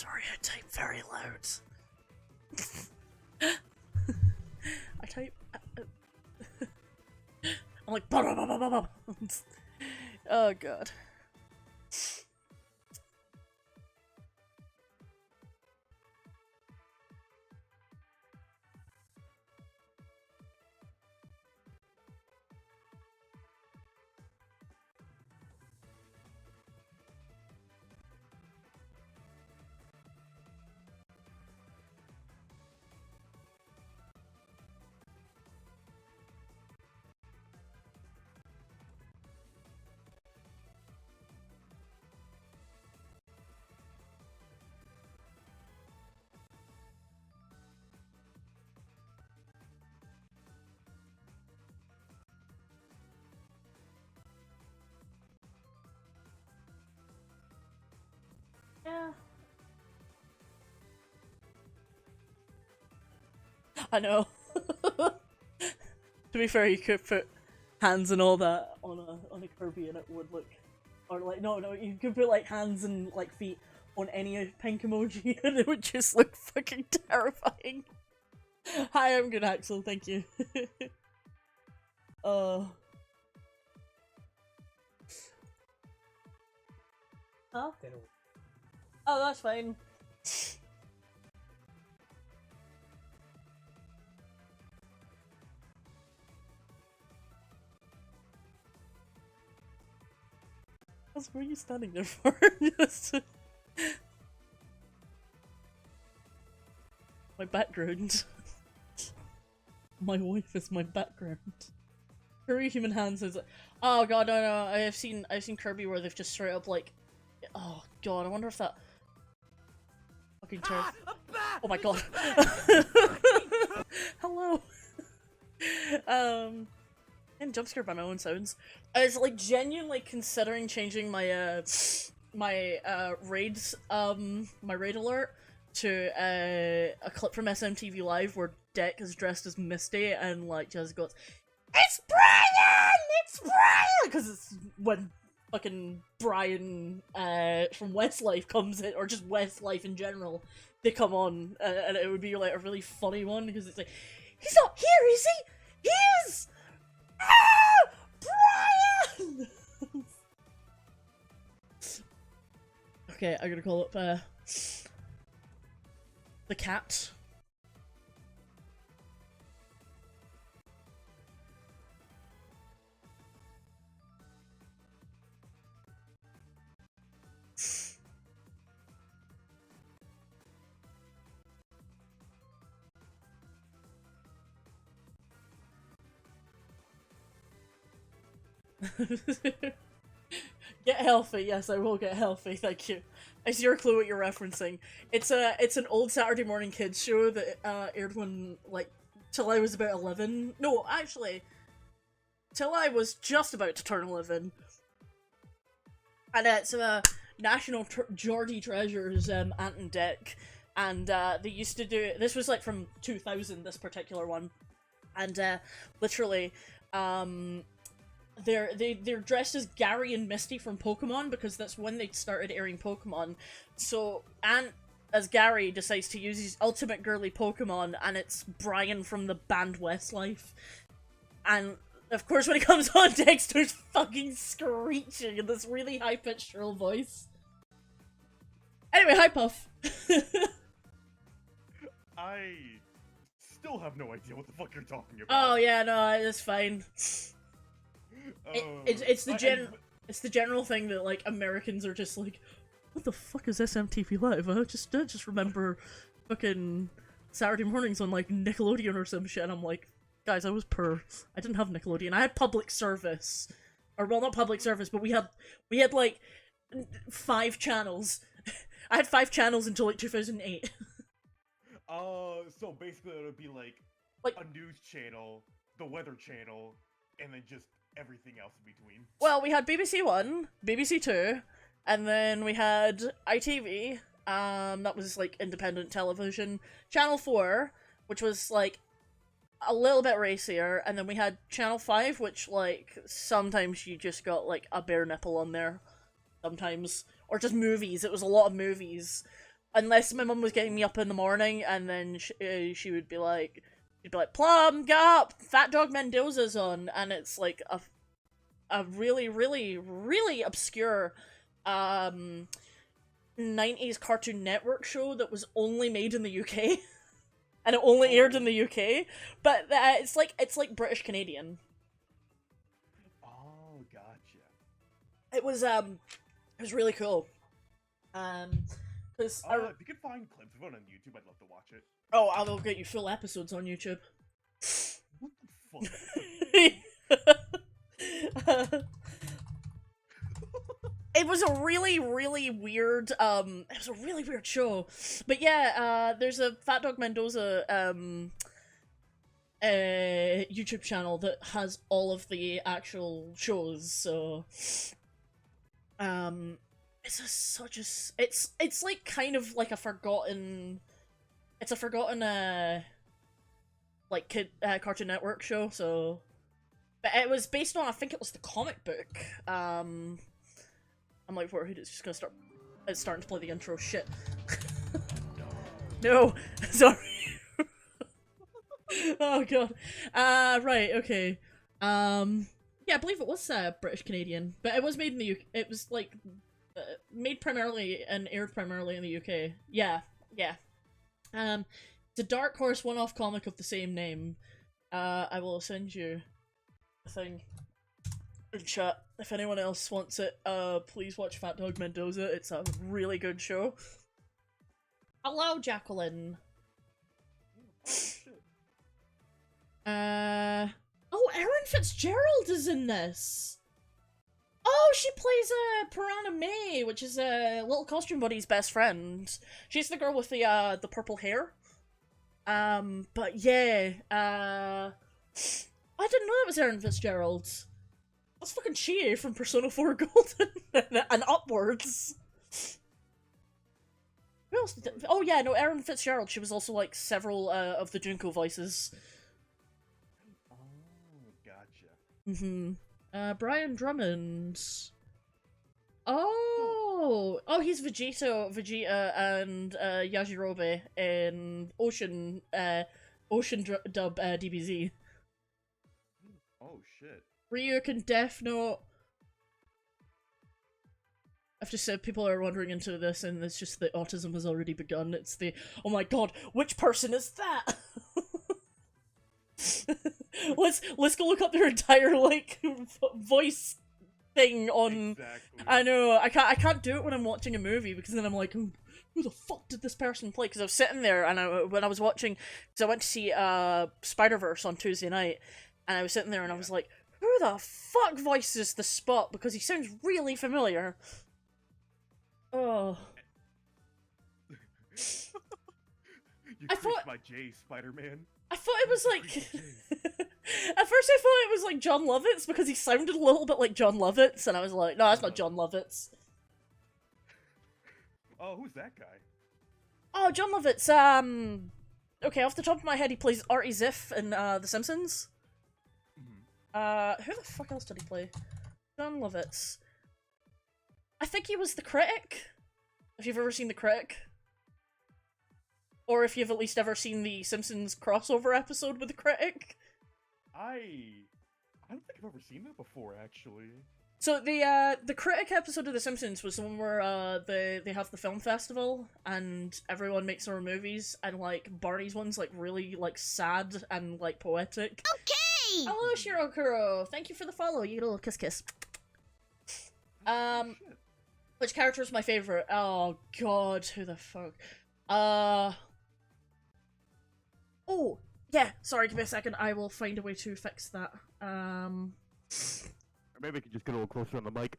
sorry, I type very loud. I type. I'm like, bah, bah, bah, bah, bah. Oh god. Yeah. I know. To be fair, you could put hands and all that on a Kirby and it would look, or like no, you could put like hands and like feet on any pink emoji and it would just look fucking terrifying. Hi, I'm good, Axel. Thank you. Huh? Oh, that's fine. What were you standing there for? Just... My background. My wife is my background. Furry human hands is like, oh god, no, I've seen Kirby where they've just straight up like, oh god, I wonder if that fucking turns. Oh my god. Hello. I'm jump scared by my own sounds. I was like genuinely considering changing my my raids my raid alert to a clip from SMTV Live where Deck is dressed as Misty and like just goes, "It's Brian! It's Brian!" Because it's when fucking Brian from Westlife comes in, or just Westlife in general, they come on, and it would be like a really funny one because it's like, he's not here, is he? He is! Ah! Brian! Okay, I'm gonna call up the cat. Get healthy, yes, I will get healthy, thank you. I see your clue what you're referencing. It's an old Saturday morning kids show that aired when, like, till I was about 11. No, actually, till I was just about to turn 11. And it's National Geordie Treasures, Ant and Dec. And they used to do, this was like from 2000, this particular one. And literally, they're dressed as Gary and Misty from Pokemon because that's when they started airing Pokemon. So Ant as Gary decides to use his ultimate girly Pokemon, and it's Brian from the band Westlife. And of course, when he comes on, Dexter's fucking screeching in this really high pitched shrill voice. Anyway, hi Puff. I still have no idea what the fuck you're talking about. Oh yeah, no, it's fine. It's the general thing that like Americans are just like, what the fuck is SMTV Live? I just remember fucking Saturday mornings on like Nickelodeon or some shit, and I'm like, guys, I was poor. I didn't have Nickelodeon. I had public service, or well, not public service, but we had like 5 channels. I had 5 channels until like 2008. So basically it would be like a news channel, the weather channel, and then just everything else in between. Well, we had BBC One, BBC Two, and then we had ITV. That was like independent television. Channel 4, which was like a little bit racier, and then we had Channel 5, which like sometimes you just got like a bare nipple on there, sometimes, or just movies. It was a lot of movies. unless my mum was getting me up in the morning, and then she would be like, Plum, get up, Fat Dog Mendoza's on, and it's like a really, really, really obscure 90s Cartoon Network show that was only made in the UK. And it only aired in the UK, but it's like British Canadian. Oh, gotcha. It was really cool. Because if you could find clips of it on YouTube, I'd love to watch it. Oh, I will get you full episodes on YouTube. What the fuck? It was a really, really weird, show. But yeah, there's a Fat Dog Mendoza, YouTube channel that has all of the actual shows, so, it's like kind of like a forgotten, like kid, Cartoon Network show, so, but it was based on, I think it was the comic book, I'm like, who's just gonna start, it's starting to play the intro, shit. No, sorry. Oh god. Right, okay. Yeah, I believe it was British Canadian, but it was made in the UK. It was like made primarily and aired primarily in the UK. Yeah, yeah. It's a Dark Horse one-off comic of the same name. I will send you a thing in chat if anyone else wants it. Please watch Fat Dog Mendoza. It's a really good show. Hello, Jacqueline. Oh, Erin Fitzgerald is in this! Oh, she plays Piranha May, which is Little Costume Buddy's best friend. She's the girl with the purple hair. But yeah, I didn't know it was Erin Fitzgerald. That's fucking Chie from Persona 4 Golden and upwards. Who else did it? Oh yeah, no, Erin Fitzgerald. She was also like several of the Junko voices. Mm-hmm. Brian Drummond. Oh, he's Vegeta, and Yajirobe in Ocean dub DBZ. Oh shit. Ryuk and Death Note. I've just said people are wandering into this, and it's just the autism has already begun. It's the, oh my god, which person is that? let's go look up their entire like voice thing on. Exactly. I know I can't do it when I'm watching a movie because then I'm like, who the fuck did this person play? Because I was sitting there and when I was watching, because I went to see Spider-Verse on Tuesday night, and I was sitting there and I was like, who the fuck voices the Spot? Because he sounds really familiar. Oh. I thought my J, Spider-Man. I thought it was like at first I thought it was like John Lovitz because he sounded a little bit like John Lovitz, and I was like, no, that's not John Lovitz. Oh, who's that guy? Oh, John Lovitz, okay, off the top of my head, he plays Artie Ziff in The Simpsons. Who the fuck else did he play? John Lovitz. I think he was the Critic. If you've ever seen the Critic. Or if you've at least ever seen the Simpsons crossover episode with the Critic. I don't think I've ever seen that before, actually. So the Critic episode of The Simpsons was the one where they have the film festival and everyone makes their own movies, and like Barney's one's like really like sad and like poetic. Okay. Hello, Shirokuro. Thank you for the follow. You little kiss kiss. Which character is my favorite? Oh god, who the fuck? Oh, yeah, sorry, give me a second. I will find a way to fix that. Or maybe I could just get a little closer on the mic.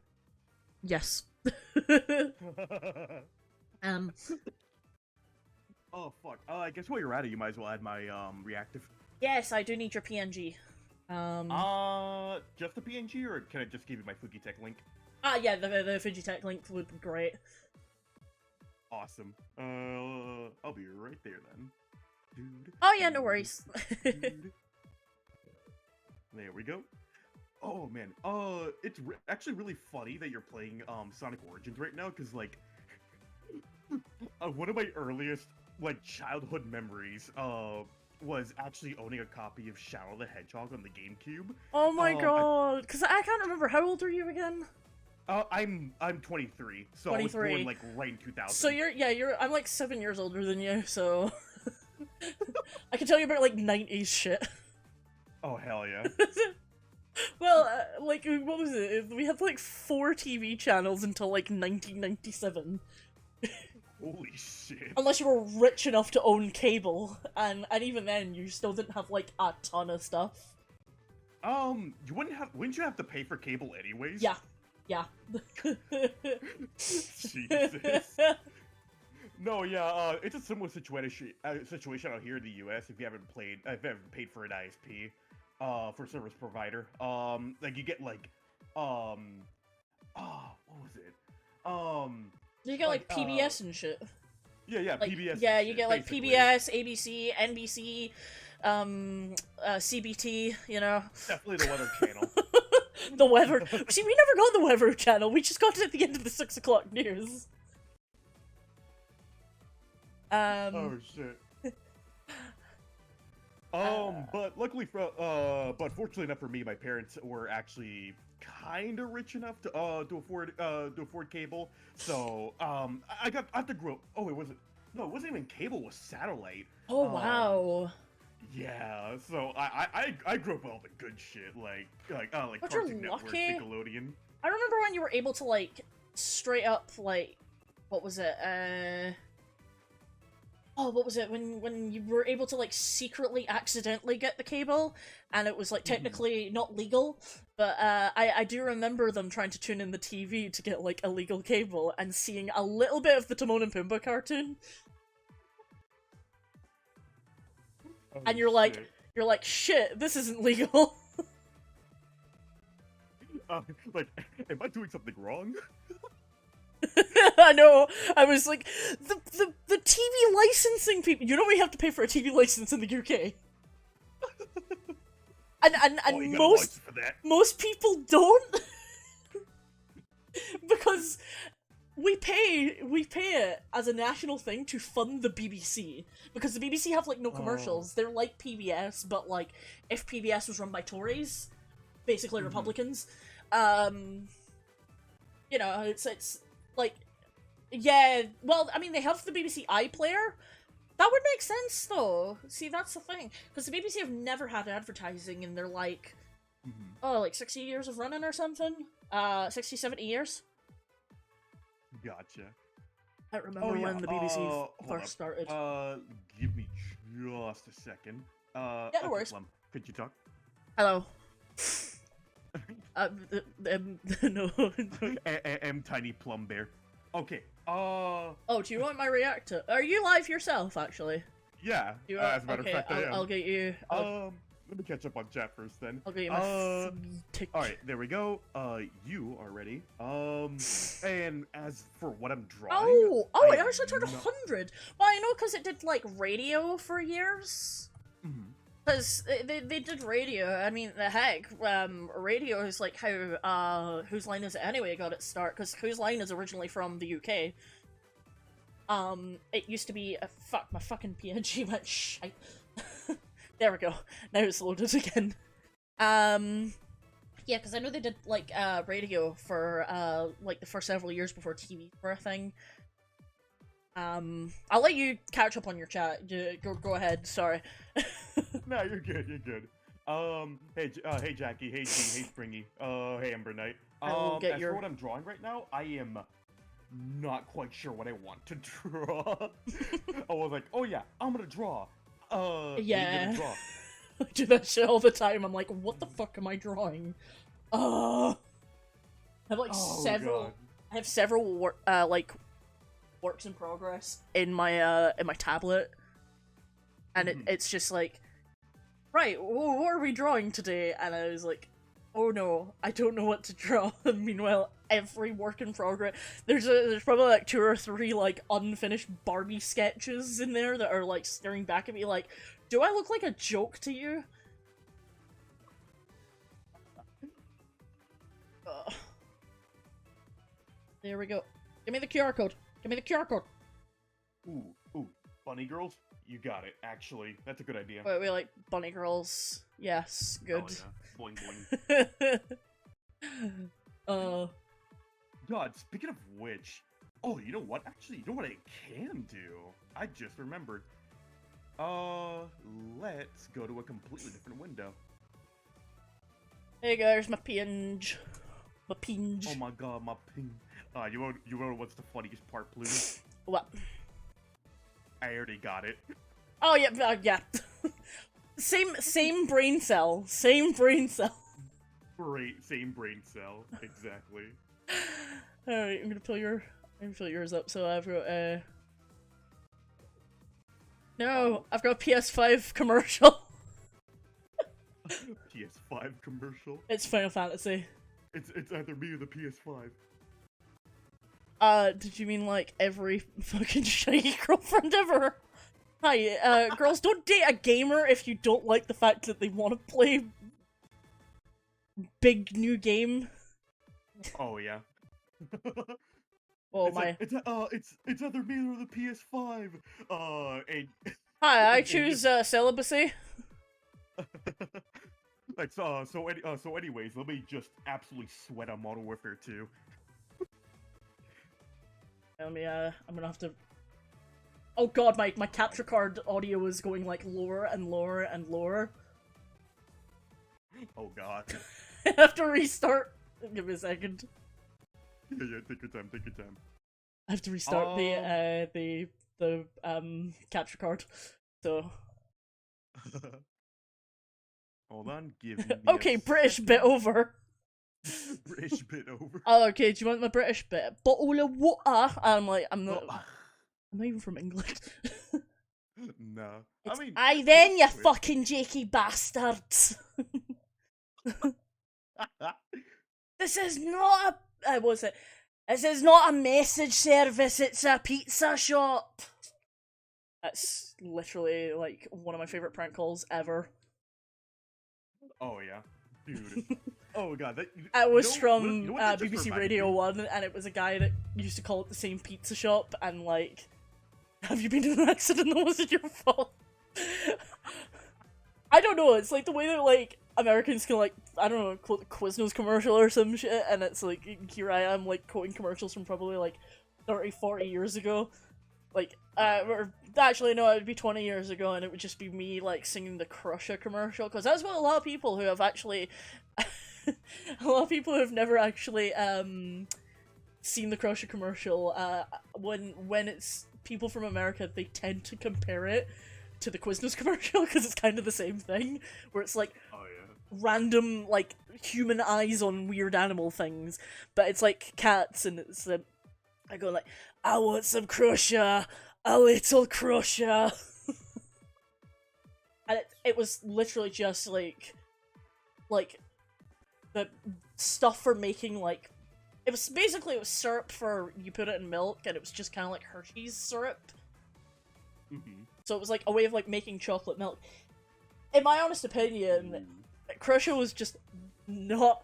Yes. Oh, fuck. I guess while you're at it, you might as well add my, reactive. Yes, I do need your PNG. Just the PNG, or can I just give you my Fujitech link? Yeah, the Fujitech link would be great. Awesome. I'll be right there then. Oh yeah, no worries. There we go. Oh man, it's actually really funny that you're playing Sonic Origins right now, because like One of my earliest like childhood memories was actually owning a copy of Shadow the Hedgehog on the GameCube. Oh my god! Because I can't remember, how old are you again? I'm 23, so 23. I was born like right in 2000. So I'm like 7 years older than you, so I can tell you about like 90s shit. Oh hell yeah! Well, like what was it? We had like 4 TV channels until like 1997. Holy shit! Unless you were rich enough to own cable, and even then, you still didn't have like a ton of stuff. Wouldn't you have to pay for cable anyways? Yeah. Yeah. Jesus. No, yeah, it's a similar situation out here in the U.S. If you haven't paid for an ISP, for service provider. Like you get like, what was it? You get like PBS and shit. Yeah, like, PBS. Yeah, and you shit, get like basically. PBS, ABC, NBC, CBT. You know. Definitely the Weather Channel. The weather. See, we never got the weather channel. We just got it at the end of the 6 o'clock news. Oh shit. But luckily but fortunately enough for me, my parents were actually kind of rich enough to afford cable. So I have to grow. Oh, it wasn't. No, it wasn't even cable. It was satellite. Oh wow. Yeah, so I grew up with all the good shit, like But Cartoon you're Network, lucky. Nickelodeon. I remember when you were able to like straight up like what was it? What was it when you were able to like secretly accidentally get the cable and it was like technically not legal, but I do remember them trying to tune in the TV to get like illegal cable and seeing a little bit of the Timon and Pumbaa cartoon. Oh, And you're like, shit, this isn't legal. Like, am I doing something wrong? I know. I was like, the TV licensing people. You know we have to pay for a TV license in the UK. And most people don't, because we pay it as a national thing to fund the BBC, because the BBC have like no commercials. They're like PBS, but like if PBS was run by Tories, basically Republicans. You know, it's like, yeah. Well, I mean, they have the BBC iPlayer. That would make sense, though. See, that's the thing, because the BBC have never had advertising in their like, like 60 years of running or something. 60, 70 years. Gotcha. I don't remember when the BBC first started. Give me just a second. Yeah, no worries. Plum, could you talk? Hello. No. M Tiny Plum Bear. Okay. Oh, do you want my reactor? Are you live yourself, actually? Yeah. As a matter of fact, I am. I'll get you. Let me catch up on chat first, then. I'll get you my tick. All right, there we go. You are ready. And as for what I'm drawing, it actually turned 100. Well, I know because it did like radio for years. Because they did radio. I mean, the heck, radio is like how Whose Line Is It Anyway got its start. Because Whose Line is originally from the UK. It used to be fuck, my fucking PNG went shite. There we go. Now it's loaded again. Yeah, because I know they did like radio for like the first several years before TV were a thing. I'll let you catch up on your chat. Go ahead. Sorry. No, you're good. You're good. Hey Jackie. Hey G. Hey Springy. Hey Ember Knight. As for what I'm drawing right now, I am not quite sure what I want to draw. I was like, oh yeah, I'm gonna draw. Yeah. I do that shit all the time. I'm like, what the fuck am I drawing? I have like several. God. I have several like works in progress in my tablet, and it's just like, right, what are we drawing today? And I was like, oh no, I don't know what to draw. Meanwhile, every work in progress, there's probably like 2 or 3 like unfinished Barbie sketches in there that are like staring back at me like, do I look like a joke to you? There we go. Give me the QR code. Give me the QR code. Ooh, bunny girls? You got it, actually. That's a good idea. Wait, we like bunny girls. Yes, good. Oh, yeah. Boing, boing. uh, God, speaking of which... Oh, you know what? Actually, you know what I can do? I just remembered. Let's go to a completely different window. hey guys, my pinge. My pinge. Oh my god, my ping. You know what's the funniest part, Pluto? What? I already got it. Oh yeah, yeah. Same brain cell. Same brain cell. Same brain cell. Exactly. Alright, I'm gonna fill yours up. So I've got no, I've got a PS5 commercial. PS5 commercial? It's Final Fantasy. It's either me or the PS5. Did you mean like every fucking shitty girlfriend ever? Hi, girls, don't date a gamer if you don't like the fact that they want to play big new game. Oh yeah. Oh it's my. It's either me or the PS5. And Hi, I choose celibacy. like so anyways, let me just absolutely sweat on Modern Warfare 2. Let me I'm gonna have to. Oh god, my capture card audio is going like lower and lower and lower. Oh god. I have to restart. Give me a second. Yeah, take your time, I have to restart the capture card. So. Hold on, give me okay, British bit over. British bit over. Oh, okay, do you want my British bit? Bottle of water? I'm like, I'm not even from England. No. It's, I mean... aye then, you fucking jakey bastards! This is not a... what's it? This is not a message service, it's a pizza shop! That's literally, like, one of my favourite prank calls ever. Oh yeah. Dude. Oh god, that... It was from that BBC Radio 1, and it was a guy that used to call it the same pizza shop, and like... Have you been in an accident that wasn't your fault? I don't know, it's like the way that, like, Americans can, like, I don't know, quote the Quiznos commercial or some shit, and it's like, here I am, like, quoting commercials from probably, like, 30, 40 years ago. Like, or actually, no, it would be 20 years ago, and it would just be me, like, singing the Crusher commercial, because that's what a lot of people who have actually... a lot of people who have never actually, seen the Crusher commercial, when it's people from America, they tend to compare it to the Quiznos commercial, because it's kind of the same thing, where it's like, random, like, human eyes on weird animal things, but it's like cats, and it's, I go like, I want some Crusher, a little Crusher. And it was literally just like the stuff for making, like, it was syrup for, you put it in milk, and it was just kind of like Hershey's syrup. Mm-hmm. So it was like a way of like making chocolate milk. In my honest opinion, Crusher was just not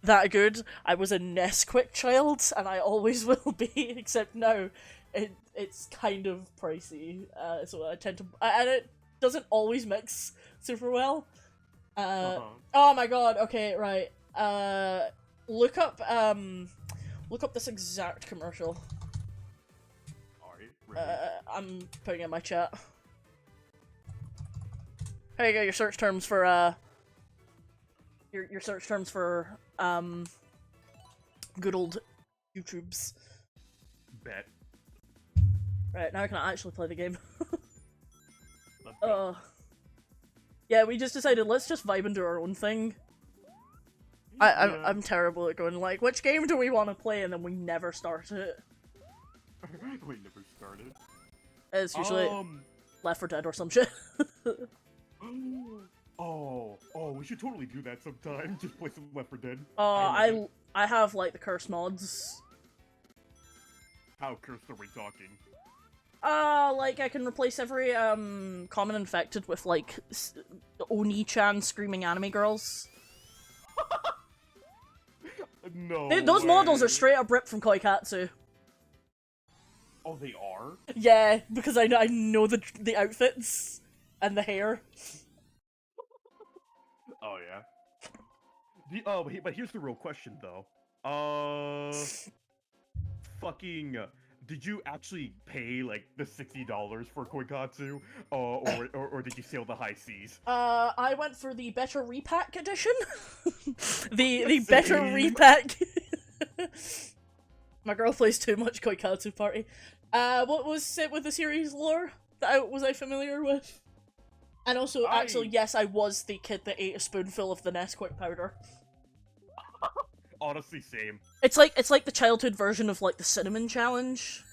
that good. I was a Nesquik child, and I always will be, except now it's kind of pricey, so I tend to... and it doesn't always mix super well. Oh my god, okay, right. Look up this exact commercial. Alright, really? I'm putting it in my chat. Here you go, your search terms for, your search terms for, good old YouTubes. Bet. Right, now I can actually play the game. Let's go. Yeah, we just decided, let's just vibe and do our own thing. I'm terrible at going, like, which game do we want to play, and then we never start it. We never started. It's usually Left 4 Dead or some shit. Oh, we should totally do that sometime. Just play some Left 4 Dead. I have, like, the curse mods. How cursed are we talking? Like, I can replace every, common infected with, like, Oni-chan screaming anime girls. No Those way. models are straight up ripped from Koikatsu. Oh, they are? Yeah, because I know the outfits and the hair. Oh, yeah. But here's the real question, though. Fucking, did you actually pay, like, the $60 for Koikatsu? Or did you sail the high seas? I went for the better repack edition. the Same. better repack. My girl plays too much Koikatsu Party. What was it with the series lore that was I familiar with? And also, actually, yes, I was the kid that ate a spoonful of the Nesquik powder. Honestly, same. It's like the childhood version of like the cinnamon challenge.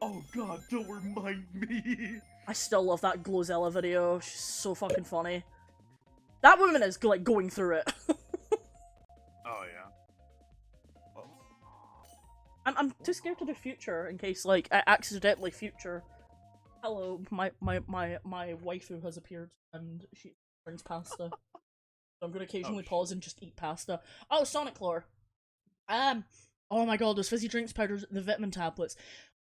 Oh god, don't remind me. I still love that Glozella video. She's so fucking funny. That woman is like going through it. Oh yeah. Oh. I'm too scared to the future in case like I accidentally future. Hello, my waifu has appeared and she brings pasta. So I'm gonna occasionally pause and just eat pasta. Oh, Sonic lore. Oh my god, those fizzy drinks powders, the vitamin tablets.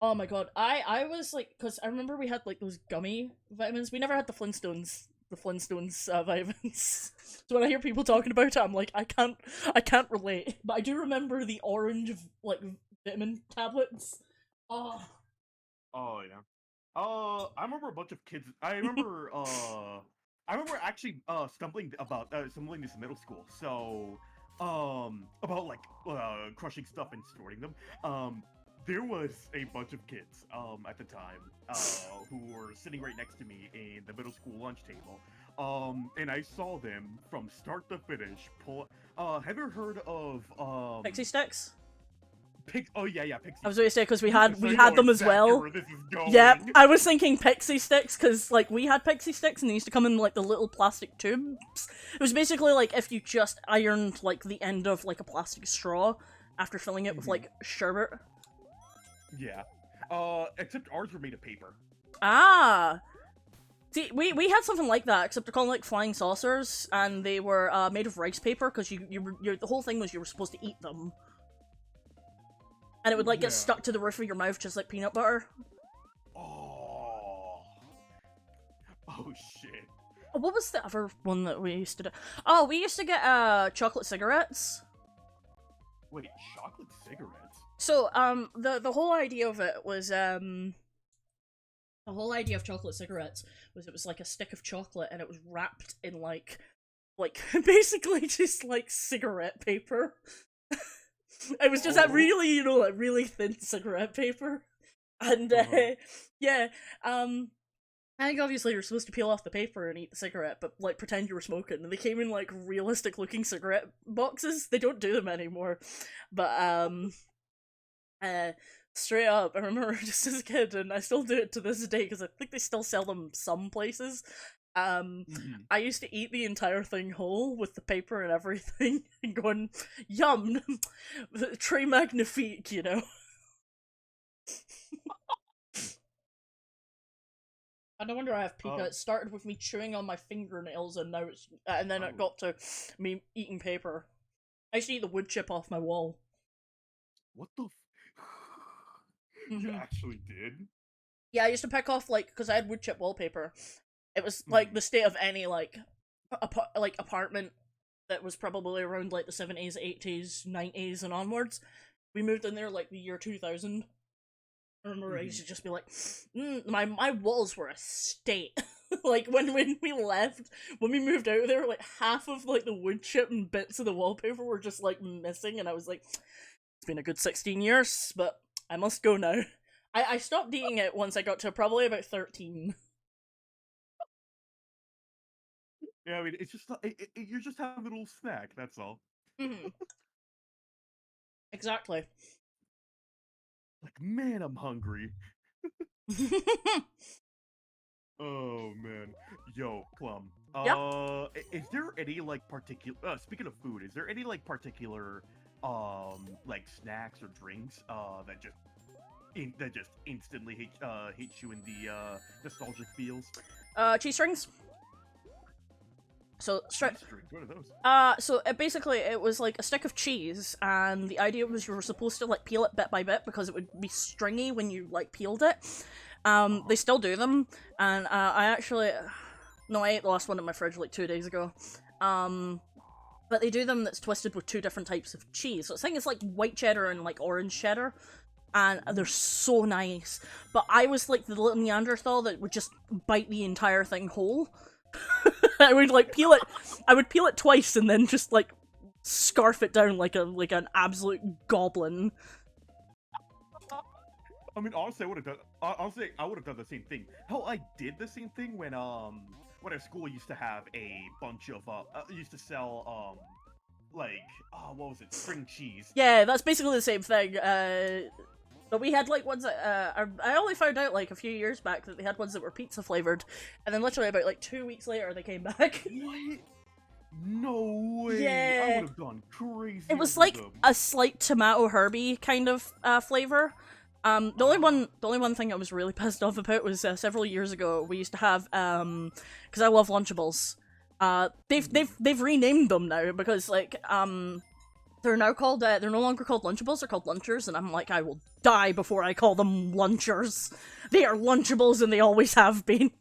Oh my god, I was like, cause I remember we had like those gummy vitamins. We never had the Flintstones vitamins. So when I hear people talking about it, I'm like, I can't relate. But I do remember the orange like vitamin tablets. Oh. Oh yeah. I remember a bunch of kids. I remember actually stumbling this middle school. So about like crushing stuff and storing them. There was a bunch of kids at the time who were sitting right next to me in the middle school lunch table. And I saw them from start to finish pull. Have you heard of Pixie sticks? Oh yeah, Pixie. I was going to say because we So had you them know as well. where this is going. Yeah, I was thinking Pixie sticks because like we had Pixie sticks and they used to come in like the little plastic tubes. It was basically like if you just ironed like the end of like a plastic straw after filling it with like sherbet. Yeah. Except ours were made of paper. Ah. See, we had something like that, except they're called like flying saucers, and they were made of rice paper because the whole thing was you were supposed to eat them. And it would, like, get stuck to the roof of your mouth just like peanut butter. Oh. Oh, shit. What was the other one that we used to do? Oh, we used to get, chocolate cigarettes. Wait, chocolate cigarettes? So, the whole idea of it was, the whole idea of chocolate cigarettes was it was like a stick of chocolate and it was wrapped in, like, basically just, like, cigarette paper. It was just that really, you know, like really thin cigarette paper. And, yeah, I think obviously you're supposed to peel off the paper and eat the cigarette, but, like, pretend you were smoking. And they came in, like, realistic-looking cigarette boxes. They don't do them anymore. But, straight up, I remember just as a kid, and I still do it to this day, because I think they still sell them some places. I used to eat the entire thing whole with the paper and everything and going, yum, très magnifique, you know. And no wonder I have pica. It started with me chewing on my fingernails and now it's, and then it got to me eating paper. I used to eat the wood chip off my wall. What the You actually did? Yeah, I used to pick off, like, because I had wood chip wallpaper. It was, like, the state of any, like, apartment that was probably around, like, the 70s, 80s, 90s, and onwards. We moved in there, like, the year 2000. I remember I used to just be like, my walls were a state. Like, when we left, when we moved out there, like, half of, like, the wood chip and bits of the wallpaper were just, like, missing, and I was like, it's been a good 16 years, but I must go now. I stopped eating it once I got to probably about 13. Yeah, I mean, it's just you're just having a little snack. That's all. Exactly. Like, man, I'm hungry. Oh man, yo, Plum. Is there any like particular? Speaking of food, is there any like particular, like snacks or drinks, that just instantly hit you in the nostalgic feels? Cheese strings. So straight. Cheese drink. What are those? So basically it was like a stick of cheese, and the idea was you were supposed to like peel it bit by bit because it would be stringy when you like peeled it. They still do them, and I ate the last one in my fridge like 2 days ago. But they do them that's twisted with 2 different types of cheese. So I think it's like white cheddar and like orange cheddar, and they're so nice. But I was like the little Neanderthal that would just bite the entire thing whole. I would like peel it. I would peel it twice and then just like scarf it down like an absolute goblin. I mean, honestly, I would have done. Honestly, I would have done the same thing. Hell, I did the same thing when our school used to have a bunch of used to sell like what was it, string cheese. Yeah, that's basically the same thing. But we had like ones that I only found out like a few years back that they had ones that were pizza flavored, and then literally about like 2 weeks later they came back. What? No way! Yeah. I would have gone crazy. It was over like them. a slight tomato herby kind of flavor. The only one thing I was really pissed off about was several years ago we used to have because I love Lunchables. They've renamed them now because like they're now called they're no longer called Lunchables, they're called Lunchers, and I'm like, I will die before I call them Lunchers. They are Lunchables and they always have been.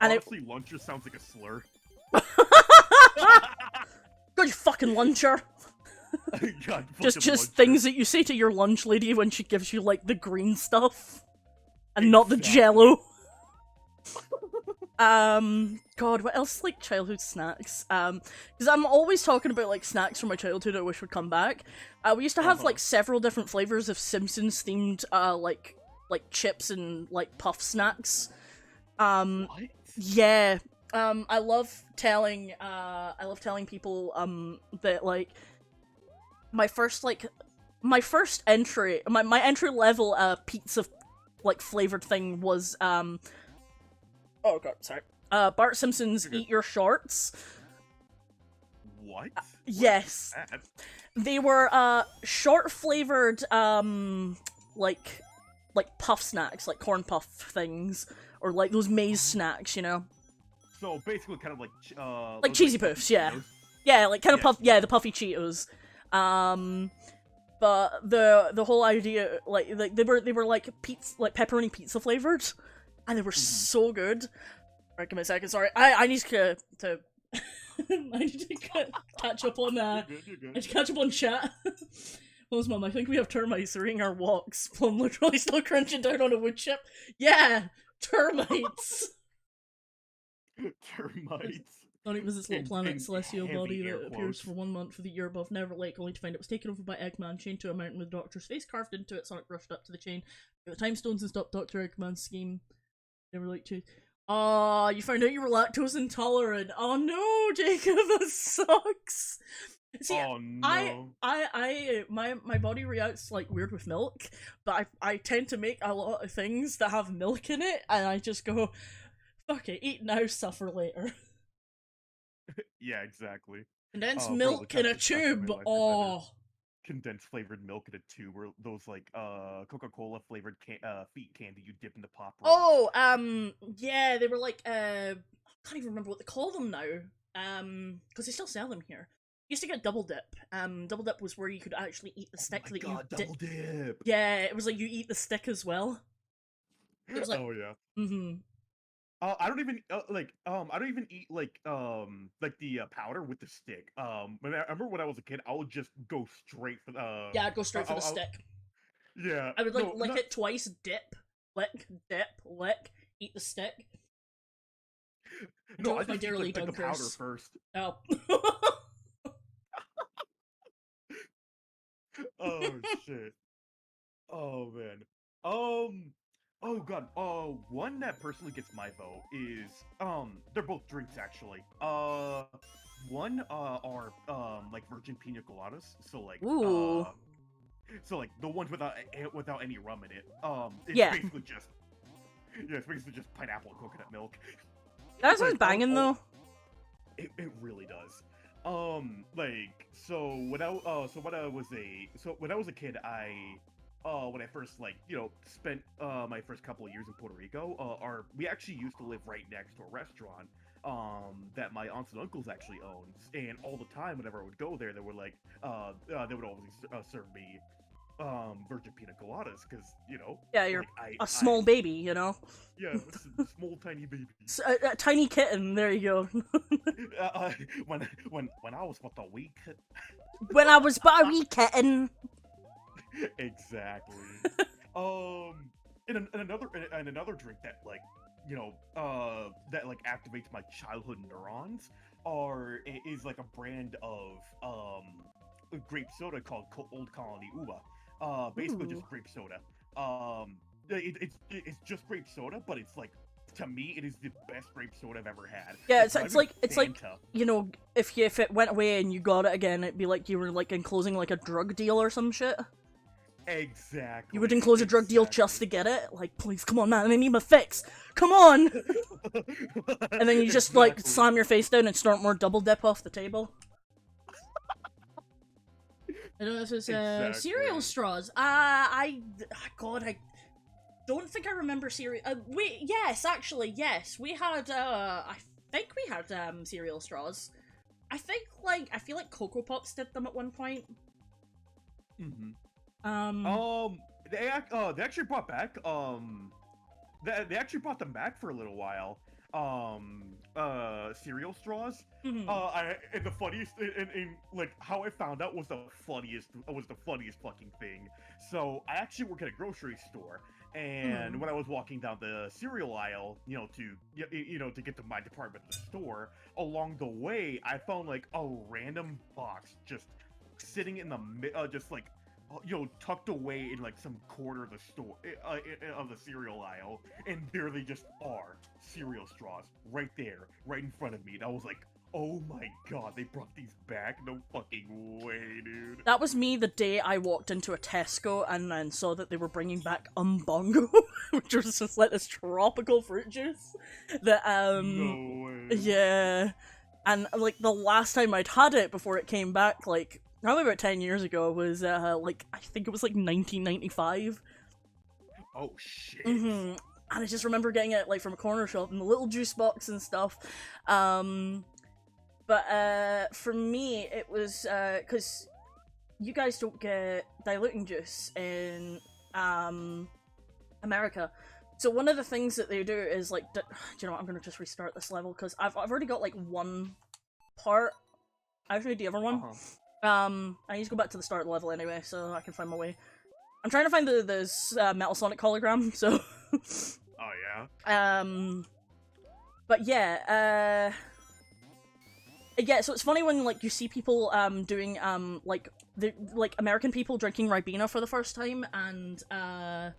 And honestly, luncher sounds like a slur. Good fucking luncher. God, Just luncher. things that you say to your lunch lady when she gives you like the green stuff and not the Exactly. Jello. God, what else like childhood snacks? Because I'm always talking about like snacks from my childhood I wish would come back. We used to have like several different flavors of Simpsons themed like chips and like puff snacks. What? Yeah. I love telling people that like my first entry my entry level pizza like flavored thing was oh god, sorry. Bart Simpson's Eat Your Shorts. What? Yes. What is that? They were short flavored like puff snacks, like corn puff things, or like those maize snacks, you know. So basically, kind of like Like cheesy puffs, yeah. Cheetos. Yeah, like kind of puff, yeah, the puffy Cheetos. But the whole idea, like they were like pepperoni pizza flavored, and they were so good. Right, give me a second. Sorry, I need to I need to catch up on You're good. I need to catch up on chat. Well, Mum, I think we have termites during our walks. Plum literally still crunching down on a wood chip. Yeah, termites. Termites. Sonic visits little planet In celestial heavy body air that appears quotes. for 1 month for the year above Never Lake, only to find it was taken over by Eggman, chained to a mountain with Doctor's face carved into it. Sonic rushed up to the chain, got the time stones and stopped Dr. Eggman's scheme. Never Lake 2. Aw, you found out you were lactose intolerant. Oh no, Jacob, that sucks. See, Oh no. my body reacts like weird with milk, but I tend to make a lot of things that have milk in it, and I just go, fuck it, eat now, suffer later. Yeah, exactly. Condensed Bro, milk the in a toughest stuff in my tube. life is Oh, condensed flavored milk in a tube, or those like Coca-Cola flavored feet candy you dip in the pop rocks. oh, yeah, they were like I can't even remember what they call them now. Because they still sell them here. Used to get double dip. Double dip was where you could actually eat the stick that you double dip. Yeah, it was like you eat the stick as well. It was like, oh yeah. mm-hmm. I don't even I don't even eat like the powder with the stick. When I remember when I was a kid, I would just go straight for the Yeah, I'd go straight for the stick. Yeah. I would like no, lick not- it twice, dip, lick, eat the stick. No, I with my just eat dearly like the powder dunkers. first. Oh. Oh shit. Oh man. Oh god. One that personally gets my vote is they're both drinks actually. One are like virgin pina coladas. So like Ooh. so like the ones without any rum in it. It's Yeah. basically just it's basically just pineapple and coconut milk. That sounds Like, banging though. It really does. Like when I was a kid, I when I first spent my first couple of years in Puerto Rico, we actually used to live right next to a restaurant that my aunts and uncles actually owned, and all the time whenever I would go there, they were like they would always serve me virgin pina coladas because Yeah, you're like a small baby, yeah, small tiny baby. A tiny kitten. There you go. When I was but a week. When I was but a wee kitten. Exactly. And another drink that that activates my childhood neurons is like a brand of grape soda called Old Colony Uva. Basically just grape soda. It's just grape soda, but it's like, to me, it is the best grape soda I've ever had. Yeah, it's like if it went away and you got it again, it'd be like you were like enclosing like a drug deal or some shit. Exactly. You would enclose a drug deal just to get it. Like, please, come on, man, I need my fix. Come on. And then you just like slam your face down and snort more double dip off the table. I don't know if this is cereal straws. I don't think I remember cereal. Yes, we had. I think we had cereal straws. I feel like Cocoa Pops did them at one point. Mm-hmm. They actually brought back they actually brought them back for a little while. Cereal straws. Mm-hmm. And the funniest, and like how I found out was the funniest fucking thing. So I actually work at a grocery store, and when I was walking down the cereal aisle, to get to my department of the store, along the way I found like a random box just sitting in the just like tucked away in like some corner of the store of the cereal aisle, and there they just are, cereal straws, right there, right in front of me. And I was like, oh my god, they brought these back? No fucking way, dude. That was me the day I walked into a Tesco and then saw that they were bringing back Umbongo, which was just like this tropical fruit juice. That no way. Yeah, and like the last time I'd had it before it came back, like probably about 10 years ago, was like I think it was like 1995. Oh shit. And I just remember getting it like from a corner shop in the little juice box and stuff. But for me it was because you guys don't get diluting juice in America. So one of the things that they do is like, do you know what, I'm gonna just restart this level because I've already got like one part. Actually, do you have one? I need to go back to the start of the level anyway, so I can find my way. I'm trying to find this Metal Sonic hologram, so... Oh, yeah? But yeah, yeah, so it's funny when, like, you see people, doing, like American people drinking Ribena for the first time, and, yeah,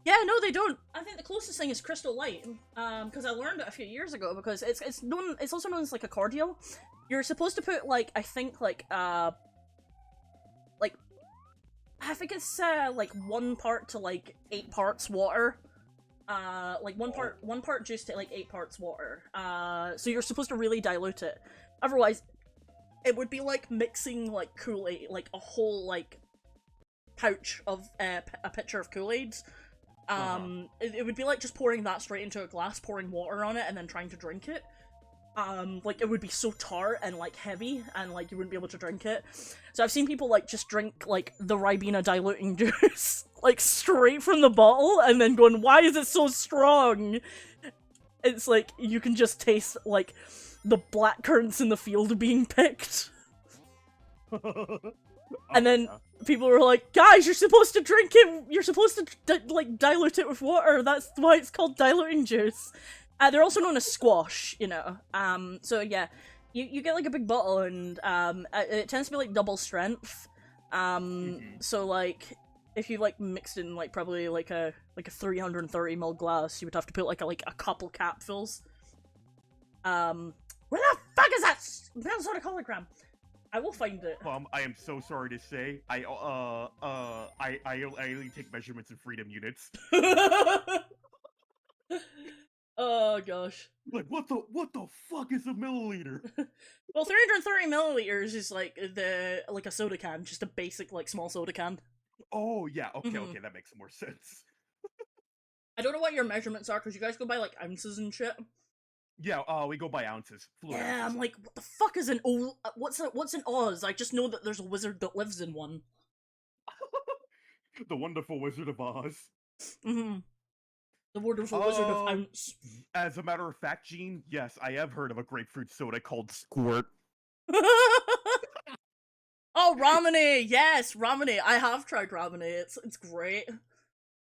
no, they don't. I think the closest thing is Crystal Light, because I learned it a few years ago, because it's also known as, like, a cordial. You're supposed to put, like, I think, like, I think it's, like, 1 part to, like, 8 parts water. Like, one part juice to, like, 8 parts water. So you're supposed to really dilute it. Otherwise, it would be like mixing, like, Kool-Aid, like, a whole, like, pouch of, a pitcher of Kool-Aids. It would be like just pouring that straight into a glass, pouring water on it, and then trying to drink it. Like, it would be so tart and, like, heavy, and, like, you wouldn't be able to drink it. So I've seen people, like, just drink, like, the Ribena diluting juice, like, straight from the bottle, and then going, why is it so strong? It's like, you can just taste, like, the black currants in the field being picked. And then people were like, guys, you're supposed to drink it, you're supposed to, like, dilute it with water, that's why it's called diluting juice. They're also known as squash, you know. So yeah, you get like a big bottle, and it tends to be like double strength. So like, if you like mixed in like probably like a 330ml glass, you would have to put like a couple capfuls. Where the fuck is that Metal Sonic hologram? I will find it. I am so sorry to say, I only take measurements in freedom units. Oh gosh. Like, what the fuck is a milliliter? Well, 330 milliliters is like a soda can, just a basic like small soda can. Oh yeah, okay, Hmm. okay, that makes more sense. I don't know what your measurements are, because you guys go by, like, ounces and shit. Yeah, we go by ounces, fluid Yeah, ounces. I'm like, what the fuck is an what's an Oz? I just know that there's a wizard that lives in one. The Wonderful Wizard of Oz. Hmm. The wonderful wizard of Um, ounce. as a matter of fact, Gene, yes, I have heard of a grapefruit soda called Squirt. Oh, Ramune! Yes, Ramune. I have tried Ramune. It's great.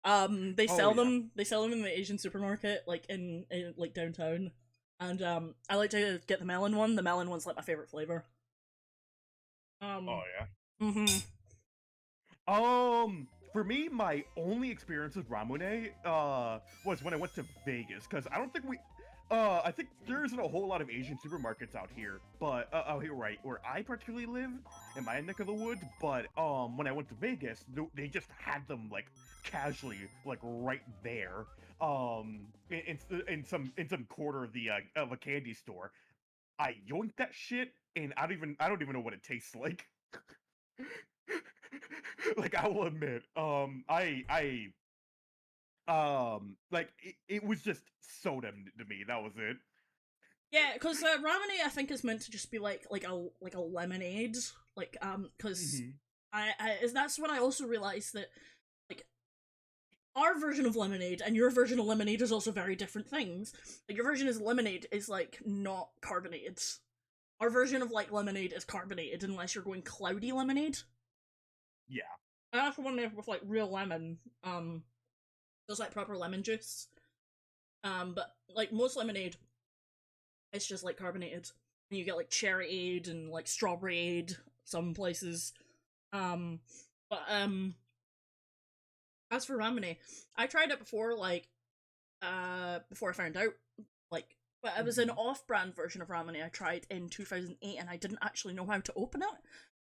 They Oh sell yeah. them. They sell them in the Asian supermarket, like in like downtown. And I like to get the melon one. The melon one's like my favorite flavor. Oh Um, yeah. hmm. For me, my only experience with Ramune, was when I went to Vegas, because I don't think I think there isn't a whole lot of Asian supermarkets out here, but, out here, right, where I particularly live, in my neck of the woods, but, when I went to Vegas, they just had them, like, casually, like, right there, in some corner of a candy store. I yoinked that shit, and I don't even know what it tastes like. Like I will admit, like it was just soda to me. That was it. Yeah, because Ramune I think is meant to just be like a lemonade, because Hmm. that's when I also realized that like our version of lemonade and your version of lemonade is also very different things. Like your version is lemonade is like not carbonated. Our version of like lemonade is carbonated unless you're going cloudy lemonade. Yeah. And that's the one with like real lemon. There's like proper lemon juice. But like most lemonade, it's just like carbonated, and you get like cherry aid and like strawberry aid some places. Um, but as for Ramune, I tried it before, like before I found out, like, but it was an Hmm. off-brand version of Ramune I tried in 2008, and I didn't actually know how to open it.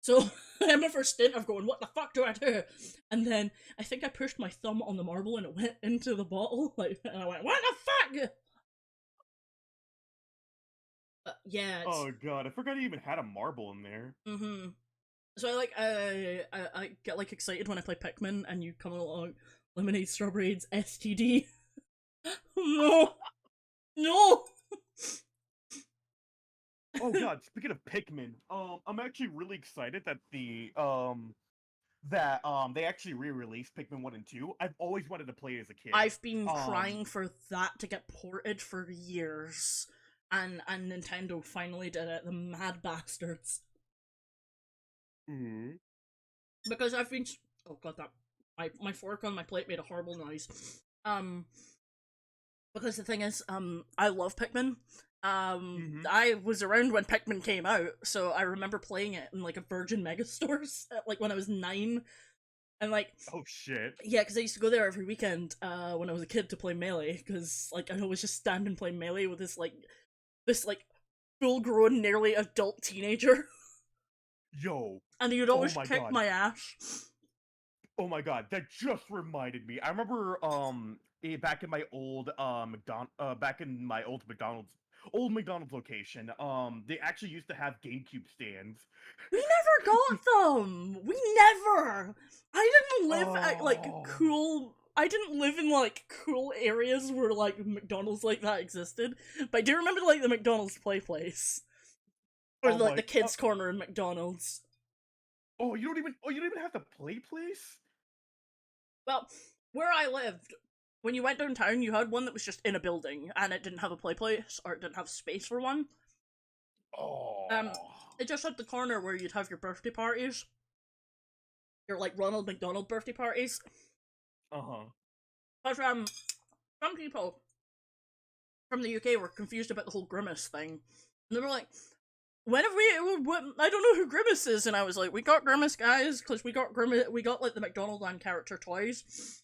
So I had my first stint of going, what the fuck do I do? And then I think I pushed my thumb on the marble and it went into the bottle, like, and I went, what the fuck? Yeah, it's Oh god, I forgot I even had a marble in there. mm-hmm. So I get like excited when I play Pikmin and you come along, lemonade, strawberries, STD. No, no. Oh god, speaking of Pikmin, I'm actually really excited that they actually re-released Pikmin 1 and 2. I've always wanted to play it as a kid. I've been Um, crying for that to get ported for years, and Nintendo finally did it. The mad bastards. mhm. Because I've been oh god that my fork on my plate made a horrible noise. Um, because the thing is, I love Pikmin. Mhm. I was around when Pikmin came out, so I remember playing it in like a Virgin Megastores, like when I was 9, and like Oh shit. yeah, because I used to go there every weekend, when I was a kid to play Melee, because like I was just standing playing Melee with this full grown, nearly adult teenager, Yo. and he would Oh always my kick god. my ass. Oh my god, that just reminded me. I remember back in my old McDonald's location, they actually used to have GameCube stands. We never got them. We never. I didn't live at like Oh. cool. I didn't live in like cool areas where like McDonald's like that existed. But I do remember like the McDonald's play place or Oh like my the kids corner in McDonald's. you don't even have the play place? Well, where I lived, when you went downtown, you had one that was just in a building and it didn't have a play place or it didn't have space for one. Um, Oh. it just had the corner where you'd have your birthday parties, your like Ronald McDonald birthday parties. Uh-huh. But some people from the UK were confused about the whole Grimace thing. And they were like, when have I don't know who Grimace is. And I was like, we got Grimace, guys, because we got like the McDonald Land character toys.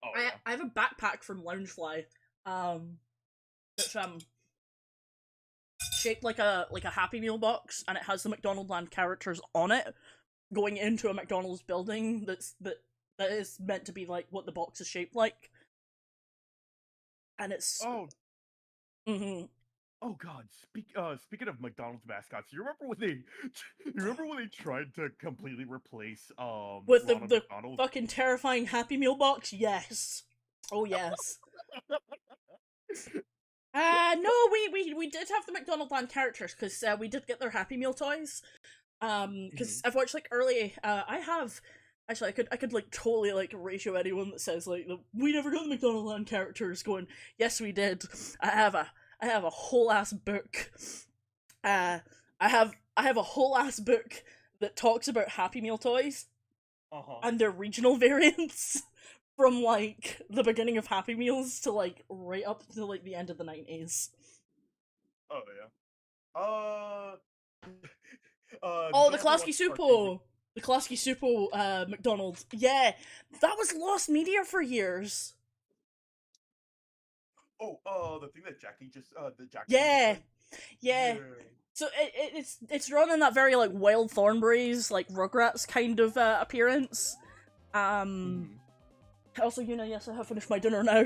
Oh I, yeah. I have a backpack from Loungefly, that's shaped like a Happy Meal box, and it has the McDonald Land characters on it, going into a McDonald's building that is meant to be like what the box is shaped like, and it's Oh, mm-hmm. Oh God! Speaking of McDonald's mascots, you remember when they, you remember when they tried to completely replace With Ronald the McDonald? fucking terrifying Happy Meal box? Yes. Oh yes. No, we did have the McDonald Land characters, because we did get their Happy Meal toys. Because I've watched, like, early, I have, actually, I could, like, totally, like, ratio anyone that says, like, we never got the McDonald Land characters, going, yes, we did. I have a whole ass book. I have a whole ass book that talks about Happy Meal toys Uh-huh. and their regional variants from, like, the beginning of Happy Meals to, like, right up to, like, the end of the 90s. Oh yeah. Oh, the don't ever Klasky watch cartoons. Supo! The Klasky Supo, McDonald. Yeah! That was lost media for years! Oh, the thing that Jackie just, the Jackie Yeah! just Yeah. yeah. So it's run in that very, like, Wild Thornberrys, like, Rugrats kind of, appearance. Also, yes, I have finished my dinner now.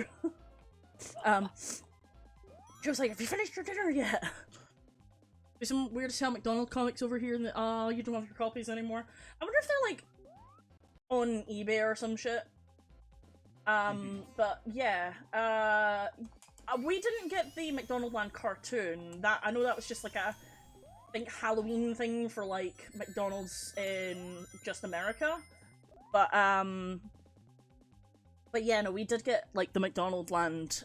She was like, have you finished your dinner yet? There's some weird Sam McDonald comics over here, and you don't have your copies anymore. I wonder if they're, like, on eBay or some shit. But yeah, we didn't get the McDonald Land cartoon. I know that was just like a, I think, Halloween thing for, like, McDonald's in just America. But yeah, no, we did get, like, the McDonald Land,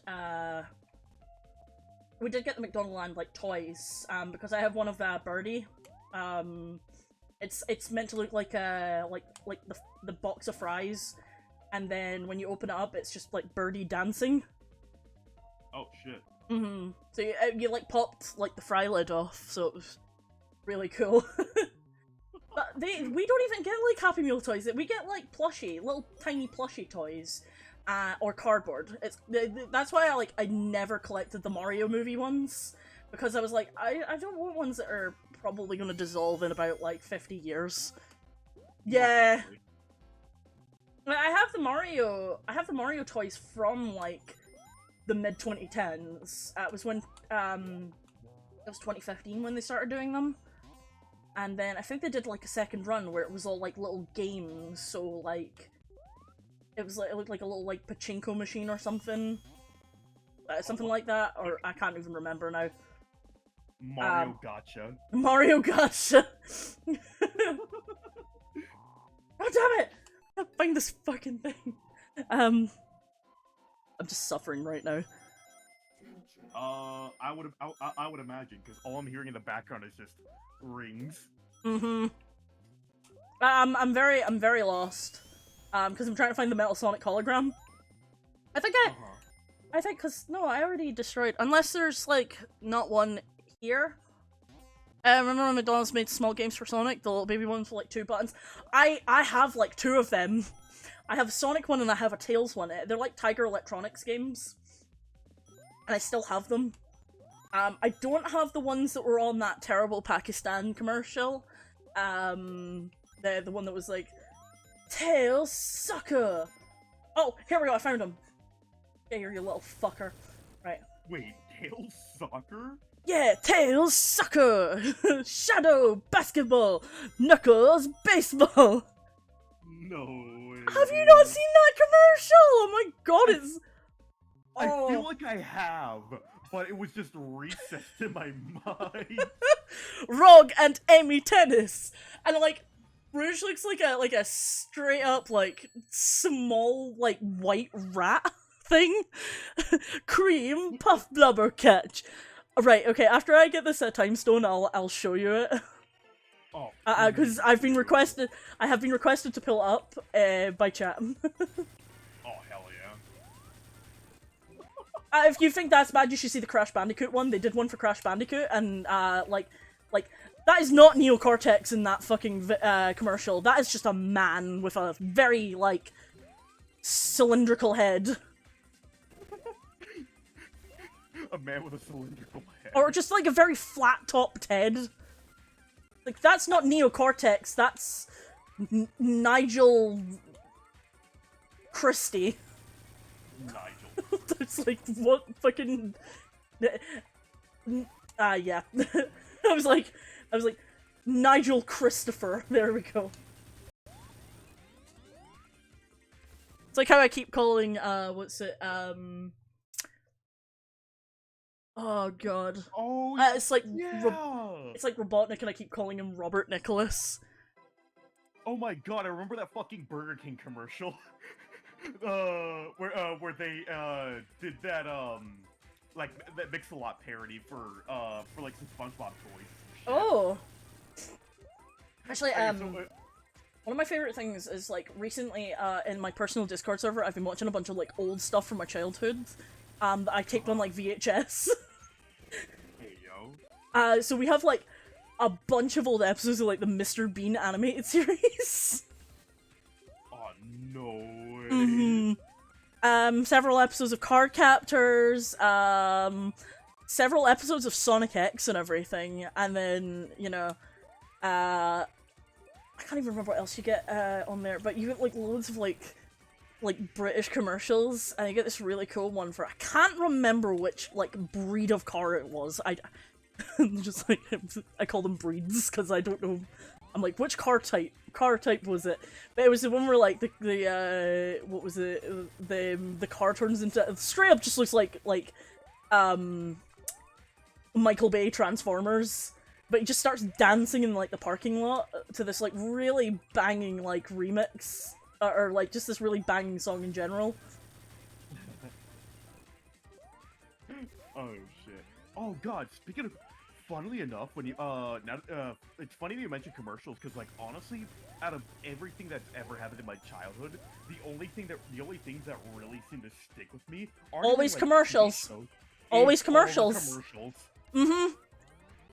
we did get the McDonald Land, like, toys, because I have one of, Birdie. It's meant to look like the box of fries, and then when you open it up, it's just, like, Birdie dancing. Oh shit. So you like, popped, like, the fry lid off, so it was really cool. But we don't even get, like, Happy Meal toys. We get, like, little tiny plushie toys. Or cardboard. That's why I never collected the Mario movie ones, because I was like, I don't want ones that are probably gonna dissolve in about, like, 50 years. Yeah. I have the Mario toys from, like, the mid-2010s. It was when, it was 2015 when they started doing them. And then I think they did, like, a second run where it was all, like, little games, so, like, it looked like a little, like, pachinko machine or something. Something like that, or I can't even remember now. Mario Gotcha. Mario Gotcha! Oh, damn it! I can't find this fucking thing. I'm just suffering right now. I would imagine, because all I'm hearing in the background is just rings. I'm very lost. Because I'm trying to find the Metal Sonic hologram. I think, no, I already destroyed, unless there's, like, not one here. Remember when McDonald's made small games for Sonic? The little baby ones with, like, 2 buttons? I have, like, 2 of them. I have a Sonic one and I have a Tails one. They're, like, Tiger Electronics games. And I still have them. I don't have the ones that were on that terrible Pakistan commercial. The one that was, like, Tails Sucker! Oh, here we go, I found him! Yeah, you're you little fucker. Right. Wait, Tails Soccer? Yeah, Tails Sucker! Shadow Basketball! Knuckles Baseball! No way. Have you not seen that commercial? Oh my god, it's... I feel like I have, but it was just recessed in my mind. Rog and Amy Tennis! And, like, Rouge looks like a straight up, like, small, like, white rat thing. Cream Puff Blubber Catch. Right, okay, after I get this time stone, I'll show you it. Oh. Because I have been requested to pull it up, by chat. Oh, hell yeah. If you think that's bad, you should see the Crash Bandicoot one. They did one for Crash Bandicoot, and, like, that is not Neocortex in that fucking commercial. That is just a man with a very, like, cylindrical head. A man with a cylindrical head. Or just, like, a very flat-topped head. Like, that's not Neocortex, that's Nigel Christie. Nigel. It's like, what fucking... Yeah. I was like, Nigel Christopher. There we go. It's like how I keep calling, what's it, oh god. Oh, It's like, yeah! it's like Robotnik and I keep calling him Robert Nicholas. Oh my god, I remember that fucking Burger King commercial. Where they, did that, like, that Mix-a-Lot parody for like, some SpongeBob toys. Oh! Actually, Okay, one of my favorite things is, like, recently, in my personal Discord server, I've been watching a bunch of, like, old stuff from my childhood, that I taped on, like, VHS. Hey, yo. So we have, like, a bunch of old episodes of, like, the Mr. Bean animated series. Oh, no way. Several episodes of Card Captors, several episodes of Sonic X and everything, and then, you know, I can't even remember what else you get, on there, but you get, like, loads of, like, British commercials, and you get this really cool one for, I can't remember which, like, breed of car it was. Just, like, I call them breeds, because I don't know. I'm like, which car type was it? But it was the one where, like, what was it? The car turns into, straight up just looks like, Michael Bay Transformers. But he just starts dancing in, like, the parking lot to this, like, really banging, like, remix. Or like, just this really banging song in general. Oh, shit. Oh, god, speaking of... Funnily enough, when you, it's funny that you mentioned commercials, because, like, honestly, out of everything that's ever happened in my childhood, the only things that really seem to stick with me are always like, commercials. Always commercials. Commercials. Mm-hmm.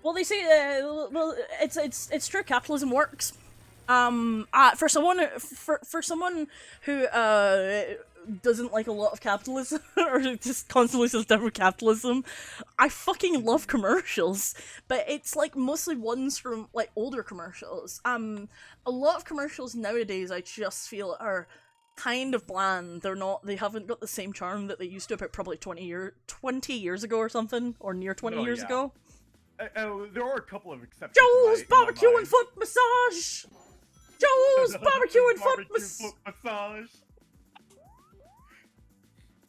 Well, they say, well, it's true. Capitalism works. For someone who doesn't like a lot of capitalism or just constantly says down with capitalism, I fucking love commercials, but it's like mostly ones from like older commercials. A lot of commercials nowadays I just feel are kind of bland. They haven't got the same charm that they used to about probably 20 years ago or something, or near 20 years ago. There are a couple of exceptions. Joe's barbecue and foot massage. Joe's barbecue and foot massage.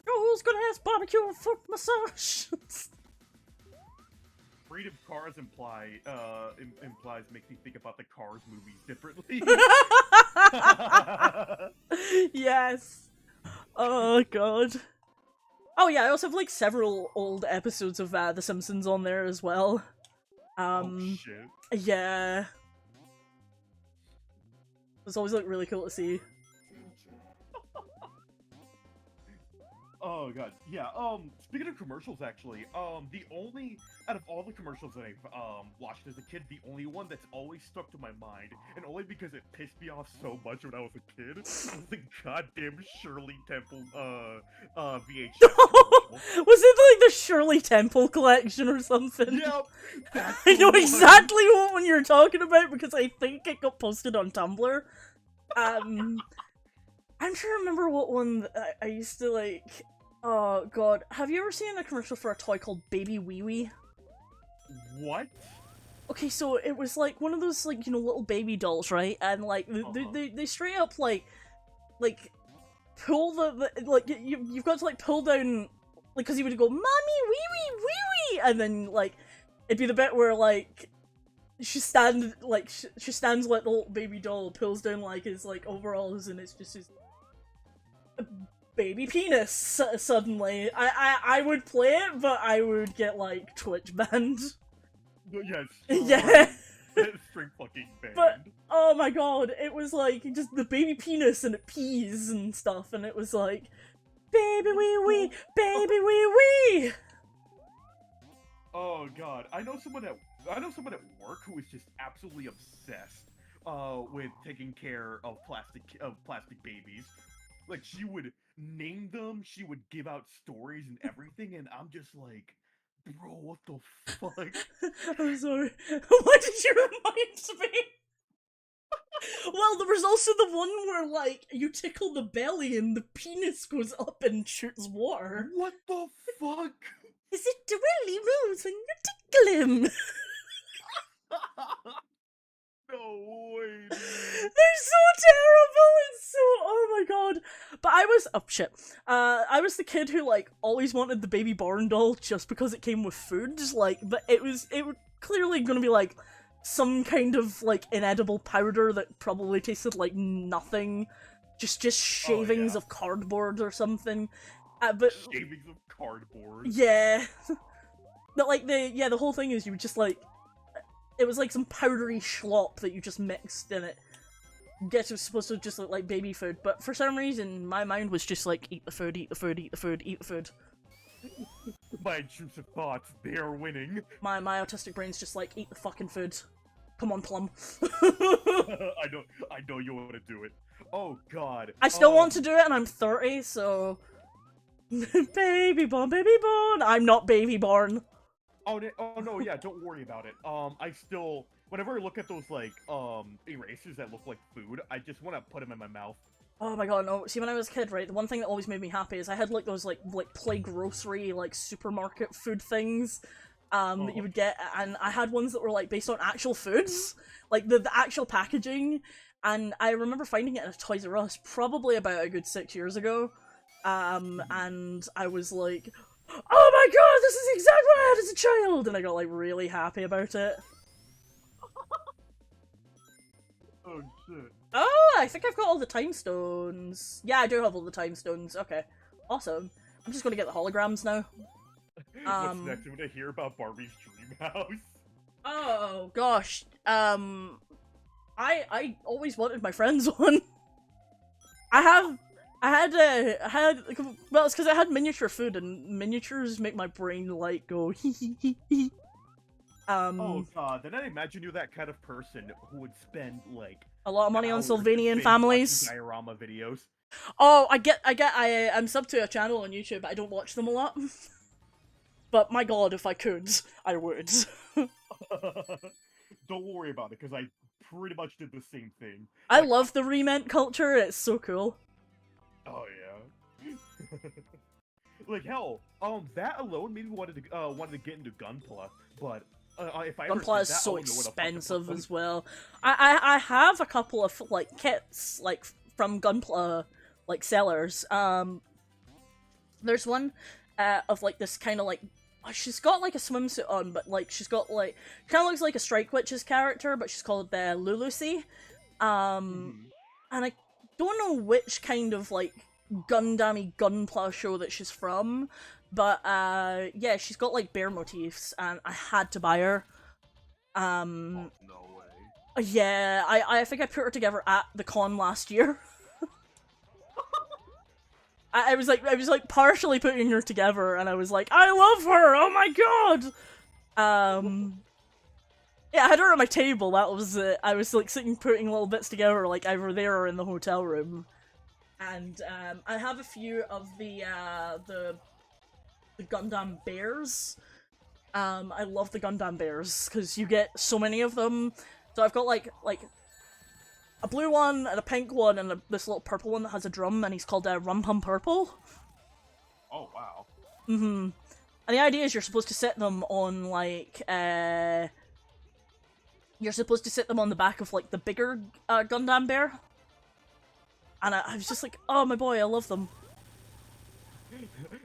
Joe's gonna have barbecue and foot massage. Breed of cars implies makes me think about the Cars movies differently. Yes. Oh god. Oh yeah, I also have like several old episodes of The Simpsons on there as well. Oh shit. Yeah. It's always like really cool to see. Oh god, yeah, speaking of commercials, actually, the only, out of all the commercials that I've, watched as a kid, the only one that's always stuck to my mind, and only because it pissed me off so much when I was a kid, was the goddamn Shirley Temple, VHS commercial. Was it like the Shirley Temple collection or something? Yep! I know exactly what one you're talking about, because I think it got posted on Tumblr. I'm trying to remember what one I used to like. Oh god, have you ever seen a commercial for a toy called Baby Wee Wee? What? Okay, so it was like one of those like, you know, little baby dolls, right? And like they straight up like pull the like you've got to like pull down, like, because he would go, "Mommy, wee wee wee wee," and then like it'd be the bit where like she stands like the little baby doll pulls down like his like overalls, and it's just his baby penis suddenly. I would play it, but I would get like Twitch banned. Yes. Yeah. Straight fucking banned. But oh my god, it was like just the baby penis and it pees and stuff, and it was like, baby wee wee, baby wee wee. Oh god, I know someone at work who is just absolutely obsessed with taking care of plastic babies. Like, she would name them, she would give out stories and everything, and I'm just like, bro, what the fuck? I'm sorry. What did you remind me? Well, there was also the one where, like, you tickle the belly and the penis goes up and shoots water. What the fuck? Is it the Willy moves when you tickle him? No way, dude. They're so terrible. It's so, oh my god. But I was, oh shit. I was the kid who like always wanted the baby Born doll just because it came with food. Like, but it was clearly gonna be like some kind of like inedible powder that probably tasted like nothing. Just shavings of cardboard or something. But shavings of cardboard. Yeah. But like the whole thing is you would just like, it was like some powdery schlop that you just mixed in it. Guess it was supposed to just look like baby food, but for some reason my mind was just like, eat the food, eat the food, eat the food, eat the food. My intrusive thoughts, they are winning. My autistic brain's just like, eat the fucking food. Come on, Plum. I know you want to do it. Oh god. I still want to do it, and I'm 30, so... Baby born, baby born! I'm not baby born. Oh no, yeah, don't worry about it. I still, whenever I look at those, like, erasers that look like food, I just want to put them in my mouth. Oh my god, no. See, when I was a kid, right, the one thing that always made me happy is I had, like, those, like play grocery, like, supermarket food things, that you would get, and I had ones that were, like, based on actual foods, like, the actual packaging, and I remember finding it at a Toys R Us probably about a good 6 years ago, and I was like, oh my god, this is exactly what I had as a child! And I got, like, really happy about it. Oh, shit. Oh, I think I've got all the time stones. Yeah, I do have all the time stones. Okay. Awesome. I'm just gonna get the holograms now. What's next? I'm gonna hear about Barbie's dream house. Oh, gosh. I always wanted my friend's one. well, it's because I had miniature food, and miniatures make my brain, like, go hee. Oh god, then I imagine you're that kind of person who would spend, like, a lot of money on hours Sylvanian families. diorama videos. Oh, I'm subbed to a channel on YouTube, but I don't watch them a lot. But my god, if I could, I would. Don't worry about it, because I pretty much did the same thing. I love the rement culture, it's so cool. Oh yeah. Like hell, that alone made me wanted to get into Gunpla, but if I Gunpla is so expensive as well. I have a couple of like kits like from Gunpla like sellers. There's one of like this kind of like, she's got like a swimsuit on, but like she's got like, kind of looks like a Strike Witch's character, but she's called Lulucy. And I don't know which kind of like Gundam-y Gunpla show that she's from, but yeah, she's got like bear motifs, and I had to buy her. Oh, no way. Yeah, I think I put her together at the con last year. I was like partially putting her together, and I was like, I love her! Oh my god! Yeah, I had her at my table, that was it. I was like putting little bits together, like either there or in the hotel room. And I have a few of the Gundam bears. I love the Gundam bears, because you get so many of them. So I've got like a blue one, and a pink one, and this little purple one that has a drum, and he's called Rum Pum Purple. Oh, wow. And the idea is you're supposed to set them on, like, you're supposed to set them on the back of, like, the bigger Gundam bear. And I was just like, oh my boy, I love them.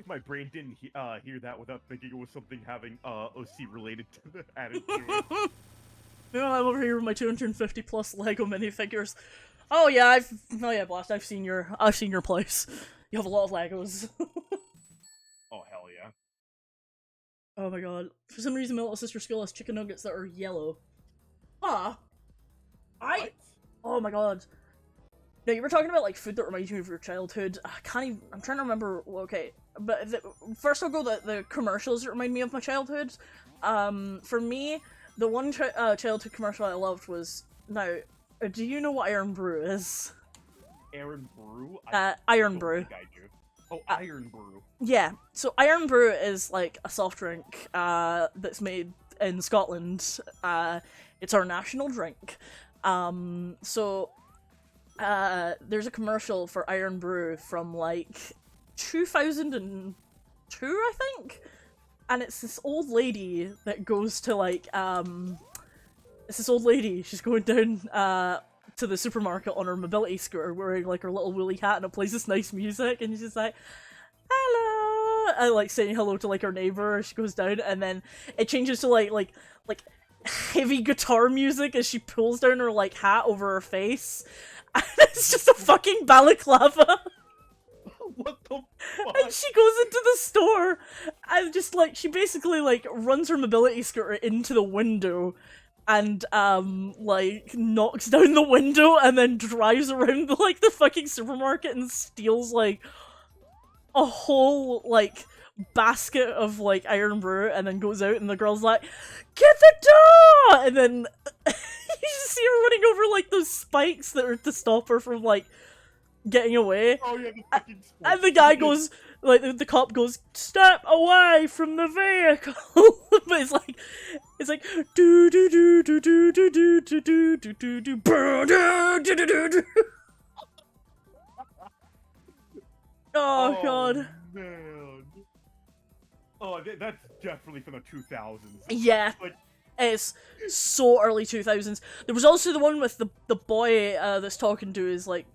My brain didn't hear that without thinking it was something having OC related to the added to it. Yeah, I'm over here with my 250 plus Lego minifigures. Oh yeah, Blast, I've seen your place. You have a lot of Legos. Oh hell yeah. Oh my god. For some reason my little sister school has chicken nuggets that are yellow. What? Oh my god. No, you were talking about like food that reminds you of your childhood. I'm trying to remember, okay, but first I'll go the commercials that remind me of my childhood. For me, the one childhood commercial I loved was, now, do you know what Iron Brew is? Iron Brew? Iron Brew. I do. Oh, Iron Brew. Yeah, so Iron Brew is like a soft drink that's made in Scotland. It's our national drink. There's a commercial for Iron Brew from like 2002, I think. and it's this old lady that goes to like it's this old lady. She's going down to the supermarket on her mobility scooter, wearing like her little woolly hat, and it plays this nice music, and she's like, "Hello," and like saying hello to like her neighbor. She goes down, and then it changes to like heavy guitar music as she pulls down her like hat over her face, and it's just a fucking balaclava. What the fuck? And she goes into the store and just like she basically like runs her mobility scooter into the window and like knocks down the window and then drives around like the fucking supermarket and steals like a whole like basket of like Iron Brew, and then goes out and the girl's like, "Get the door!" And then you just see her running over like those spikes that are to stop her from like getting away. Oh yeah, the fucking and the guy goes, like, the cop goes, "Step away from the vehicle!" But it's like, do do do do do do do do do do do do do do do. Oh god. Man. Oh, that's definitely from the 2000s. Yeah. Like, It's so early 2000s. There was also the one with the boy that's talking to his like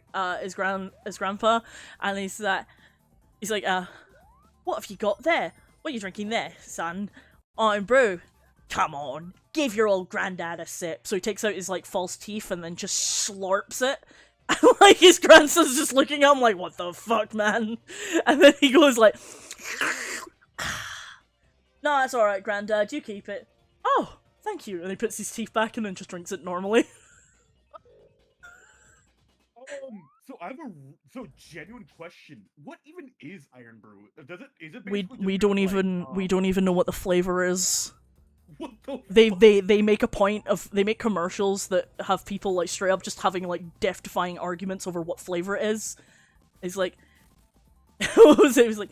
his grandpa, and he's like, "What have you got there? What are you drinking there, son?" "Iron Brew." "Come on, give your old granddad a sip." So he takes out his like false teeth and then just slurps it. And like his grandson's just looking at him like, "What the fuck, man?" And then he goes like, "No, that's alright, granddad, you keep it." "Oh, thank you." And he puts his teeth back and then just drinks it normally. So I have a genuine question. What even is Iron Brew? Is it we basically don't just even like, we don't even know what the flavor is. What the They make a point of, they make commercials that have people like straight up just having like death-defying arguments over what flavor it is. It's like, what was it? It was like,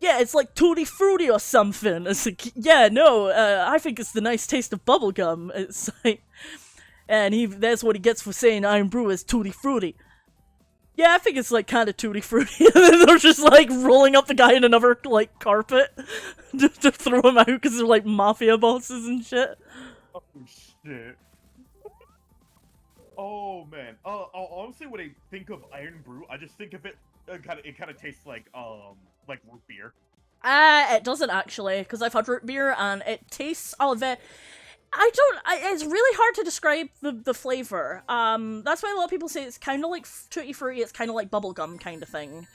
"Yeah, it's like Tutti Frutti or something." It's like, "Yeah, no, I think it's the nice taste of bubblegum." It's like, and that's what he gets for saying Iron Brew is Tutti Frutti. "Yeah, I think it's like kind of Tutti Frutti." And then they're just like rolling up the guy in another like carpet to throw him out because they're like mafia bosses and shit. Oh shit. Oh man. Honestly, when I think of Iron Brew, I just think of it. It kind of tastes like root beer. It doesn't actually, because I've had root beer and it tastes it's really hard to describe the flavor. That's why a lot of people say it's kind of like Tutti Frutti, it's kind of like bubblegum kind of thing.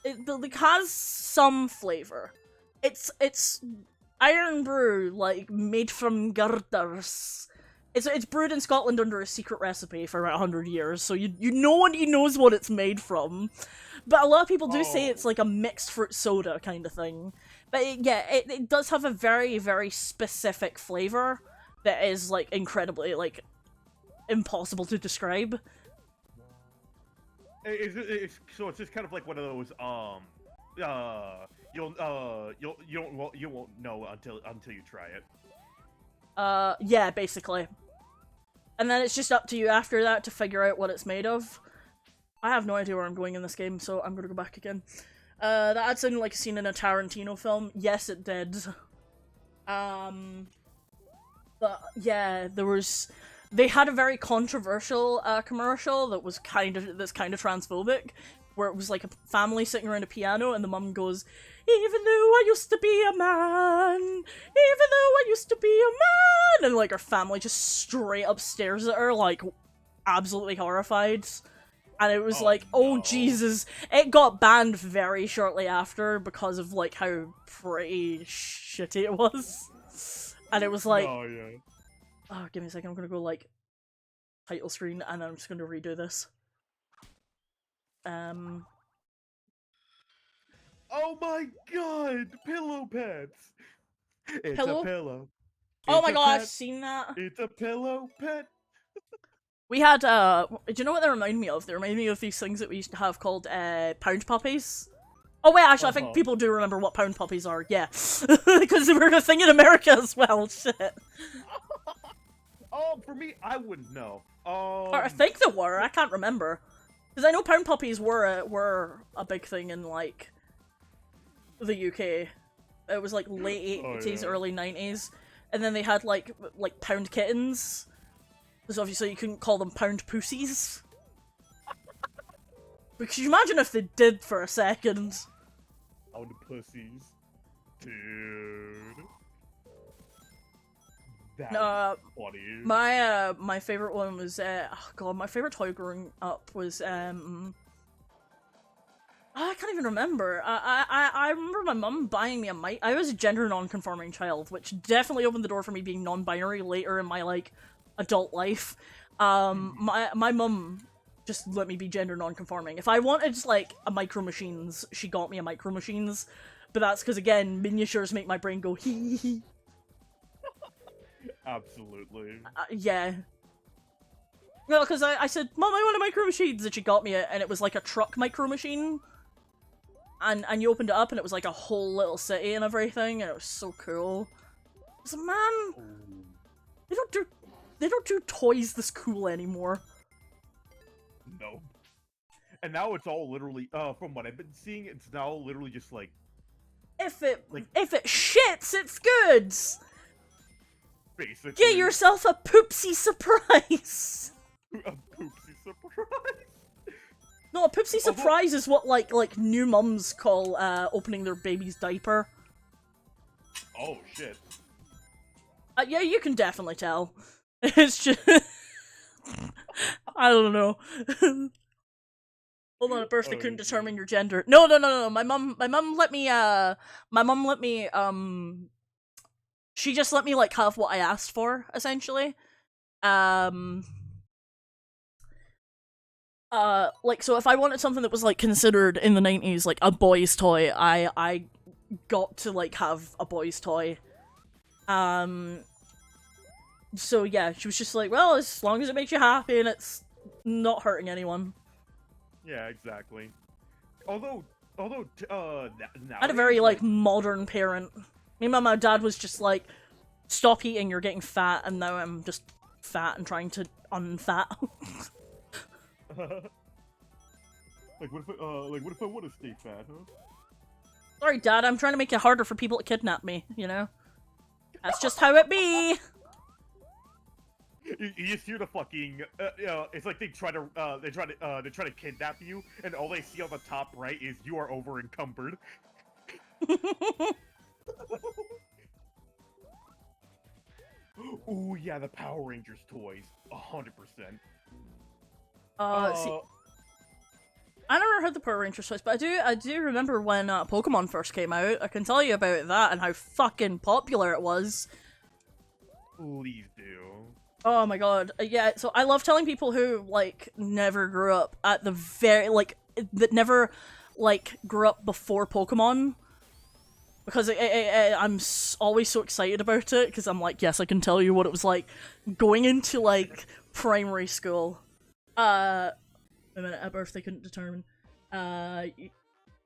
It has some flavor. It's Iron Brew, like, made from girders. It's brewed in Scotland under a secret recipe for about 100 years, so no one knows what it's made from. But a lot of people do say it's like a mixed fruit soda kind of thing. But it does have a very, very specific flavor that is, like, incredibly, like, impossible to describe. So it's just kind of like one of those, you won't know until you try it. Yeah, basically. And then it's just up to you after that to figure out what it's made of. I have no idea where I'm going in this game, so I'm gonna go back again. That had sounded like a scene in a Tarantino film. Yes, it did. But yeah, they had a very controversial commercial that's kind of transphobic, where it was like a family sitting around a piano and the mum goes, "Even though I used to be a man, even though I used to be a man," and like her family just straight up stares at her like absolutely horrified. And it was oh no. Jesus. It got banned very shortly after because of like how pretty shitty it was. And it was like, oh, give me a second, I'm gonna go like title screen and I'm just gonna redo this. Oh my god! Pillow pets! It's Pillow? a pillow. Oh my god, I've seen that. It's a pillow pet. We had, do you know what they remind me of? They remind me of these things that we used to have called, pound puppies. Oh wait, actually, I think people do remember what pound puppies are, yeah. Because they were a thing in America as well, shit. For me, I wouldn't know. Or I think they were, I can't remember. Because I know pound puppies were a big thing in, like, the UK. It was like late 80s, yeah. early 90s. And then they had like pound kittens. Because obviously you couldn't call them pound pussies. But could you imagine if they did for a second? Pound pussies. Dude. That was funny. My favorite one was my favorite toy growing up was I can't even remember. I remember my mum buying me a mic. I was a gender non-conforming child, which definitely opened the door for me being non-binary later in my like adult life. My mum just let me be gender non-conforming. If I wanted like a Micro Machines, she got me a Micro Machines. But that's because, again, miniatures make my brain go hee hee hee. Absolutely. Yeah. Well, because I said, Mom, I want a Micro Machines, and she got me it, and it was like a truck Micro Machine. And you opened it up, and it was like a whole little city and everything, and it was so cool. I was like, man, they don't do toys this cool anymore. No. And now it's all literally, from what I've been seeing, it's now literally just like, if it shits, it's good. Basically. Get yourself a poopsie surprise. A poopsie surprise. No, a poopsie surprise is what like new mums call opening their baby's diaper. Oh shit. Yeah, you can definitely tell. It's just I don't know. Hold on, at birth they couldn't determine your gender. No. My mum let me she just let me like have what I asked for, essentially. Like, so if I wanted something that was like considered in the 90s like a boy's toy, I got to like have a boy's toy. So yeah, she was just like, well, as long as it makes you happy and it's not hurting anyone. Yeah, exactly. Although, I had a very like modern parent. Me and my dad was just like, stop eating, you're getting fat, and now I'm just fat and trying to unfat. Like what if I want to stay fat, huh? Sorry, Dad, I'm trying to make it harder for people to kidnap me, you know? That's just how it be! You just hear the fucking, it's like they try to kidnap you, and all they see on the top right is you are over encumbered. Ooh, yeah, the Power Rangers toys, 100%. See, I never heard the Power Rangers toys, but I do remember when Pokemon first came out. I can tell you about that and how fucking popular it was. Please do. Oh my god, yeah, so I love telling people who, like, never grew up at the very, like, that never, like, grew up before Pokemon. Because I'm always so excited about it, because I'm like, yes, I can tell you what it was like going into, like, primary school. A minute, at birth they couldn't determine. I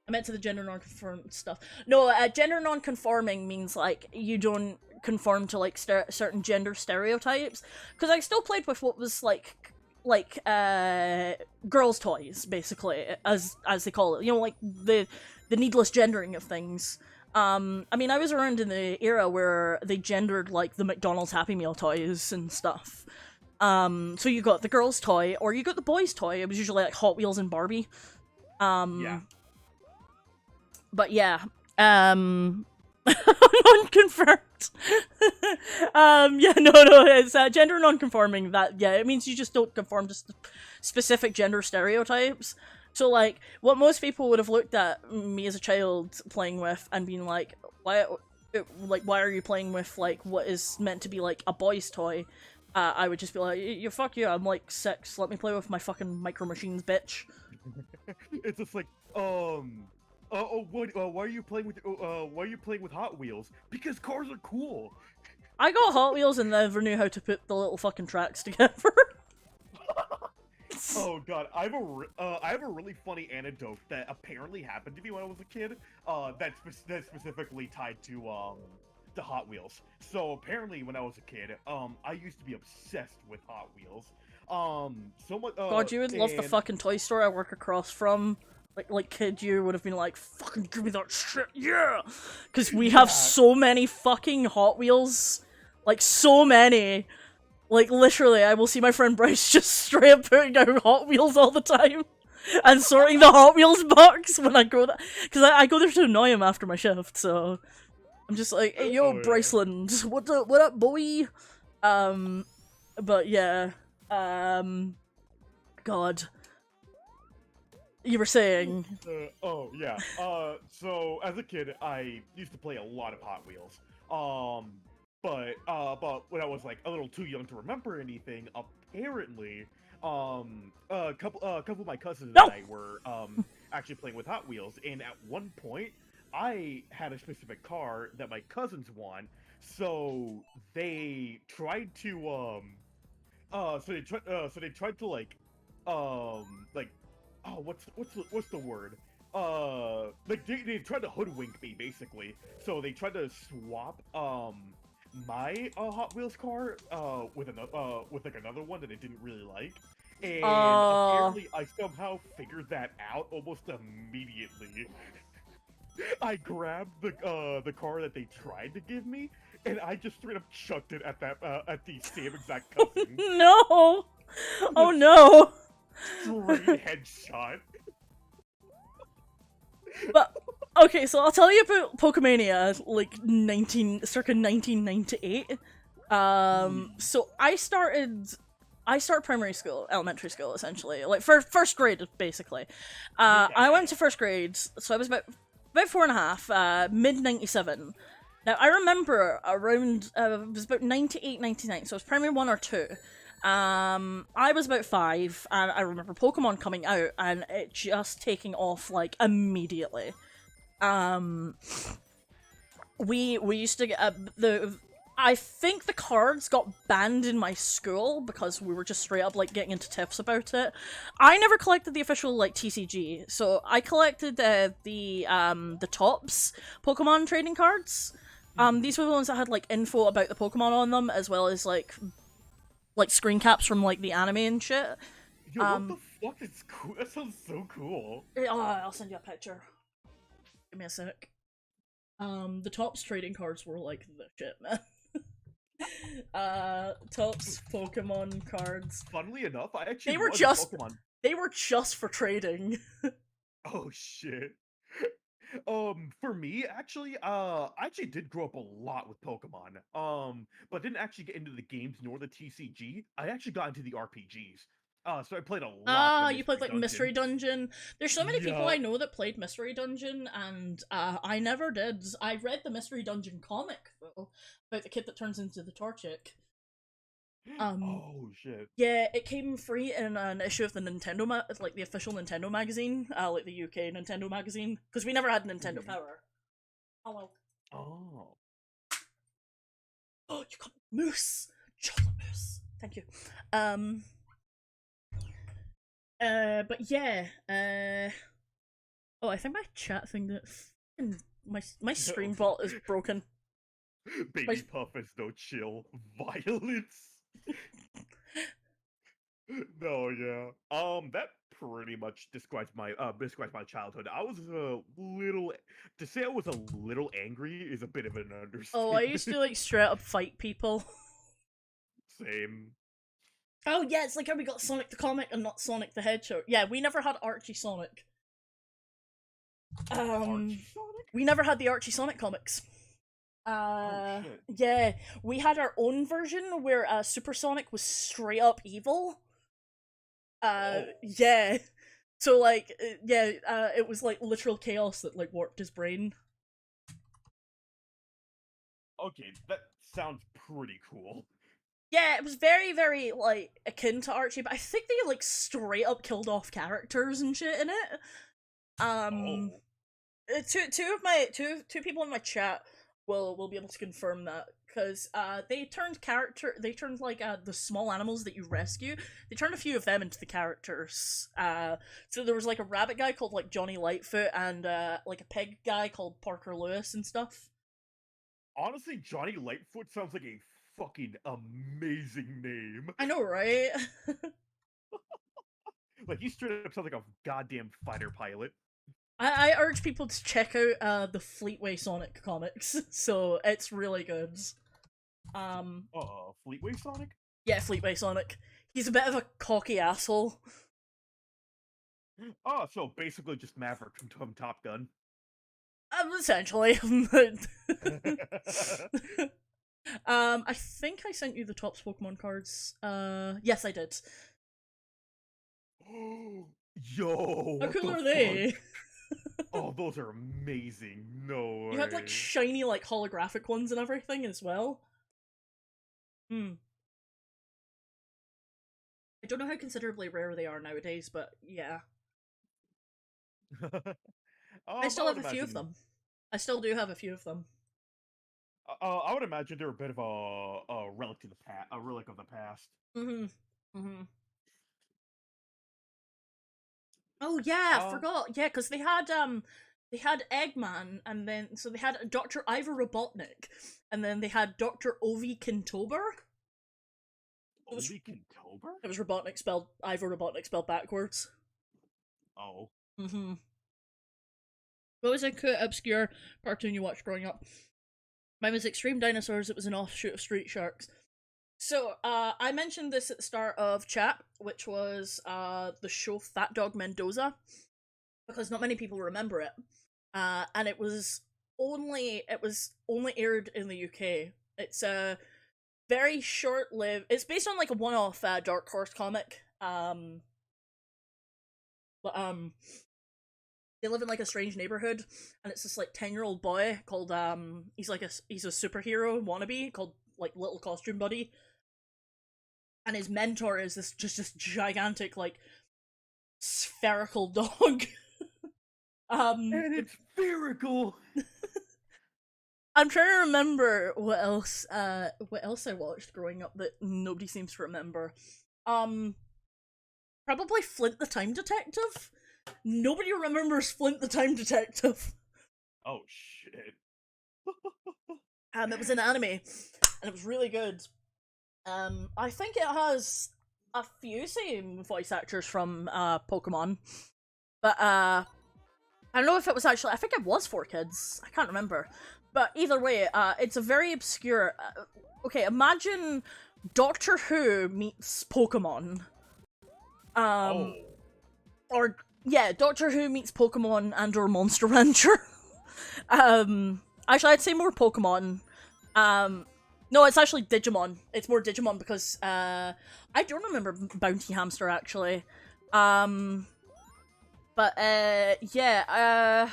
meant to the gender non-conform stuff. No, gender non-conforming means, like, you don't conform to, like, certain gender stereotypes. Because I still played with what was, like, girls' toys, basically, as they call it. You know, like, the needless gendering of things. I mean, I was around in the era where they gendered, like, the McDonald's Happy Meal toys and stuff. So you got the girls' toy, or you got the boys' toy. It was usually, like, Hot Wheels and Barbie. Yeah. But yeah, unconfirmed. Yeah, no, it's gender non-conforming. That, yeah, it means you just don't conform to specific gender stereotypes. So, like, what most people would have looked at me as a child playing with and been like, why are you playing with, like, what is meant to be, like, a boy's toy? I would just be like, fuck you, I'm, like, 6, let me play with my fucking Micro Machines, bitch. It's just like, why are you playing with Hot Wheels? Because cars are cool. I got Hot Wheels and never knew how to put the little fucking tracks together. Oh god, I have a really funny anecdote that apparently happened to me when I was a kid. That's specifically tied to the Hot Wheels. So apparently, when I was a kid, I used to be obsessed with Hot Wheels. So much. God, you would love the fucking toy store I work across from. like kid you would have been like, fucking give me that shit, yeah! Because we have so many fucking Hot Wheels, like so many. Like literally, I will see my friend Bryce just straight up putting out Hot Wheels all the time. And sorting the Hot Wheels box when I go there. Because I go there to annoy him after my shift, so... I'm just like, hey, yo, Bryceland, what up, boy? But yeah, God. You were saying... oh, yeah. So, as a kid, I used to play a lot of Hot Wheels. But when I was, like, a little too young to remember anything, apparently, a couple of my cousins and I were, actually playing with Hot Wheels, and at one point, I had a specific car that my cousins won, so they tried to, so they tried to, like, oh, what's the word? Like they tried to hoodwink me basically. So they tried to swap my Hot Wheels car with like another one that I didn't really like, and apparently I somehow figured that out almost immediately. I grabbed the car that they tried to give me, and I just straight up chucked it at at the same exact cousin. No! Oh no! Straight headshot. But okay, so I'll tell you about Pokemania, like circa 1998. So I started primary school, elementary school, essentially, like first grade, basically. I went to first grade, so I was about 4.5, mid 97. Now I remember around it was about 98, 99, so it was primary 1 or 2. I was about 5, and I remember Pokemon coming out, and it just taking off, like, immediately. We used to get, I think the cards got banned in my school, because we were just straight up, like, getting into tiffs about it. I never collected the official, like, TCG, so I collected, the Topps Pokemon trading cards. These were the ones that had, like, info about the Pokemon on them, as well as, like screen caps from like the anime and shit. Yo, what the fuck? It's cool. That sounds so cool. Oh, I'll send you a picture. Give me a sec. The Topps trading cards were like the shit, man. Topps Pokemon cards. Funnily enough, I actually they were just for trading. Oh shit. For me, actually, I actually did grow up a lot with Pokemon. But didn't actually get into the games nor the TCG. I actually got into the RPGs. So I played a lot. You played like Mystery Dungeon. There's so many people I know that played Mystery Dungeon, and I never did. I read the Mystery Dungeon comic though, about the kid that turns into the Torchic. Oh shit. Yeah, it came free in an issue of the Nintendo like the official Nintendo magazine, like the UK Nintendo magazine, because we never had Nintendo Power. Hello. Oh. Oh, you got mousse, chocolate mousse. Thank you. But yeah. Oh, I think my chat thing that my stream vault is broken. Baby Puff is no chill. Violence. No, yeah. That pretty much describes my childhood. I was a little to say I was a little angry is a bit of an understatement. Oh, I used to like straight up fight people. Same. Oh yeah, it's like how we got Sonic the Comic and not Sonic the Hedgehog. Yeah, we never had Archie Sonic. Archie Sonic? We never had the Archie Sonic comics. Oh, shit. Yeah, we had our own version where Super Sonic was straight up evil. Yeah. So like, it was like literal chaos that like warped his brain. Okay, that sounds pretty cool. Yeah, it was very, very like akin to Archie, but I think they like straight up killed off characters and shit in it. Two people in my chat will be able to confirm that, because they turned like the small animals that you rescue, they turned a few of them into the characters. So there was like a rabbit guy called like Johnny Lightfoot, and like a pig guy called Parker Lewis and stuff. Honestly, Johnny Lightfoot sounds like a fucking amazing name. I know, right? Like, he straight up sounds like a goddamn fighter pilot. I urge people to check out the Fleetway Sonic comics. So it's really good. Fleetway Sonic? Yeah, Fleetway Sonic. He's a bit of a cocky asshole. Oh, so basically just Maverick from Top Gun. Essentially. I think I sent you the top Pokemon cards. Yes, I did. Yo, How what cool the are they? Oh, those are amazing. No You had like way. shiny, like holographic ones and everything as well. Hmm. I don't know how considerably rare they are nowadays, but yeah. I still I would have a few of imagine. them. I still do have a few of them. I would imagine they're a bit of a relic to the past, a relic of the past. Mm-hmm. Mm-hmm. Oh yeah, Uh, forgot. Yeah, because they had Eggman, and then so they had Dr. Ivor Robotnik, and then they had Dr. Ovi Kintober. It was Obi Kintober? it was Robotnik spelled Ivor Robotnik spelled backwards. Oh. Mm-hmm. What was a cool, obscure cartoon you watched growing up? Mine was Extreme Dinosaurs. It was an offshoot of Street Sharks. So, I mentioned this at the start of chat, which was the show Fat Dog Mendoza, because not many people remember it. And it was only aired in the UK. It's a very short-lived. It's based on like a one-off Dark Horse comic. But they live in like a strange neighborhood, and it's this like 10-year-old boy called he's a superhero wannabe called like Little Costume Buddy, and his mentor is this gigantic like spherical dog. And it's spherical. I'm trying to remember what else I watched growing up that nobody seems to remember. Probably Flint the Time Detective. Nobody remembers Flint the Time Detective. Oh shit. It was an anime, and it was really good. I think it has a few same voice actors from Pokemon, but I don't know if it was actually. I think it was 4Kids. I can't remember, but either way, it's a very obscure. Okay, imagine Doctor Who meets Pokemon. Oh. Or yeah, Doctor Who meets Pokemon and or Monster Rancher. Actually, I'd say more Pokemon. No, it's actually Digimon. It's more Digimon because I don't remember Bounty Hamster actually. But yeah,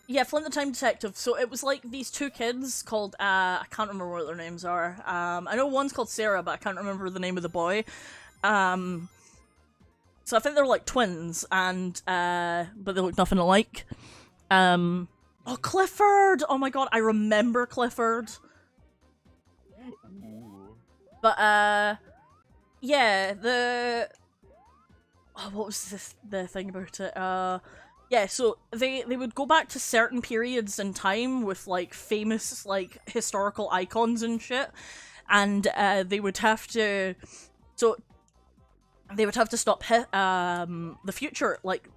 yeah, Flint the Time Detective. So it was like these two kids called I can't remember what their names are. I know one's called Sarah, but I can't remember the name of the boy. So I think they're like twins, and but they look nothing alike. Oh, Clifford! Oh my god, I remember Clifford. Ooh. But yeah, what was the thing about it? Yeah, so they would go back to certain periods in time with like famous like historical icons and shit, and they would have to stop the future, like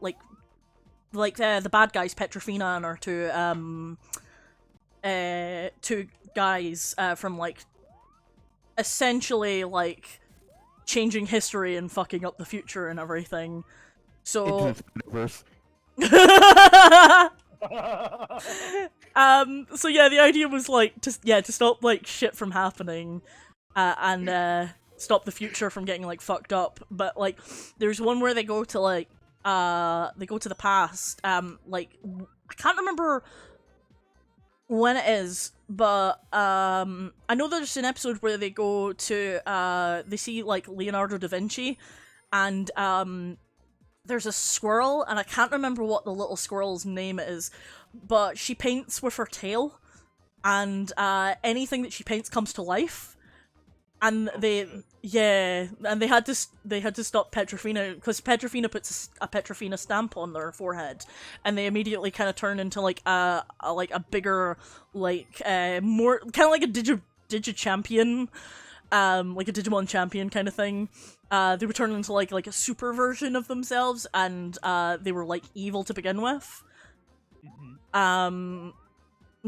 the bad guys, Petrofina and our two guys from like essentially like changing history and fucking up the future and everything. So universe. So yeah, the idea was like to stop like shit from happening, and stop the future from getting like fucked up. But like, there's one where they go to like the past. Like I can't remember when it is, but I know there's an episode where they go to they see like Leonardo da Vinci, and there's a squirrel, and I can't remember what the little squirrel's name is, but she paints with her tail, and anything that she paints comes to life. And and they had to stop Petrofina because Petrofina puts a Petrofina stamp on their forehead, and they immediately kind of turn into like a bigger, like more kind of like a Digichampion, like a Digimon champion kind of thing. They would turn into like a super version of themselves, and they were like evil to begin with.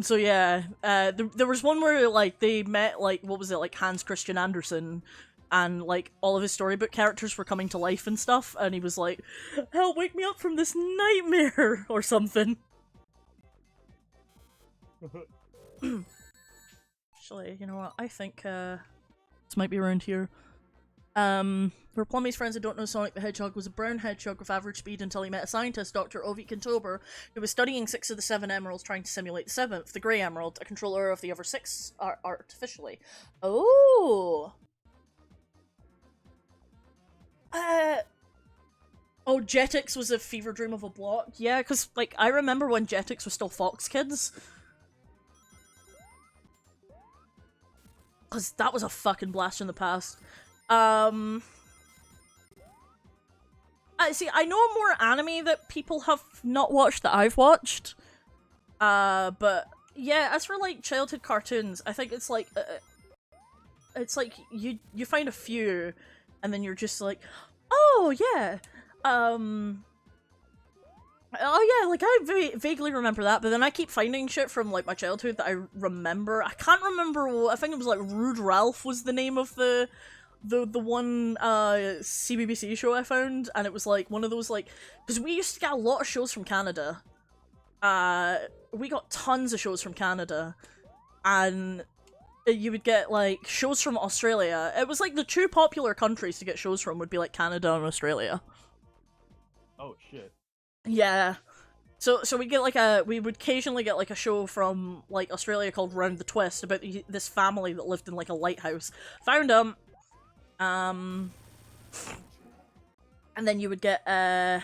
So yeah, there was one where like they met like what was it, like Hans Christian Andersen, and like all of his storybook characters were coming to life and stuff, and he was like, "Help, wake me up from this nightmare," or something. Actually, you know what? I think this might be around here. For Plummy's friends who don't know, Sonic the Hedgehog was a brown hedgehog with average speed until he met a scientist, Dr. Ovi Kintober, who was studying 6 of the 7 emeralds trying to simulate the 7th, the Grey Emerald, a controller of the other 6 artificially. Oh! Oh, Jetix was a fever dream of a block? Yeah, because, like, I remember when Jetix was still Fox Kids. Because that was a fucking blast in the past. See, I know more anime that people have not watched that I've watched. But yeah, as for like childhood cartoons, I think it's like you find a few, and then you're just like, oh yeah, oh yeah, like I vaguely remember that, but then I keep finding shit from like my childhood that I remember. I can't remember. I think it was like Rude Ralph was the name of the one CBBC show I found, and it was like one of those like, because we used to get a lot of shows from Canada. We got tons of shows from Canada, and you would get like shows from Australia. It was like the 2 popular countries to get shows from would be like Canada and Australia. Oh shit. Yeah. So we get like we would occasionally get like a show from like Australia called Round the Twist about this family that lived in like a lighthouse. Found them. And then you would get, can't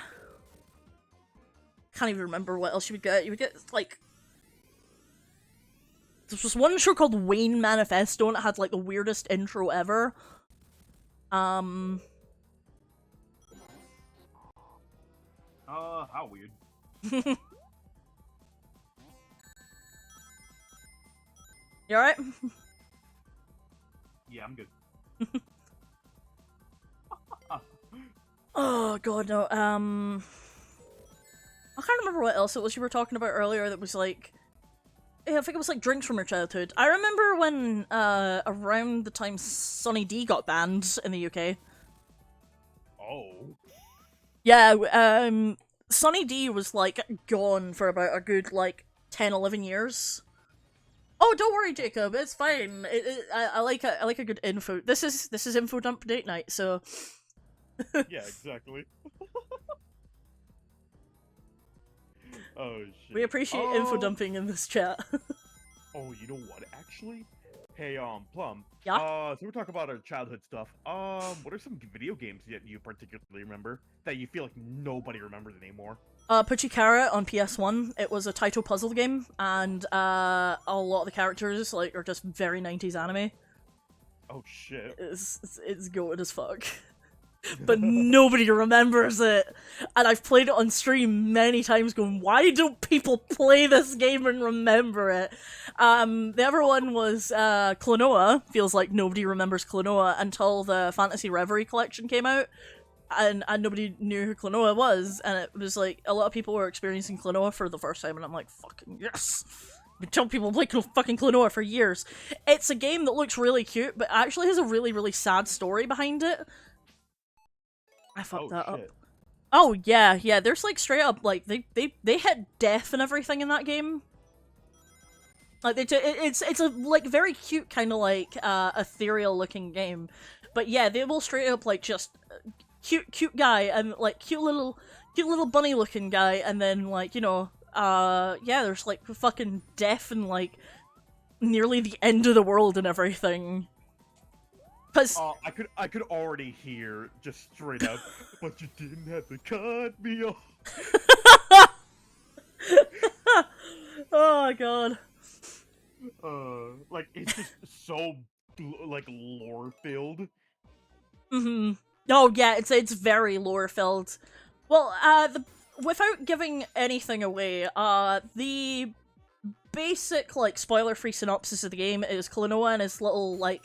even remember what else you would get. You would get, like, there was one show called Wayne Manifesto, and it had, like, the weirdest intro ever. How weird. You alright? Yeah, I'm good. Oh god, no, I can't remember what else it was you were talking about earlier that was like, yeah, I think it was like drinks from your childhood. I remember when, around the time Sunny D got banned in the UK. Oh. Yeah, Sunny D was like gone for about a good like 10-11 years. Oh, don't worry, Jacob. It's fine. I like a good info. This is Infodump Date Night, so. Yeah, exactly. Oh shit. We appreciate info dumping in this chat. Oh, you know what? Actually, hey, Plum. Yeah. So we're talking about our childhood stuff. What are some video games that you particularly remember that you feel like nobody remembers anymore? Puchikara on PS1. It was a Taito puzzle game, and a lot of the characters like are just very 90s anime. Oh shit. It's goated as fuck. But nobody remembers it. And I've played it on stream many times going, why don't people play this game and remember it? The other one was Klonoa. Feels like nobody remembers Klonoa until the Fantasy Reverie collection came out. And nobody knew who Klonoa was. And it was like, a lot of people were experiencing Klonoa for the first time. And I'm like, fucking yes! I've been telling people to play fucking Klonoa for years. It's a game that looks really cute, but actually has a really, really sad story behind it. I fucked that up. Oh yeah, there's like straight up like they hit death and everything in that game. Like it's a like very cute kind of like ethereal looking game, but yeah, they will straight up like just cute guy and like cute little bunny looking guy, and then like you know yeah, there's like fucking death and like nearly the end of the world and everything. I could already hear just straight up, but you didn't have to cut me off. Oh my god. Like it's just so like lore filled. Mm-hmm. Oh yeah, it's very lore filled. Well, without giving anything away, the basic like spoiler free synopsis of the game is Klonoa and his little like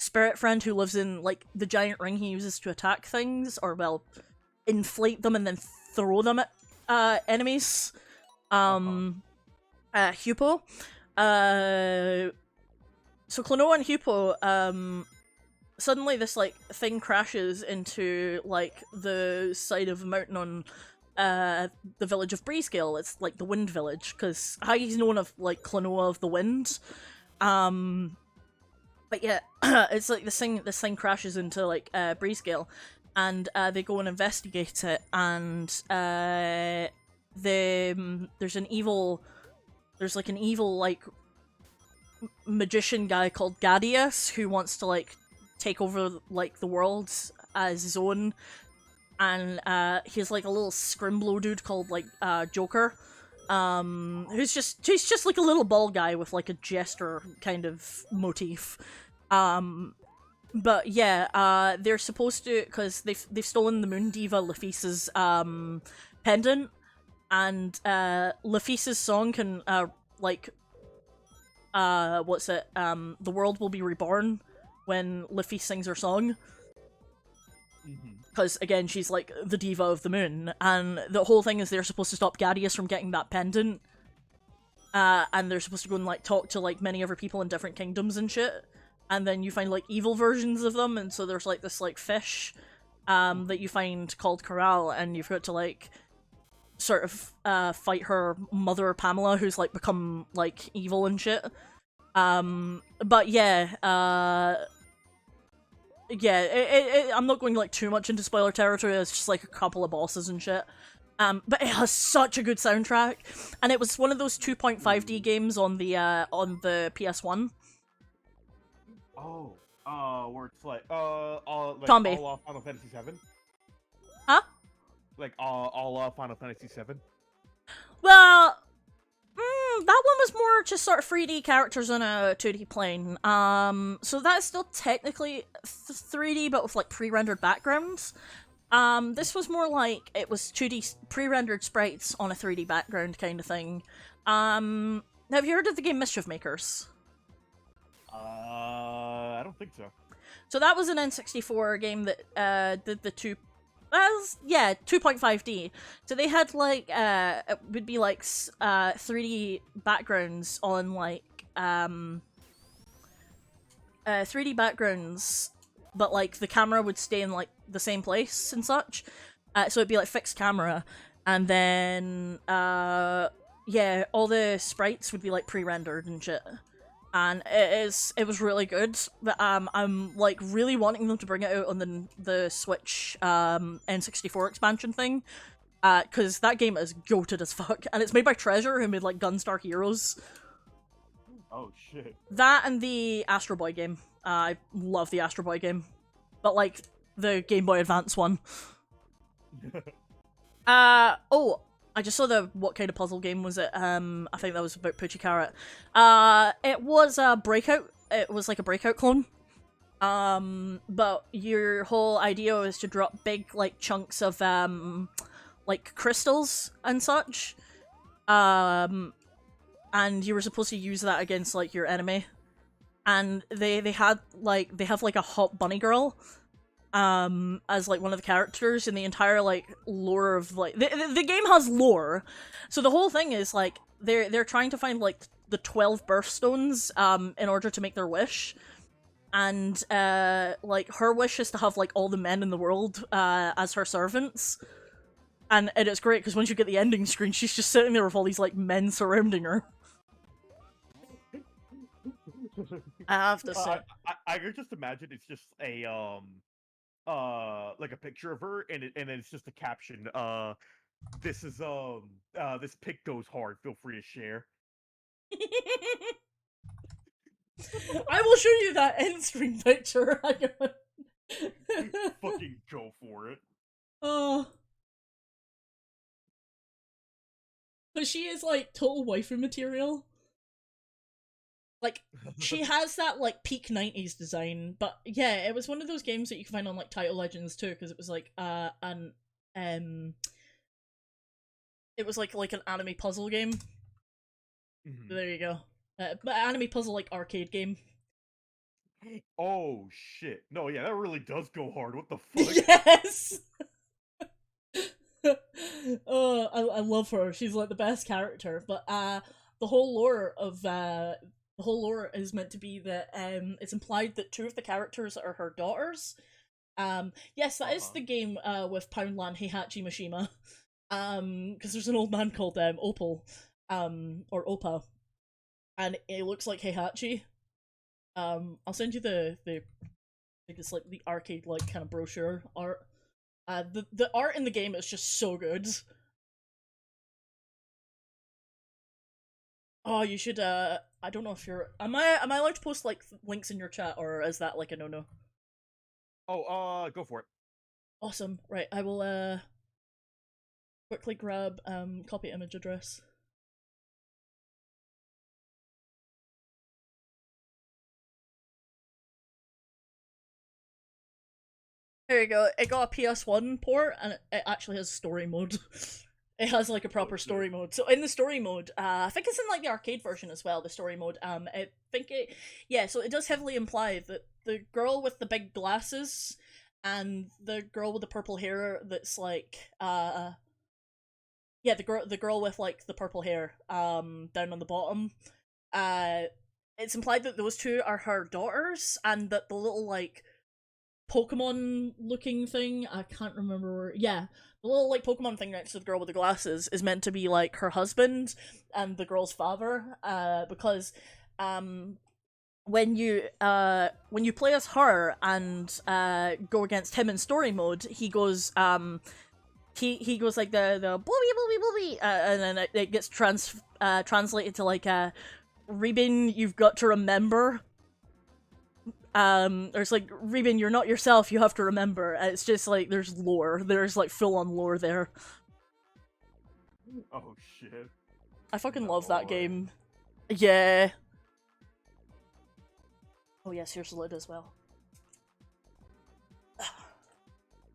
spirit friend who lives in like the giant ring he uses to attack things, or well, inflate them and then throw them at enemies. Hupo. So Klonoa and Hupo, suddenly this like thing crashes into like the side of a mountain on the village of Breescale. It's like the Wind Village, because Hagi's known of like Klonoa of the Wind. But yeah, it's like this thing crashes into like Breescale, and they go and investigate it, and there's an evil like magician guy called Gadius who wants to like take over like the world as his own, and he's like a little scrimblow dude called like Joker, he's just like a little bald guy with like a jester kind of motif. But yeah, they're supposed to, because they've stolen the Moon Diva Lafisa's pendant, and Lafisa's song can the world will be reborn when Lafise sings her song. Because again, she's like the diva of the moon, and the whole thing is they're supposed to stop Gadius from getting that pendant, and they're supposed to go and like talk to like many other people in different kingdoms and shit, and then you find like evil versions of them, and so there's like this like fish that you find called Corral, and you've got to like sort of fight her mother Pamela, who's like become like evil and shit. But yeah, I'm not going like too much into spoiler territory. It's just like a couple of bosses and shit. But it has such a good soundtrack, and it was one of those 2.5D games on the PS1. Oh, where it's like Tombi. all Final Fantasy 7. Huh? Like all Final Fantasy 7. Well, that one was more just sort of 3D characters on a 2D plane. So that's still technically 3D, but with like pre-rendered backgrounds. This was more like it was 2D pre-rendered sprites on a 3D background kind of thing. Have you heard of the game Mischief Makers? I don't think so. So that was an N64 game that did the 2.5D. So they had like it would be like 3D backgrounds on like 3D backgrounds, but like the camera would stay in like the same place and such. So it'd be like fixed camera, and then yeah, all the sprites would be like pre-rendered and shit. And it was really good, but I'm like really wanting them to bring it out on the Switch N64 expansion thing, because that game is goated as fuck, and it's made by Treasure, who made like Gunstar Heroes. Oh shit. That and the Astro Boy game. I love the Astro Boy game, but like the Game Boy Advance one. Oh, I just saw what kind of puzzle game was it? I think that was about Poochie Carrot. It was a Breakout. It was like a Breakout clone. But your whole idea was to drop big, like, chunks of, like, crystals and such. And you were supposed to use that against, like, your enemy. And they have, like, a hot bunny girl as like one of the characters in the entire like lore of like the game has lore, so the whole thing is like they're trying to find like the 12 birthstones in order to make their wish, and like her wish is to have like all the men in the world as her servants, and it's great because once you get the ending screen, she's just sitting there with all these like men surrounding her. I have to say, I can just imagine it's just a like a picture of her, and it's just a caption, this is this pic goes hard, feel free to share. I will show you that end screen picture. Fucking go for it. Oh, but she is like total waifu material. Like, she has that, like, peak 90s design, but yeah, it was one of those games that you can find on, like, Title Legends too, because it was, like, it was, like an anime puzzle game. Mm-hmm. There you go. But anime puzzle, like, arcade game. Oh shit! No, yeah, that really does go hard. What the fuck? Yes. Oh, I love her. She's like the best character. But the whole lore of the whole lore is meant to be that it's implied that two of the characters are her daughters. Yes, that is Uh-huh. the game with Poundland Heihachi Mishima. Because there's an old man called Opal, or Opa, and it looks like Heihachi. I'll send you the like it's like the arcade like kind of brochure art. The art in the game is just so good. Oh, you should. I don't know if you're. Am I allowed to post like links in your chat, or is that like a no no? Oh, go for it. Awesome. Right, I will quickly grab copy image address. There you go. It got a PS1 port, and it actually has story mode. It has like a proper story mode. So in the story mode, I think it's in like the arcade version as well. The story mode. I think it. Yeah. So it does heavily imply that the girl with the big glasses and the girl with the purple hair. That's like yeah, the girl with like the purple hair down on the bottom. Uh, it's implied that those two are her daughters, and that the little like Pokemon looking thing. I can't remember where. Yeah, the little like Pokemon thing next to the girl with the glasses is meant to be like her husband and the girl's father. Because when you play as her and go against him in story mode, he goes he goes like the booby booby booby, and then it gets translated to like Reben, you've got to remember. There's like, Reben, you're not yourself, you have to remember. It's just like, there's lore. There's like full-on lore there. Oh shit! I fucking love that game. Yeah. Oh yes, here's the lid as well.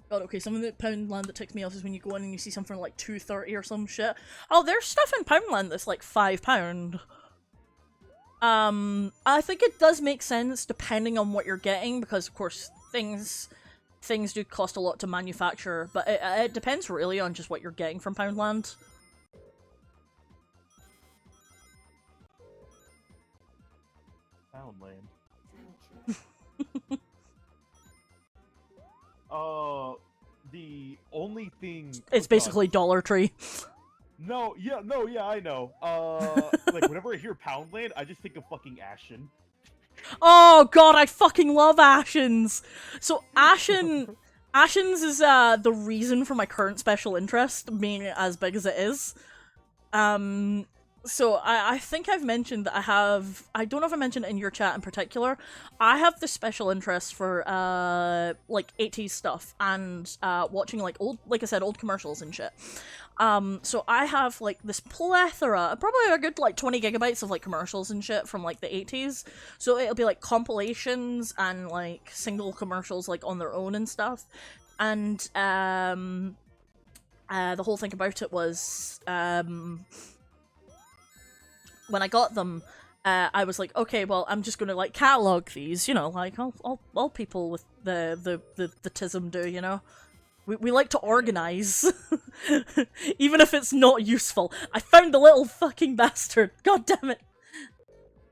God, okay, something that Poundland that ticks me off is when you go in and you see something like $2.30 or some shit. Oh, there's stuff in Poundland that's like £5. I think it does make sense depending on what you're getting, because of course things do cost a lot to manufacture, but it depends really on just what you're getting from Poundland. Poundland. The only thing It's basically Dollar Tree. No, yeah, I know. Like whenever I hear Poundland, I just think of fucking Ashen. Oh god, I fucking love Ashens! So Ashens is the reason for my current special interest being as big as it is. So I think I've mentioned that I don't know if I mentioned it in your chat in particular, I have this special interest for like 80s stuff and watching like old, like I said, old commercials and shit. So I have like this plethora, probably a good like 20 gigabytes of like commercials and shit from like the 80s. So it'll be like compilations and like single commercials like on their own and stuff. And the whole thing about it was when I got them, I was like, okay, well, I'm just gonna like catalog these, you know, like all people with the tism do, you know. We like to organize, even if it's not useful. I found the little fucking bastard. God damn it!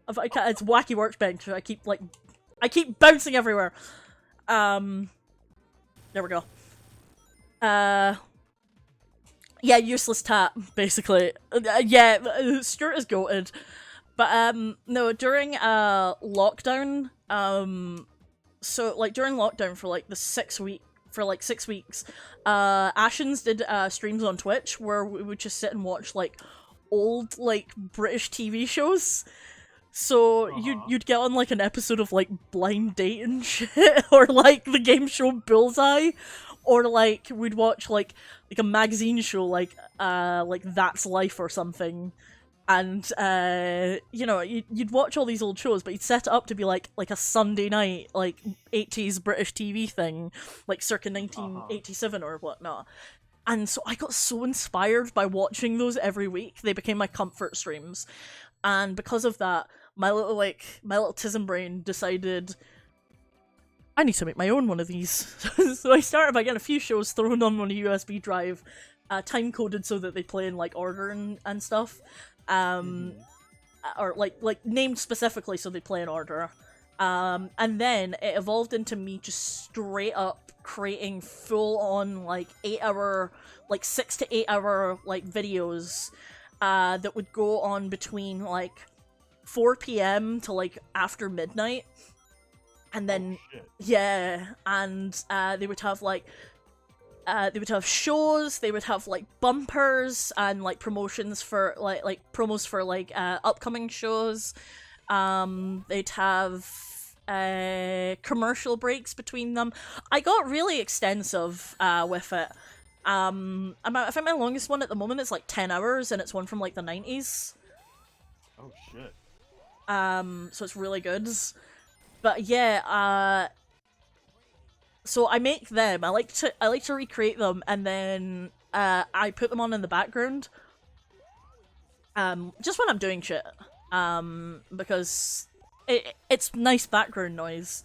It's wacky workbench. I keep bouncing everywhere. There we go. Yeah, useless tap, basically. Yeah, Stuart is goated. But, no, during, lockdown, so, like, during lockdown for, like, 6 weeks, Ashens did, streams on Twitch where we would just sit and watch, like, old, like, British TV shows. So, you'd get on, like, an episode of, like, Blind Date and shit, or, like, the game show Bullseye, or, like, we'd watch, like a magazine show, like That's Life or something, and, you know, you'd watch all these old shows, but you'd set it up to be, like a Sunday night, like, 80s British TV thing, like, circa 1987 or whatnot. And so I got so inspired by watching those every week, they became my comfort streams. And because of that, my little tism brain decided I need to make my own one of these. So I started by getting a few shows thrown on a USB drive, time coded so that they play in like order and stuff, or like named specifically so they play in order. And then it evolved into me just straight up creating full on like 8-hour, like 6 to 8 hour like videos, that would go on between like 4 p.m. to like after midnight. And then, yeah, and they would have like, they would have shows, they would have like bumpers and like promotions for like promos for like upcoming shows. They'd have commercial breaks between them. I got really extensive with it. I think my longest one at the moment is like 10 hours, and it's one from like the 90s. Oh shit. So it's really good. But yeah, so I make them. I like to recreate them, and then I put them on in the background. Just when I'm doing shit. Because it's nice background noise.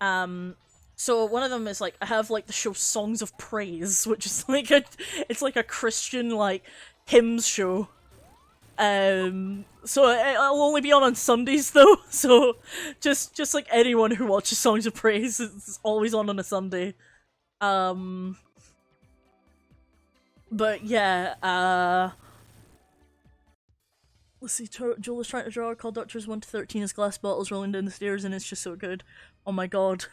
So one of them is like I have like the show Songs of Praise, which is like it's like a Christian like hymns show. So it'll only be on Sundays though, so just like anyone who watches Songs of Praise, it's always on a Sunday. But yeah, let's see, Joel is trying to draw Call Doctors 1 to 13 as glass bottles rolling down the stairs, and it's just so good. Oh my god.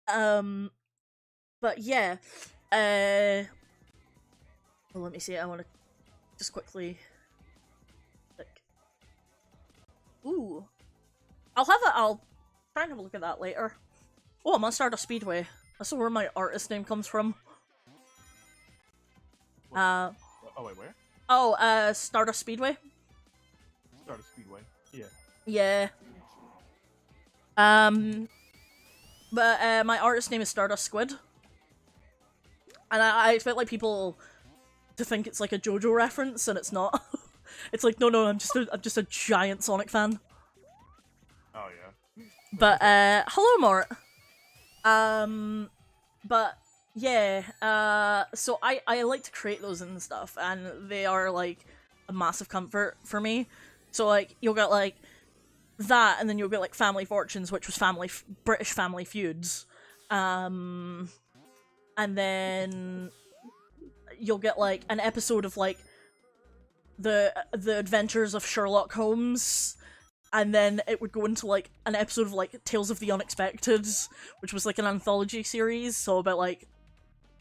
But yeah, well, let me see, I want to just quickly, like, ooh, I'll try and have a look at that later. Oh, I'm on Stardust Speedway. That's where my artist name comes from. Oh wait, where? Oh, Stardust Speedway. Stardust Speedway. Yeah. Yeah. But my artist name is Stardust Squid, and I expect like people to think it's like a JoJo reference, and it's not. It's like no, I'm just a giant Sonic fan. Oh yeah. But hello Mort. But yeah, so I like to create those and stuff, and they are like a massive comfort for me. So like you'll get like that, and then you'll get like Family Fortunes, which was British Family Feuds, and then you'll get like an episode of like the Adventures of Sherlock Holmes, and then it would go into like an episode of like Tales of the Unexpected, which was like an anthology series, so about like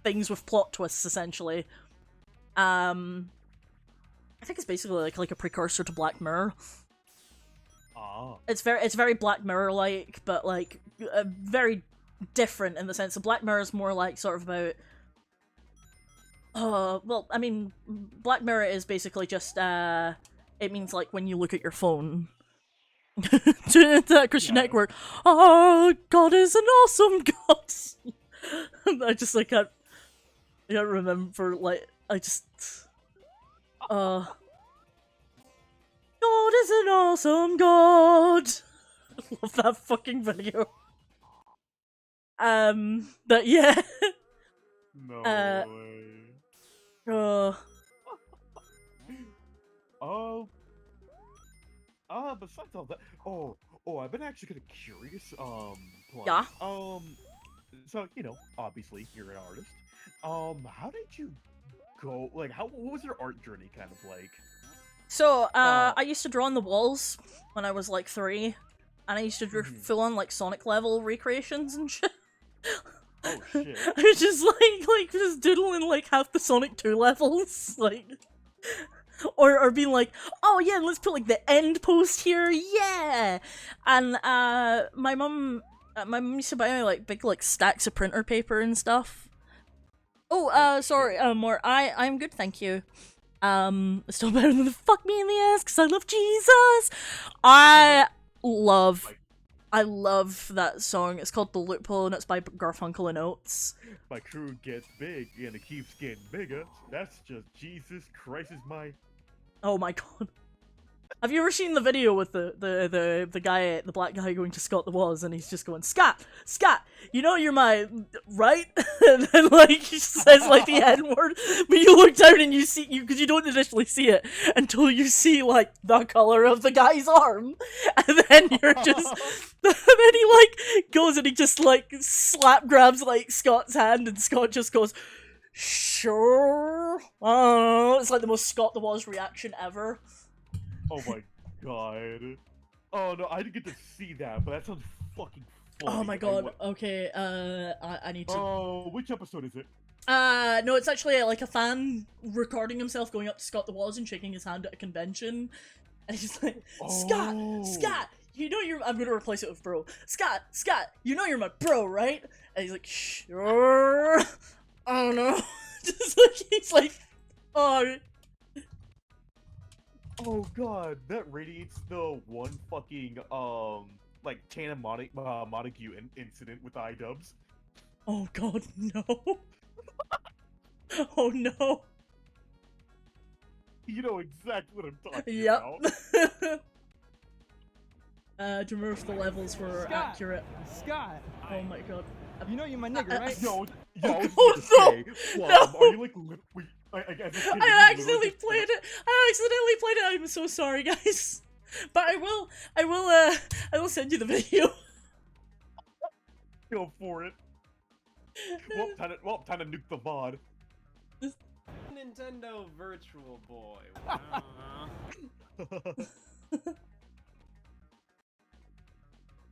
things with plot twists essentially. I think it's basically like a precursor to Black Mirror. Oh. It's very Black Mirror like, but like very different in the sense that Black Mirror is more like sort of about. Well, I mean, Black Mirror is basically just, it means, like, when you look at your phone. That Christian Network, oh, God is an awesome God! I just, like, I can't remember, like, God is an awesome God! I love that fucking video. But yeah. No way. Besides all that, I've been actually kind of curious, Yeah? So, you know, obviously, you're an artist, how did you go, like, what was your art journey kind of like? So, I used to draw on the walls when I was, like, 3, and I used to draw full-on, like, Sonic level recreations and shit. Oh shit. I was just like just doodling like half the Sonic 2 levels, like, or being like, oh yeah, let's put like the end post here, yeah. And my mum used to buy me like big like stacks of printer paper and stuff. Oh, sorry, more. I'm good, thank you. Still better than the fuck me in the ass because I love Jesus. I love that song. It's called The Loophole, and it's by Garfunkel and Oates. My crew gets big, and it keeps getting bigger. That's just Jesus Christ is my... Oh my god. Have you ever seen the video with the guy, the black guy going to Scott the Woz, and he's just going, Scott, you know you're my right, and then like he says like the N word, but you look down and you see because you don't initially see it until you see like the color of the guy's arm, and then you're just, and then he like goes and he just like grabs like Scott's hand, and Scott just goes, sure, I don't know. It's like the most Scott the Woz reaction ever. Oh my god. Oh no, I didn't get to see that, but that sounds fucking funny. Oh my god, okay, I need to... Oh, which episode is it? No, it's actually like a fan recording himself going up to Scott the Woz and shaking his hand at a convention. And he's like, Scott, you know you're... I'm gonna replace it with bro. Scott, you know you're my bro, right? And he's like, sure, I don't know. Just like, he's like, oh... Oh god, that radiates the one fucking, like, Tana Montague incident with iDubbbz. Oh god, no. Oh no. You know exactly what I'm talking about. To remember if the levels were accurate. Scott! Oh my god. You know you're my nigga, right? No, no! Are you like, I accidentally played it. I'm so sorry, guys. But I will send you the video. Go for it. Well, time to nuke the VOD. Nintendo Virtual Boy.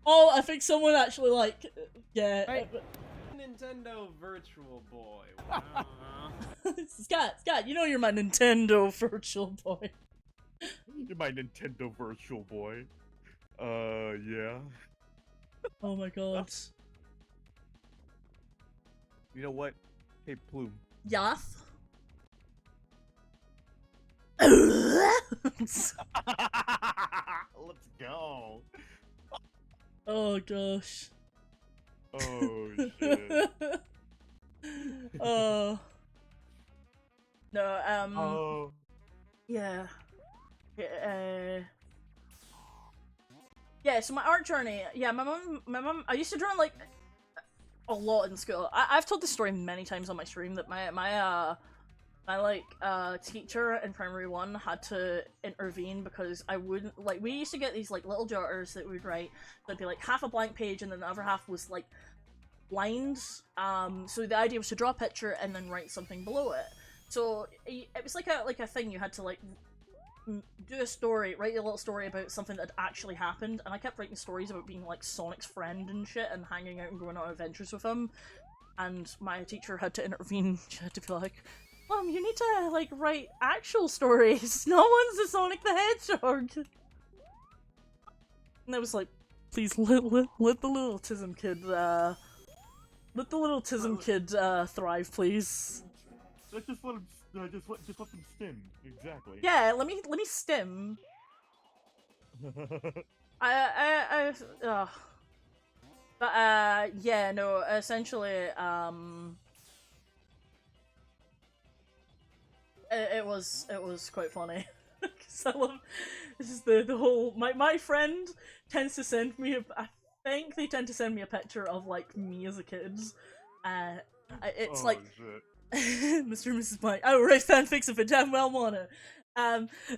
Oh, I think someone actually like, yeah. Right. Nintendo Virtual Boy. Scott, you know you're my Nintendo Virtual Boy. You're my Nintendo Virtual Boy. Yeah. Oh my god. You know what? Hey, Plume. Yes? Let's go. Oh gosh. Oh shit. Oh. No, Oh. yeah. Yeah, so my art journey, yeah, my mom, I used to draw like a lot in school. I've told this story many times on my stream that my teacher in primary 1 had to intervene because I wouldn't, like, we used to get these like little jotters that we'd write that'd be like half a blank page and then the other half was like lines. So the idea was to draw a picture and then write something below it. So it was like a thing you had to like do a story, write a little story about something that had actually happened, and I kept writing stories about being like Sonic's friend and shit and hanging out and going on adventures with him, and my teacher had to intervene. She had to be like, Mom, you need to like write actual stories. No one's a Sonic the Hedgehog. And I was like, please let the little autism kid thrive, please. Just let them stim. Exactly. Yeah, let me stim. Yeah, no, essentially, it was quite funny. Cause I love, this is the whole, my friend tends to send me I think they tend to send me a picture of like me as a kid. It's like, shit. Mr. and Mrs. Mike, I will write fanfics if I damn well wanna.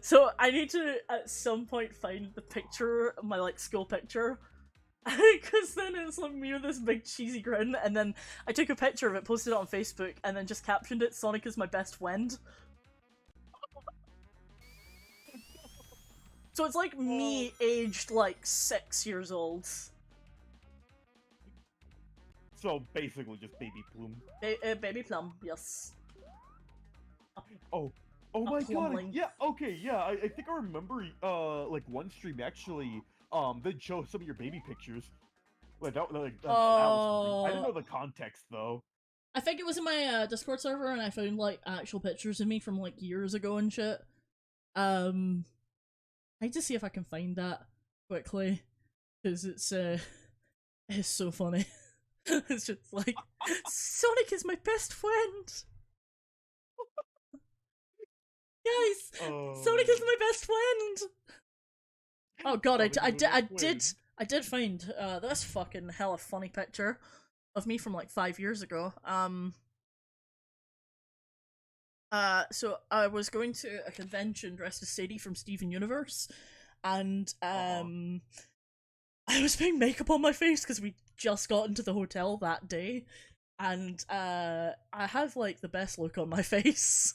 So I need to at some point find the picture, my like school picture, because then it's like me with this big cheesy grin, and then I took a picture of it, posted it on Facebook, and then just captioned it, Sonic is my best friend. So it's like me aged like 6 years old. So basically just Baby Plume. Baby Plum, yes. Oh my plumling. god! Yeah, okay, yeah. I think I remember like one stream actually did show some of your baby pictures. Like that was I didn't know the context though. I think it was in my Discord server, and I found like actual pictures of me from like years ago and shit. I need to see if I can find that quickly, because it's so funny. It's just like, Sonic is my best friend! Guys! Sonic is my best friend! Oh god, How did you know they're twins? I did find this fucking hella funny picture of me from like 5 years ago. So I was going to a convention dressed as Sadie from Steven Universe, and I was putting makeup on my face because we just got into the hotel that day, and I have like the best look on my face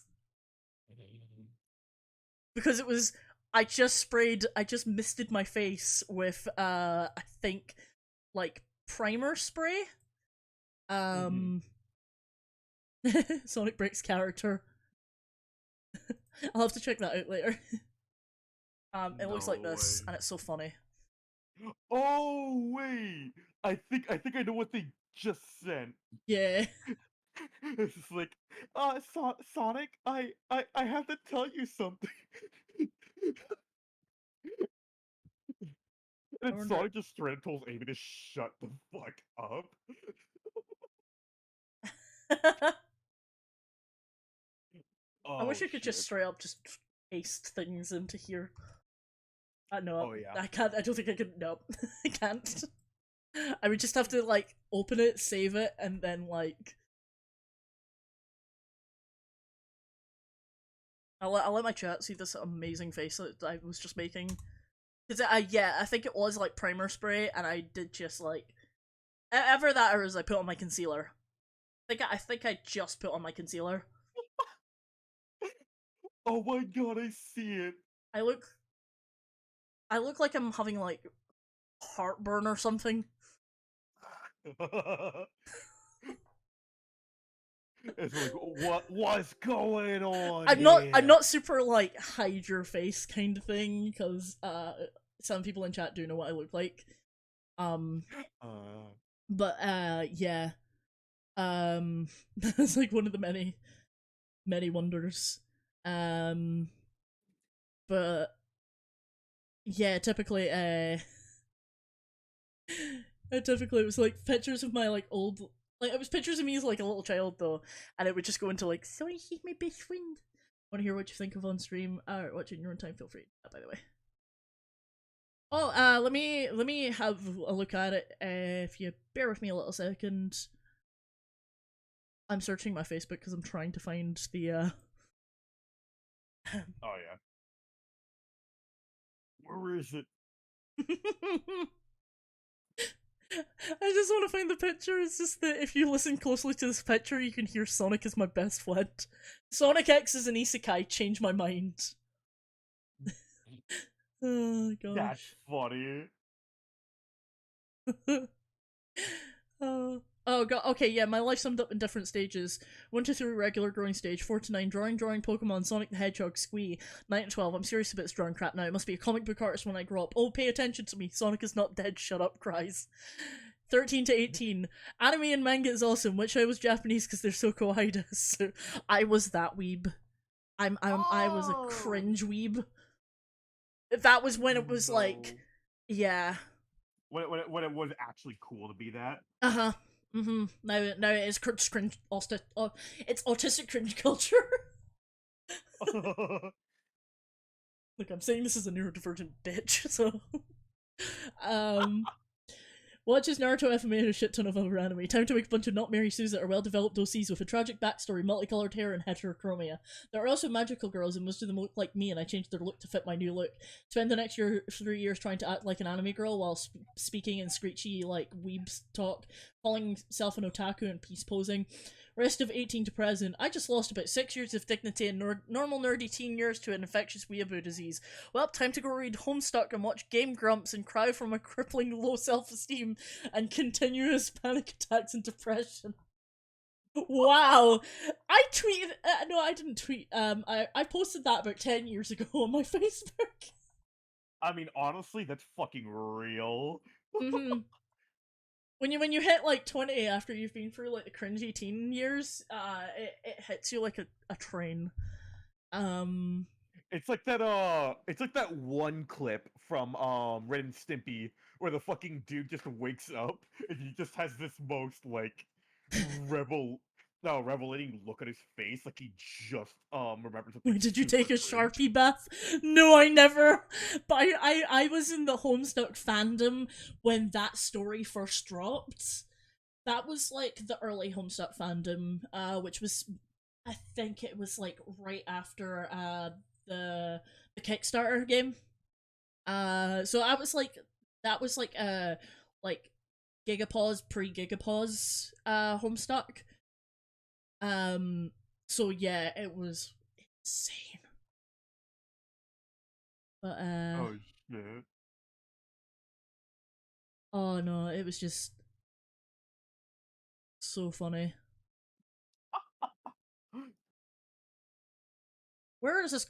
because it was I just misted my face with I think like primer spray. Sonic Breaks character. I'll have to check that out later. It looks like this, and it's so funny. Oh wait, I think I know what they just sent. Yeah. It's just like, Sonic, I have to tell you something. I And wonder. Sonic just straight up tells Amy to shut the fuck up. I wish Oh I could just shit. straight up just paste things into here. No, Oh yeah. I can't. I don't think I can. No, I can't. I would just have to like open it, save it, and then like I'll let my chat see this amazing face that I was just making. Cause yeah, I think it was like primer spray, and I did just like ever that or as I put on my concealer. I think I just put on my concealer. Oh my god, I see it. I look like I'm having like heartburn or something. It's like, what's going on I'm here? not super like hide your face kind of thing because some people in chat do know what I look like. Um but yeah. That's like one of the many wonders. But yeah, typically typically it was like pictures of my like old like it was pictures of me as like a little child though, and it would just go into like, so he's my best friend. Want to hear what you think of on stream or watch it in your own time? Feel free. By the way. Oh, let me have a look at it. If you bear with me a little second, I'm searching my Facebook because I'm trying to find the. Oh yeah. Where is it? I just want to find the picture. It's just that if you listen closely to this picture, you can hear Sonic is my best friend. Sonic X is an isekai. Change my mind. Oh That's gosh. funny. Oh god. Okay, yeah. My life summed up in different stages: 1 to 3 regular growing stage, 4 to 9 drawing, Pokemon, Sonic the Hedgehog, Squee, 9 to 12. I'm serious about this drawing crap now. It must be a comic book artist when I grow up. Oh, pay attention to me. Sonic is not dead. Shut up. Cries. 13 to 18. Anime and manga is awesome. Wish I was Japanese because they're so kawaii. So I was that weeb. I was a cringe weeb. That was when it was like, yeah. When it was actually cool to be that. Uh-huh. Now it is cringe. It's autistic cringe culture. Look, I'm saying this is a neurodivergent bitch, so. Watches Naruto FMA and a shit ton of other anime. Time to make a bunch of not Mary Sues that are well developed OCs with a tragic backstory, multicolored hair, and heterochromia. There are also magical girls, and most of them look like me, and I changed their look to fit my new look. Spend the next 3 years trying to act like an anime girl while speaking in screechy, like, weebs talk, calling self an otaku and peace posing. Rest of 18 to present. I just lost about 6 years of dignity and normal nerdy teen years to an infectious weeaboo disease. Well, time to go read Homestuck and watch Game Grumps and cry from a crippling low self-esteem and continuous panic attacks and depression. Wow! I tweeted. No, I didn't tweet. I posted that about 10 years ago on my Facebook. I mean, honestly, that's fucking real. Mm-hmm. When you hit like 20 after you've been through like the cringy teen years, it hits you like a train. It's like that one clip from Ren and Stimpy where the fucking dude just wakes up and he just has this most like rebel No, revelating look at his face, like he just remembered something. Did you take a super cringe. Sharpie bath? No, I never. But I was in the Homestuck fandom when that story first dropped. That was like the early Homestuck fandom, which was, I think it was like right after the Kickstarter game. So I was like, that was like Gigapause pre-Gigapause Homestuck. So yeah, it was insane. But Oh shit. oh no, it was just so funny. Where is this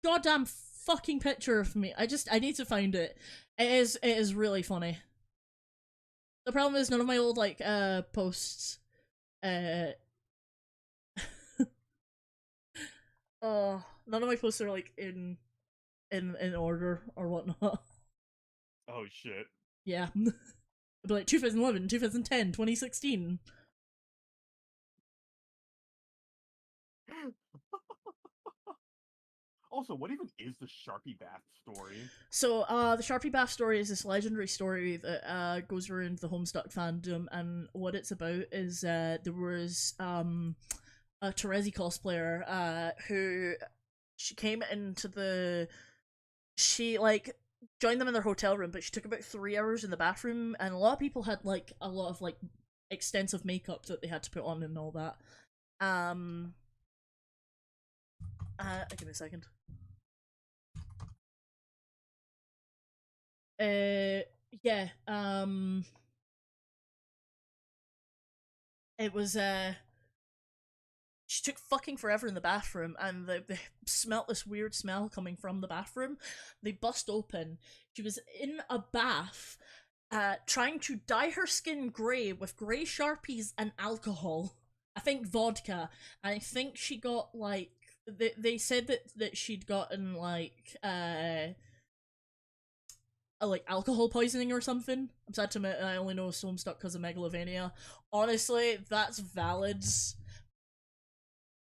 goddamn fucking picture of me? I need to find it. It is really funny. The problem is none of my old like posts uh oh, none of my posts are like in order or whatnot. Oh shit. Yeah. It'd be like 2011, 2010, 2016. Also, what even is the Sharpie bath story? So, the Sharpie Bath story is this legendary story that goes around the Homestuck fandom, and what it's about is there was a Terezi cosplayer who she came into she like joined them in their hotel room, but she took about 3 hours in the bathroom, and a lot of people had like a lot of like extensive makeup that they had to put on and all that. Give me a second. Yeah, it was she took fucking forever in the bathroom, and they smelt this weird smell coming from the bathroom. They bust open. She was in a bath, trying to dye her skin grey with grey Sharpies and alcohol. I think vodka. I think she got like they said that she'd gotten like alcohol poisoning or something. I'm sad to admit I only know Homestuck because of Megalovania. Honestly, that's valid.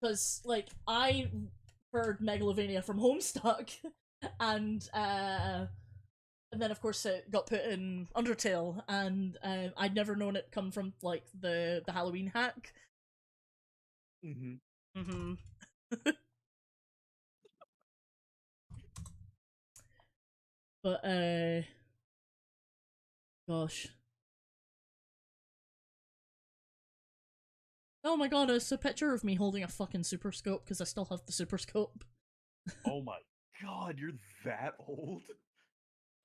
Because, like, I heard Megalovania from Homestuck, and then of course it got put in Undertale, and I'd never known it come from like the Halloween hack. Mm-hmm. Mm-hmm. But gosh. Oh my god, it's a picture of me holding a fucking super scope because I still have the super scope. Oh my god, you're that old?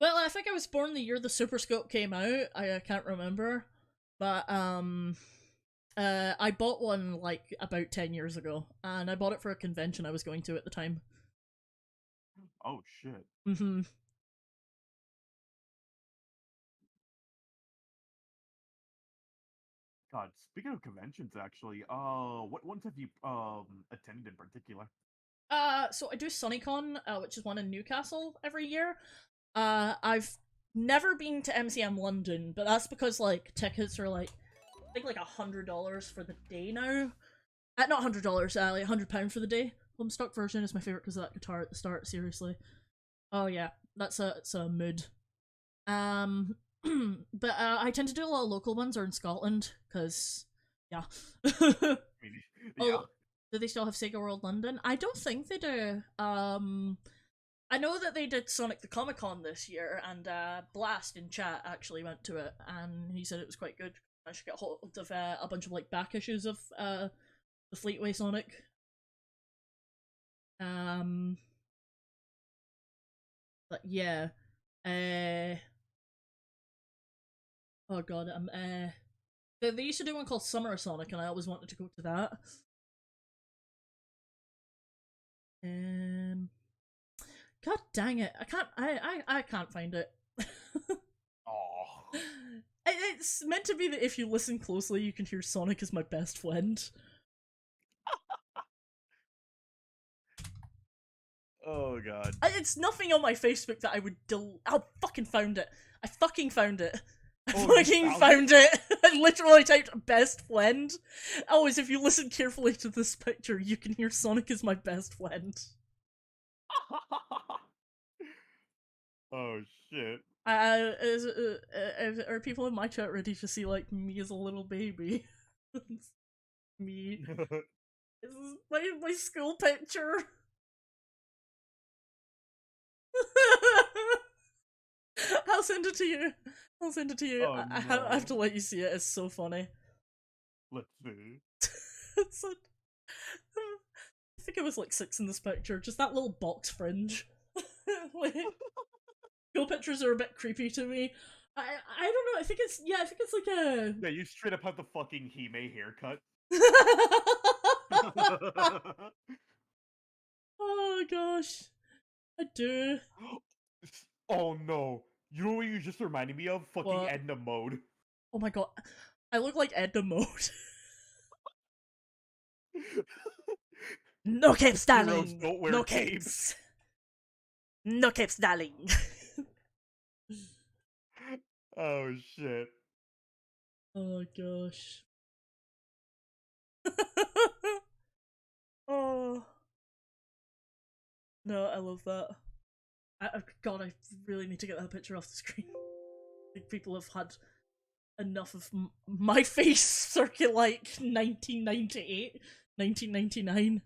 Well, I think I was born the year the super scope came out. I can't remember. But I bought one like about 10 years ago, and I bought it for a convention I was going to at the time. Oh shit. Mm-hmm. God, speaking of conventions, actually, what ones have you attended in particular? So I do SunnyCon, which is one in Newcastle every year. I've never been to MCM London, but that's because like tickets are like I think like $100 for the day now. Not $100, like £100 for the day. Homestuck version is my favorite because of that guitar at the start. Seriously. Oh yeah, it's a mood. Um, but I tend to do a lot of local ones or in Scotland because yeah. I mean, yeah. Oh, do they still have Sega World London? I don't think they do. I know that they did Sonic the Comic Con this year, and Blast in chat actually went to it, and he said it was quite good. I should get hold of a bunch of like back issues of the Fleetway Sonic. Um, but yeah, uh, oh god, they used to do one called Summer Sonic, and I always wanted to go to that. God dang it, I can't find it. Oh. It's meant to be that if you listen closely, you can hear Sonic is my best friend. Oh god. It's nothing on my Facebook that I would Oh, fucking found it. I fucking found it. Oh, you fucking found found it! I literally typed best friend. Always, if you listen carefully to this picture, you can hear Sonic is my best friend. Oh shit. Are people in my chat ready to see like me as a little baby? Me. This is my school picture. I'll send it to you. I'll send it to you. Oh, I no. have to let you see it. It's so funny. Let's see. It's I think I was like 6 in this picture. Just that little box fringe. Like, school pictures are a bit creepy to me. I don't know. I think it's like a. Yeah, you straight up have the fucking Hime haircut. Oh gosh, I do. Oh no. You know what you just reminded me of? Fucking What? Edna Mode. Oh my god, I look like Edna Mode. No capes, Heroes darling. don't wear No capes. capes. No capes, darling. Oh shit. Oh gosh. Oh no, I love that. God, I really need to get that picture off the screen. I think people have had enough of my face circa like 1998, 1999.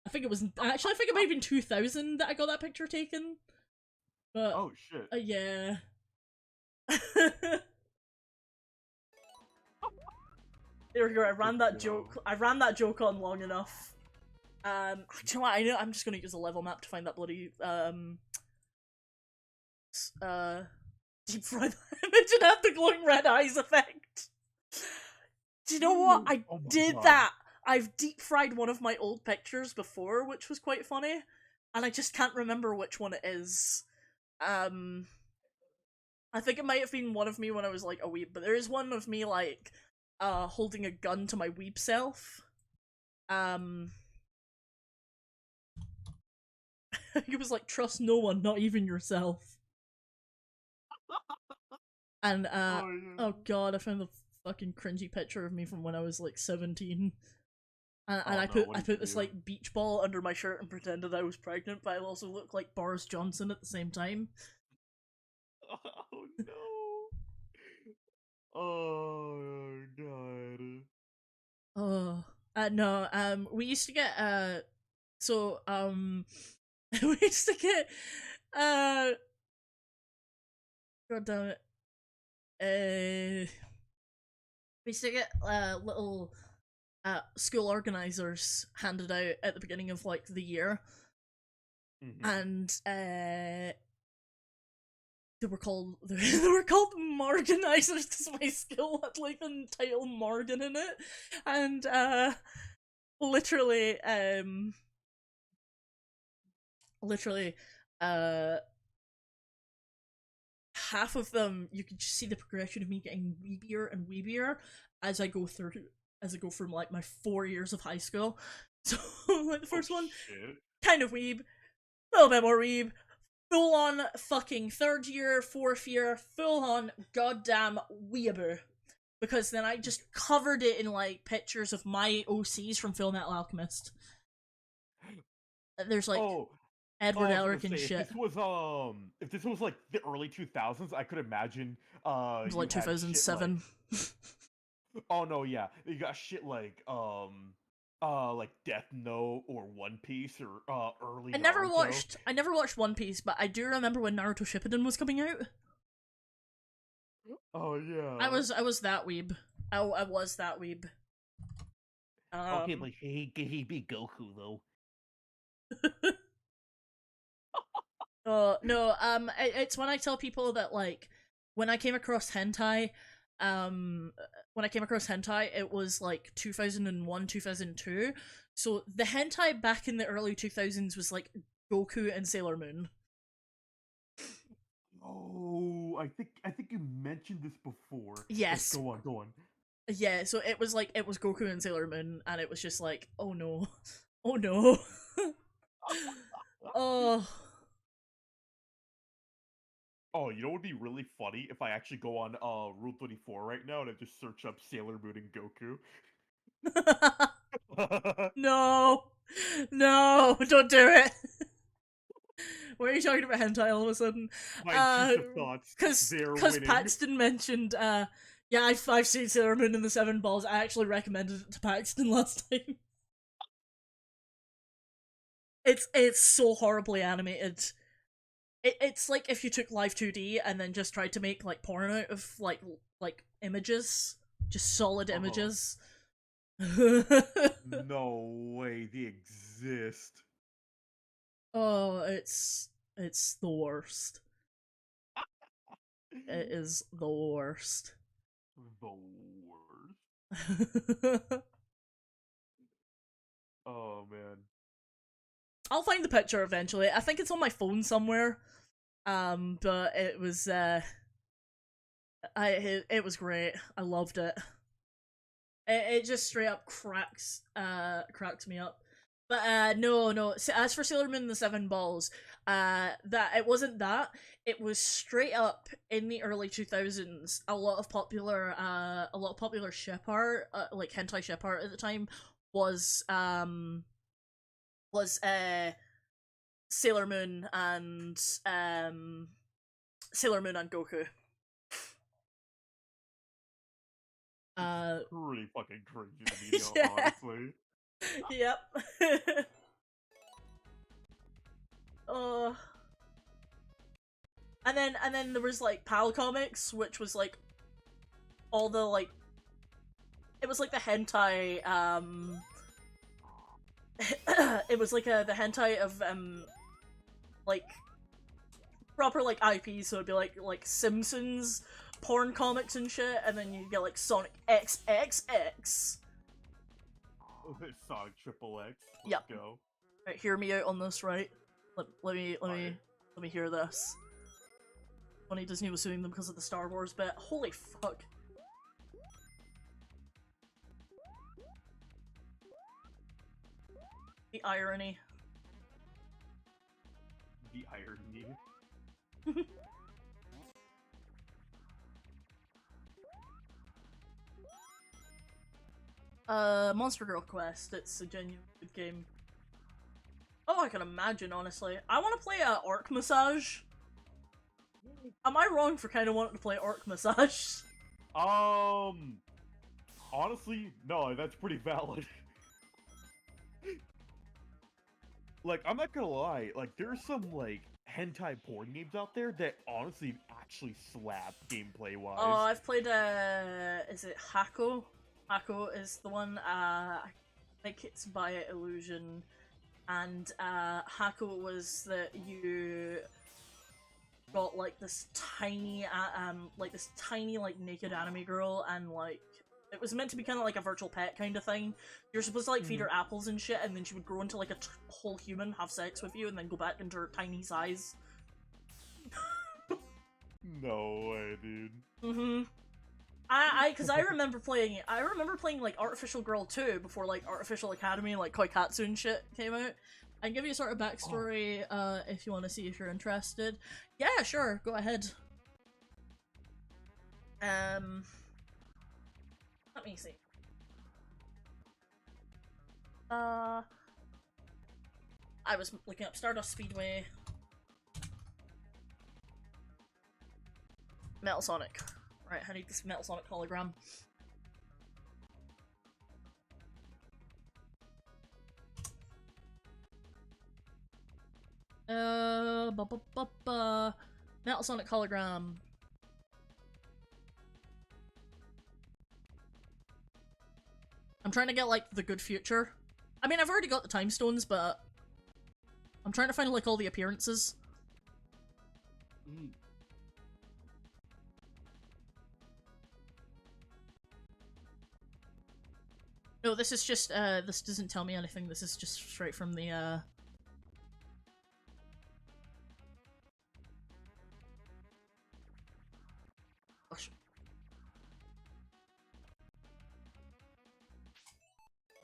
I think it was actually. I think it might have been 2000 that I got that picture taken. But Oh shit. yeah. There we go. I ran that joke. I ran that joke on long enough. Do you know what? I'm just gonna use a level map to find that bloody deep fried image and have the glowing red eyes effect. Do you know what? I Oh my did God. that. I've deep fried one of my old pictures before, which was quite funny, and I just can't remember which one it is. I think it might have been one of me when I was like a weeb, but there is one of me like holding a gun to my weeb self. It was like, trust no one, not even yourself. And Oh, yeah. oh god, I found the fucking cringy picture of me from when I was like 17. And Oh, I no, put what I did put you this do? like beach ball under my shirt and pretended I was pregnant, but I also looked like Boris Johnson at the same time. Oh no. Oh god. Oh, no, we used to get, so, we used to get, god damn it, we used to get, little, school organizers handed out at the beginning of, like, the year, Mhm. and, they were called Morganizers because my skill had like the title Morgan in it, and literally uh half of them you could just see the progression of me getting weebier and weebier as I go from like my 4 years of high school. So like the first one, Shit. kind of weeb, a little bit more weeb, full on fucking 3rd year, 4th year, full on goddamn weeaboo. Because then I just covered it in like pictures of my OCs from Full Metal Alchemist. There's like Oh, Edward I was Elric gonna and say, shit. if this was like the early 2000s, I could imagine It was you like had shit 2007. like, oh no, yeah, you got shit like Death Note or One Piece or early Naruto. I never watched One Piece, but I do remember when Naruto Shippuden was coming out. Oh yeah. I was that weeb. I was that weeb. Okay, like he be Goku though. No, it's when I tell people that like when I came across hentai, it was like 2001, 2002. So the hentai back in the early 2000s was like Goku and Sailor Moon. Oh, I think you mentioned this before. Yes. Go on. Yeah, so it was Goku and Sailor Moon, and it was just like, oh no, oh no, oh. Oh, you know what would be really funny if I actually go on Rule 34 right now and I just search up Sailor Moon and Goku. No, no, don't do it. Why are you talking about hentai all of a sudden? My intrusive thoughts. Because They're because winning. Paxton mentioned, yeah, I've seen Sailor Moon and the Seven Balls. I actually recommended it to Paxton last time. It's so horribly animated. It's like if you took live 2D and then just tried to make like porn out of like images, just solid images. No way, they exist. Oh, it's the worst. It is the worst. The worst. Oh man. I'll find the picture eventually. I think it's on my phone somewhere. But it was it was great. I loved it. It just straight up cracks me up. But no. As for Sailor Moon and the Seven Balls, that it wasn't that. It was straight up in the early 2000s. A lot of popular ship art, like hentai ship art at the time, was Sailor Moon and Goku. Pretty fucking crazy to me, Yeah. honestly. Yep. uh, and then there was like PAL Comics, which was like all the like it was like the hentai it was like the hentai of like proper like IP, so it'd be like Simpsons porn comics and shit, and then you get like Sonic XXX. Sonic Triple X. Let's Yep. go. Right, hear me out on this, right? Let me hear this. Funny Disney was suing them because of the Star Wars bit. Holy fuck. The irony. The irony. Monster Girl Quest. It's a genuine good game. Oh, I can imagine, honestly. I want to play Orc Massage. Am I wrong for kind of wanting to play Orc Massage? Honestly, no, that's pretty valid. Like, I'm not gonna lie, like, there's some, like, hentai porn games out there that honestly actually slap gameplay-wise. Oh, I've played, is it Hako? Hako is the one, I think it's Via Illusion, and, Hako was that you got, like, this tiny, like, naked anime girl, and, like, it was meant to be kind of like a virtual pet kind of thing. You're supposed to, like, feed her apples and shit, and then she would grow into, like, a whole human, have sex with you, and then go back into her tiny size. No way, dude. Mm-hmm. Cause I remember playing, like, Artificial Girl 2 before, like, Artificial Academy, like, Koikatsu and shit came out. I can give you a sort of backstory, if you want to see if you're interested. Yeah, sure, go ahead. Let me see. I was looking up Stardust Speedway. Metal Sonic. Right, I need this Metal Sonic hologram. Metal Sonic hologram. I'm trying to get, like, the good future. I mean, I've already got the time stones, but I'm trying to find, like, all the appearances. No, this is just, this doesn't tell me anything. This is just straight from the, Gosh.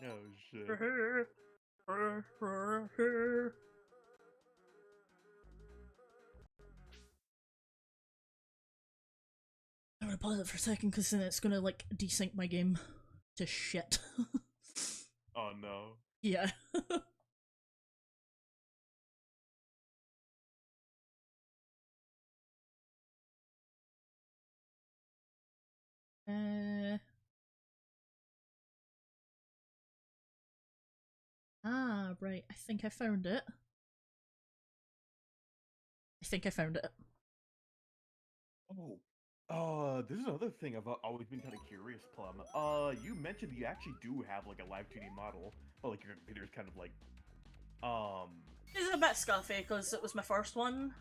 Oh, shit. pause it for a second because then it's gonna like desync my game to shit. Oh no. Yeah. Right. I think I found it. Oh, this is another thing I've always been kind of curious, Plum. You mentioned you actually do have like a live 2D model, but like your computer's kind of like, It's a bit scuffy because it was my first one.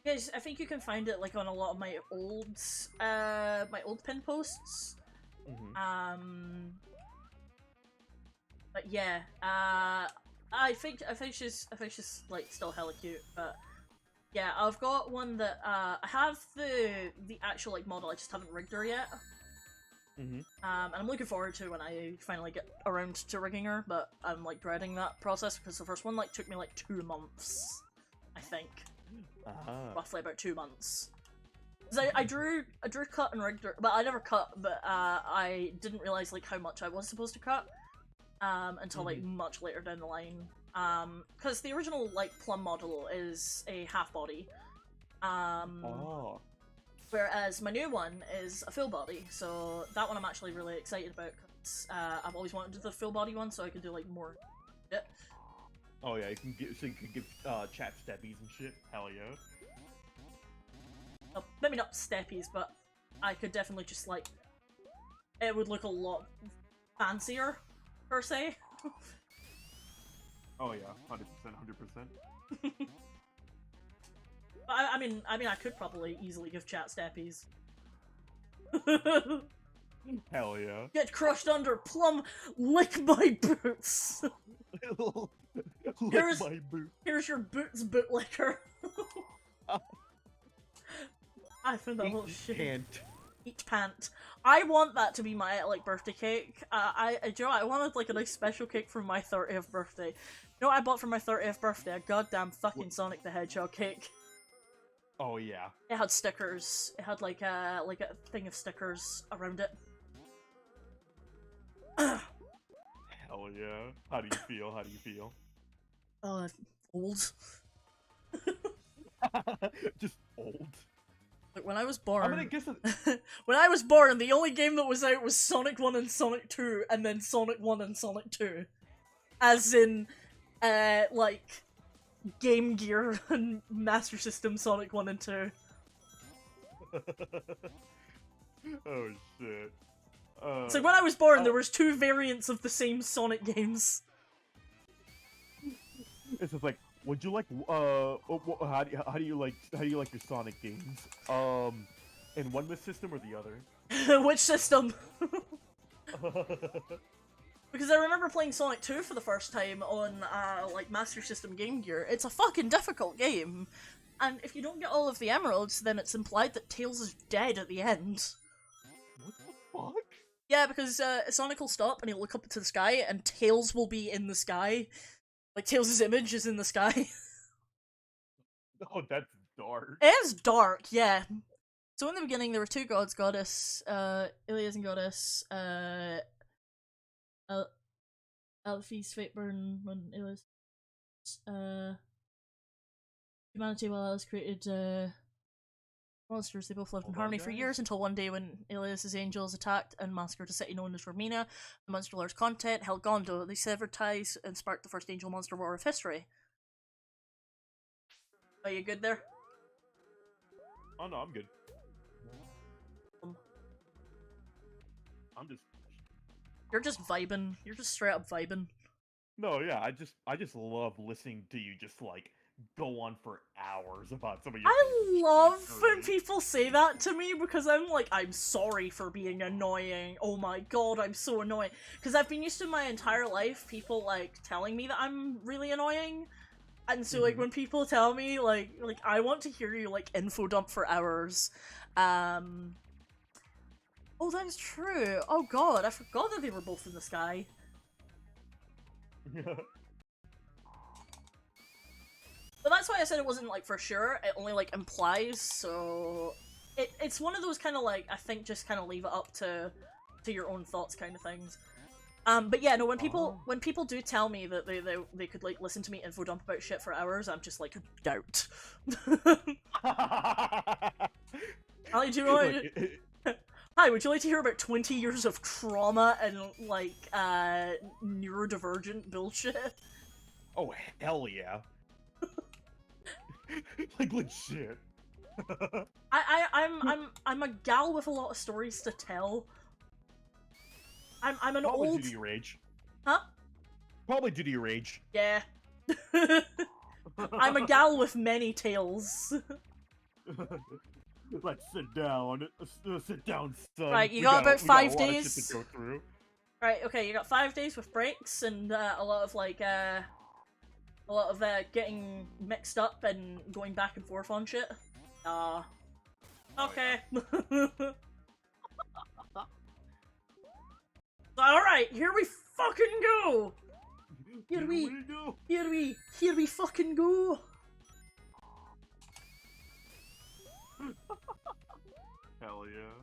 Yes, I think you can find it like on a lot of my old pin posts. But yeah, I think she's like still hella cute, but yeah, I've got one that I have the actual like model, I just haven't rigged her yet. And I'm looking forward to when I finally get around to rigging her, but I'm like dreading that process because the first one like took me like 2 months, I think. Roughly about 2 months. Cause I drew, cut, and rigged her, but I never cut, but I didn't realize like how much I was supposed to cut until like much later down the line. Because the original like Plum model is a half body. Whereas my new one is a full body, so that one I'm actually really excited about because I've always wanted to do the full body one so I can do like more shit. Oh yeah, you can give chat steppies and shit. Hell yeah. Well, maybe not steppies, but I could definitely just like it would look a lot fancier per se. Oh yeah, 100%, 100%. I mean, I could probably easily give chat steppies. Hell yeah. Get crushed under, Plum, lick my boots! Lick my boot. Here's your boots, bootlicker. I found that whole shit. Can't. Each pant. I want that to be my like birthday cake. Do you know what? I wanted like a nice special cake for my 30th birthday. You know what I bought for my 30th birthday? A goddamn fucking Sonic the Hedgehog cake. Oh yeah. It had stickers. It had like a thing of stickers around it. Hell yeah. How do you feel? How do you feel? Old. Just old. Like when I was born, I'm gonna guess it. when I was born, the only game that was out was Sonic 1 and Sonic 2, and then Sonic 1 and Sonic 2. As in, like, Game Gear and Master System Sonic 1 and 2. Oh shit. So when I was born, there was 2 variants of the same Sonic games. It's just like, would you like how do you like your Sonic games? In one system or the other? Which system? Because I remember playing Sonic 2 for the first time on like Master System Game Gear. It's a fucking difficult game, and if you don't get all of the emeralds, then it's implied that Tails is dead at the end. What the fuck? Yeah, because Sonic will stop and he'll look up into the sky, and Tails will be in the sky. Like, Tails' image is in the sky. Oh, that's dark. It is dark, yeah. So in the beginning, there were 2 gods, Goddess, Ilias and Goddess, Alphys, Fateburn, when Ilias, humanity, while Alice created, monsters. They both lived in harmony for years until one day when Ilias' angels attacked and massacred a city known as Romina. The monster lord's content held Gondo. They severed ties and sparked the first angel monster war of history. Are you good there? Oh no, I'm good. You're just vibing. You're just straight up vibing. No, yeah, I just love listening to you just like go on for hours about some of your I love when people say that to me because I'm like, I'm sorry for being annoying. Oh my god, I'm so annoying. Because I've been used to my entire life people like telling me that I'm really annoying. And so like when people tell me like I want to hear you like infodump for hours. Oh, that's true. Oh god, I forgot that they were both in the sky. But that's why I said it wasn't, like, for sure. It only, like, implies, so... It's one of those kind of, like, I think just kind of leave it up to your own thoughts kind of things. But yeah, no, when people do tell me that they could, like, listen to me infodump about shit for hours, I'm just like, doubt. Ali, do you want to... Hi, would you like to hear about 20 years of trauma and, like, neurodivergent bullshit? Oh, hell yeah. Like, legit. I'm a gal with a lot of stories to tell. I'm an Probably old... due to your age. Huh? Probably due to your age. Yeah. I'm a gal with many tales. Let's sit down. Sit down, son. Right, you got about 5 days. Of shit to go through. Right, okay, you got 5 days with breaks and a lot of like getting mixed up and going back and forth on shit. Okay. Alright, here we fucking go! Here we fucking go! Hell yeah.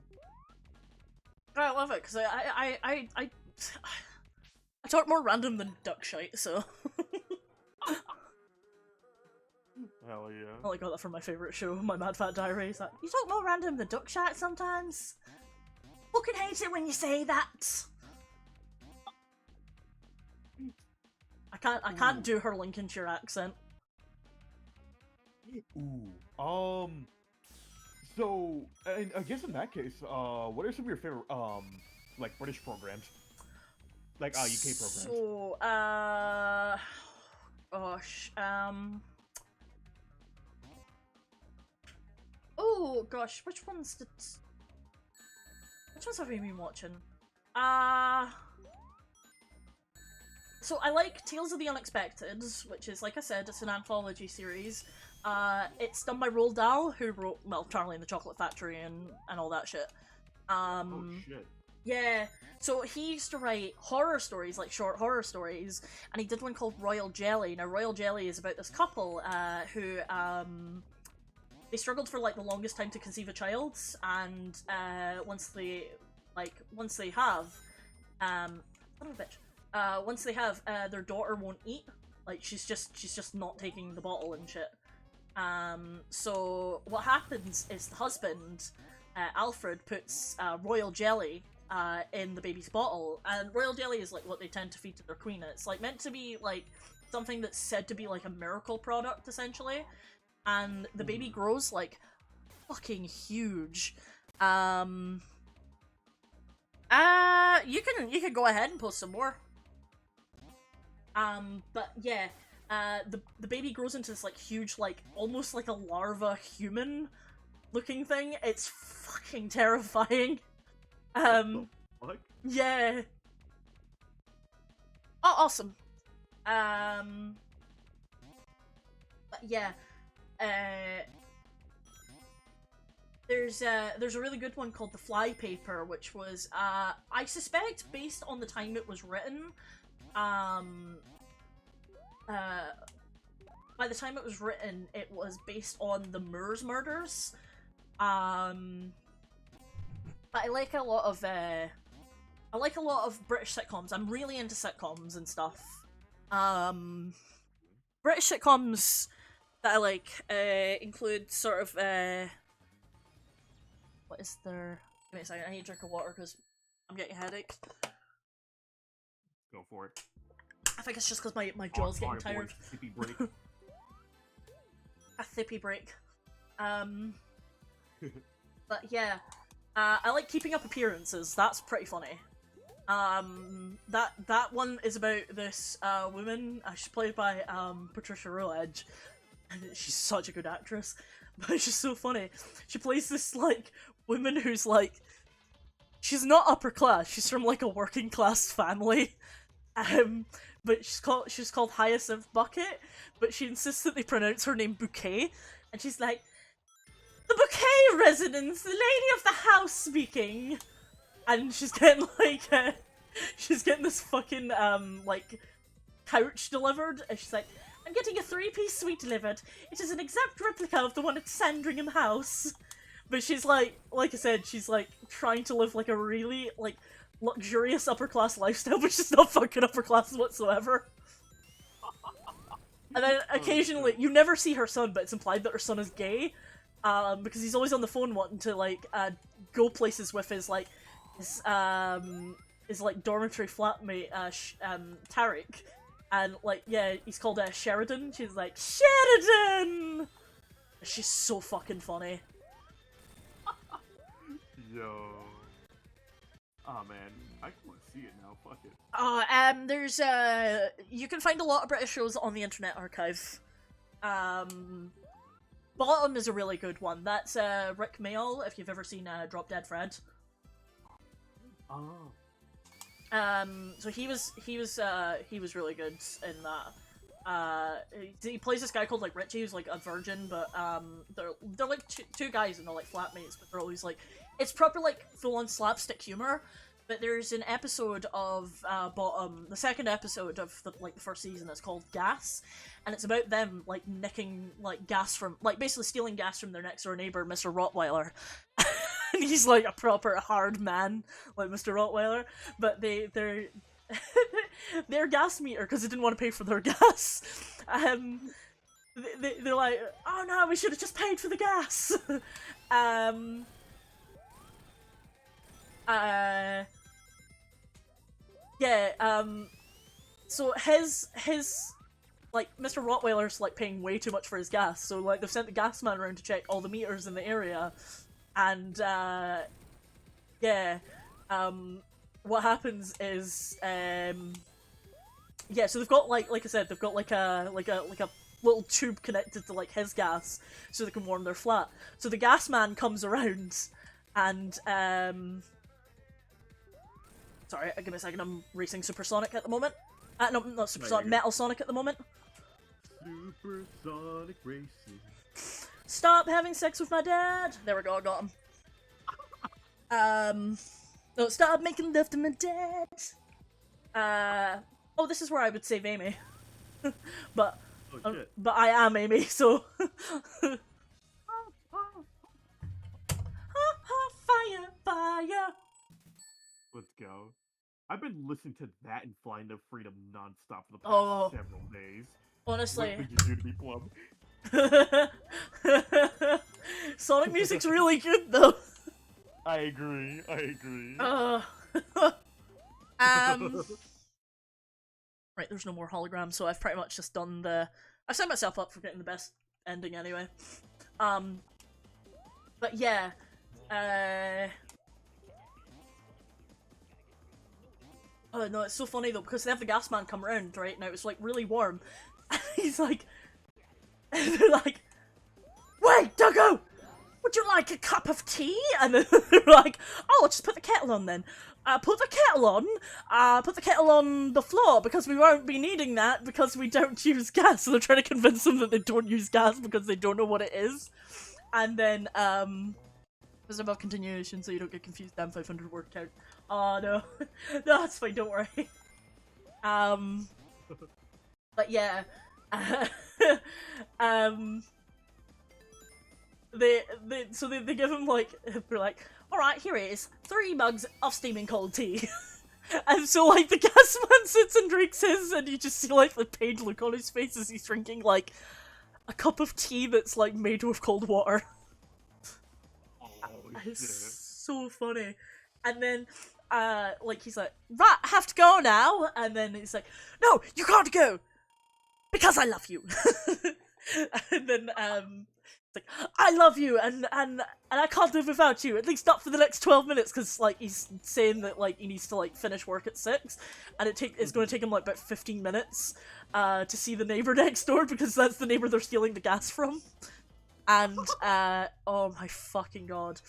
I love it, because I talk more random than duck shite, so... Hell yeah. I like got that from my favourite show, My Mad Fat Diaries. That, you talk more random than duck shite sometimes? Fucking hate it when you say that! I can't do her Lincolnshire accent. Ooh. So, I guess in that case, what are some of your favorite, like, British programs? Like, UK programs? So, gosh, oh, gosh, which ones have we been watching? So I like Tales of the Unexpected, which is, like I said, it's an anthology series. It's done by Roald Dahl, who wrote, well, Charlie and the Chocolate Factory and all that shit. Oh shit. Yeah, so he used to write horror stories, like short horror stories, and he did one called Royal Jelly. Now, Royal Jelly is about this couple who, they struggled for, like, the longest time to conceive a child, and once they have, son of a bitch, once they have, their daughter won't eat. Like, she's just not taking the bottle and shit. So what happens is the husband, Alfred, puts royal jelly in the baby's bottle, and royal jelly is like what they tend to feed to their queen. It's like meant to be like something that's said to be like a miracle product, essentially. And the baby grows like fucking huge. You can go ahead and post some more. But yeah, the baby grows into this like huge, like almost like a larva human looking thing. It's fucking terrifying. What? Yeah. Oh, awesome. But yeah, there's a really good one called The Fly Paper, which was, I suspect based on the time it was written, by the time it was written, it was based on the Moors murders. But I like a lot of British sitcoms. I'm really into sitcoms and stuff. British sitcoms that I like include sort of what is there? Give me a second. I need to drink of water because I'm getting a headache. Go for it. I think it's just because my jaw's getting tired. Sippy break. A thippy break. But yeah, I like Keeping Up Appearances. That's pretty funny. That one is about this woman. She's played by Patricia Routledge, and she's such a good actress. But she's so funny. She plays this like woman who's like, she's not upper class. She's from like a working class family. But she's called Hyacinth Bucket, but she insists that they pronounce her name Bouquet, and she's like, "The Bouquet residence, the lady of the house speaking," and she's getting like, she's getting this fucking like couch delivered, and she's like, I'm getting a 3-piece suite delivered. It is an exact replica of the one at Sandringham House. But she's like I said, she's like trying to live like a really like luxurious upper class lifestyle, but she's not fucking upper class whatsoever. And then occasionally, you never see her son, but it's implied that her son is gay, because he's always on the phone wanting to like go places with his like his like dormitory flatmate Tarek, and like yeah, he's called Sheridan. She's like Sheridan. She's so fucking funny. Yo. Oh man, I want to see it now. Fuck it. There's you can find a lot of British shows on the Internet Archive. Bottom is a really good one. That's Rick Mayall, if you've ever seen Drop Dead Fred. Oh. So he was really good in that. He plays this guy called like Richie, who's like a virgin, but they're like two guys and they're like flatmates, but they're always like, it's proper like full on slapstick humor. But there's an episode of Bottom, the second episode of the first season, that's called Gas, and it's about them like nicking like gas from, like basically stealing gas from their next door neighbor, Mr. Rottweiler. And he's like a proper hard man, like Mr. Rottweiler. But their gas meter, because they didn't want to pay for their gas, they're like, oh no, we should have just paid for the gas. So his like Mr. Rottweiler's like paying way too much for his gas, so like they've sent the gas man around to check all the meters in the area, and what happens is so they've got like I said, they've got like a little tube connected to like his gas so they can warm their flat. So the gas man comes around and sorry, give me a second, I'm racing Supersonic at the moment. No, not Supersonic, Metal Sonic at the moment. Supersonic racing. Stop having sex with my dad! There we go, I got him. No, stop making love to my dad! Oh, this is where I would save Amy. But I am Amy, so... Fire, fire! Let's go. I've been listening to that and Flying to Freedom nonstop for the past several days. Honestly. What did you do to me, Plum? Sonic music's really good, though. I agree. Right, there's no more holograms, so I've pretty much just done the... I've set myself up for getting the best ending anyway. But yeah, oh no, it's so funny though, because they have the gas man come around, right? Now it's like really warm. And he's like, they're like, wait, Duggo! Would you like a cup of tea? And then they're like, oh, I'll just put the kettle on then. Put the kettle on the floor because we won't be needing that because we don't use gas. So they're trying to convince them that they don't use gas because they don't know what it is. And then, there's above continuation so you don't get confused, damn 500 word count. Oh no. No, it's fine, don't worry. But yeah. They give him like, they're like, alright, here it is, 3 mugs of steaming cold tea. And so like the gas man sits and drinks his, and you just see like the pained look on his face as he's drinking like a cup of tea that's like made with cold water. It's so funny. And then like he's like, right, I have to go now, and then he's like, no, you can't go because I love you. And then it's like, I love you, and I can't live without you, at least not for the next 12 minutes, because like he's saying that like he needs to like finish work at 6, and it's going to take him like about 15 minutes to see the neighbor next door, because that's the neighbor they're stealing the gas from. And oh my fucking god.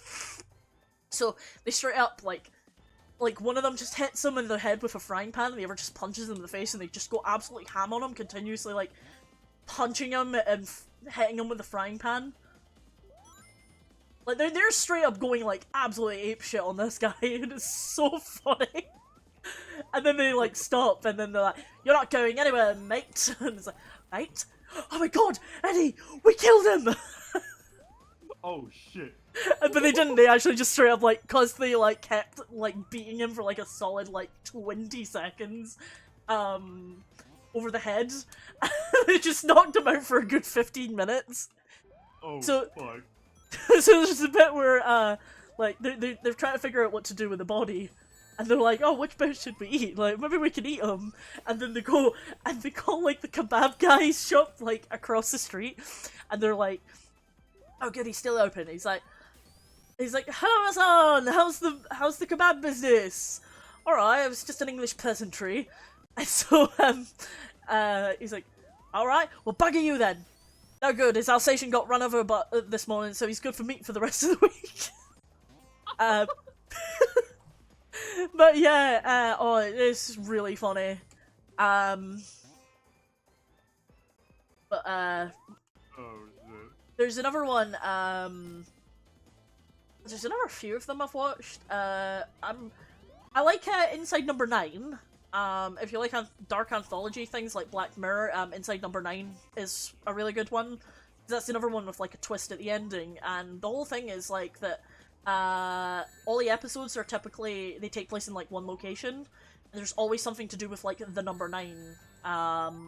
So they straight up like one of them just hits him in the head with a frying pan, and the other just punches him in the face, and they just go absolutely ham on him, continuously like punching him and hitting him with the frying pan. Like they're straight up going like absolutely apeshit on this guy, and it's so funny. And then they like stop, and then they're like, "You're not going anywhere, mate." And it's like, right? Oh my god, Eddie, we killed him! Oh shit. But they didn't, they actually just straight up, like, cause they, like, kept, like, beating him for, like, a solid, like, 20 seconds, over the head. They just knocked him out for a good 15 minutes. Oh, So- fuck. So there's a bit where, like, they're trying to figure out what to do with the body. And they're like, oh, which bit should we eat? Like, maybe we can eat them. And then they go, and they call, like, the kebab guy's shop, like, across the street. And they're like, oh, good, he's still open. He's like, hello, Hassan! How's the kebab business? Alright, it was just an English peasantry. And so, he's like, alright, well, bugger you then. No good, his Alsatian got run over this morning, so he's good for meat for the rest of the week. But yeah, oh, it's really funny. But, Oh shit. there's another one, there's another few of them I've watched. I like, Inside Number 9. If you like dark anthology things like Black Mirror, Inside Number 9 is a really good one. That's another one with, like, a twist at the ending, and the whole thing is, like, that, all the episodes are typically, they take place in, like, one location, and there's always something to do with, like, the number 9,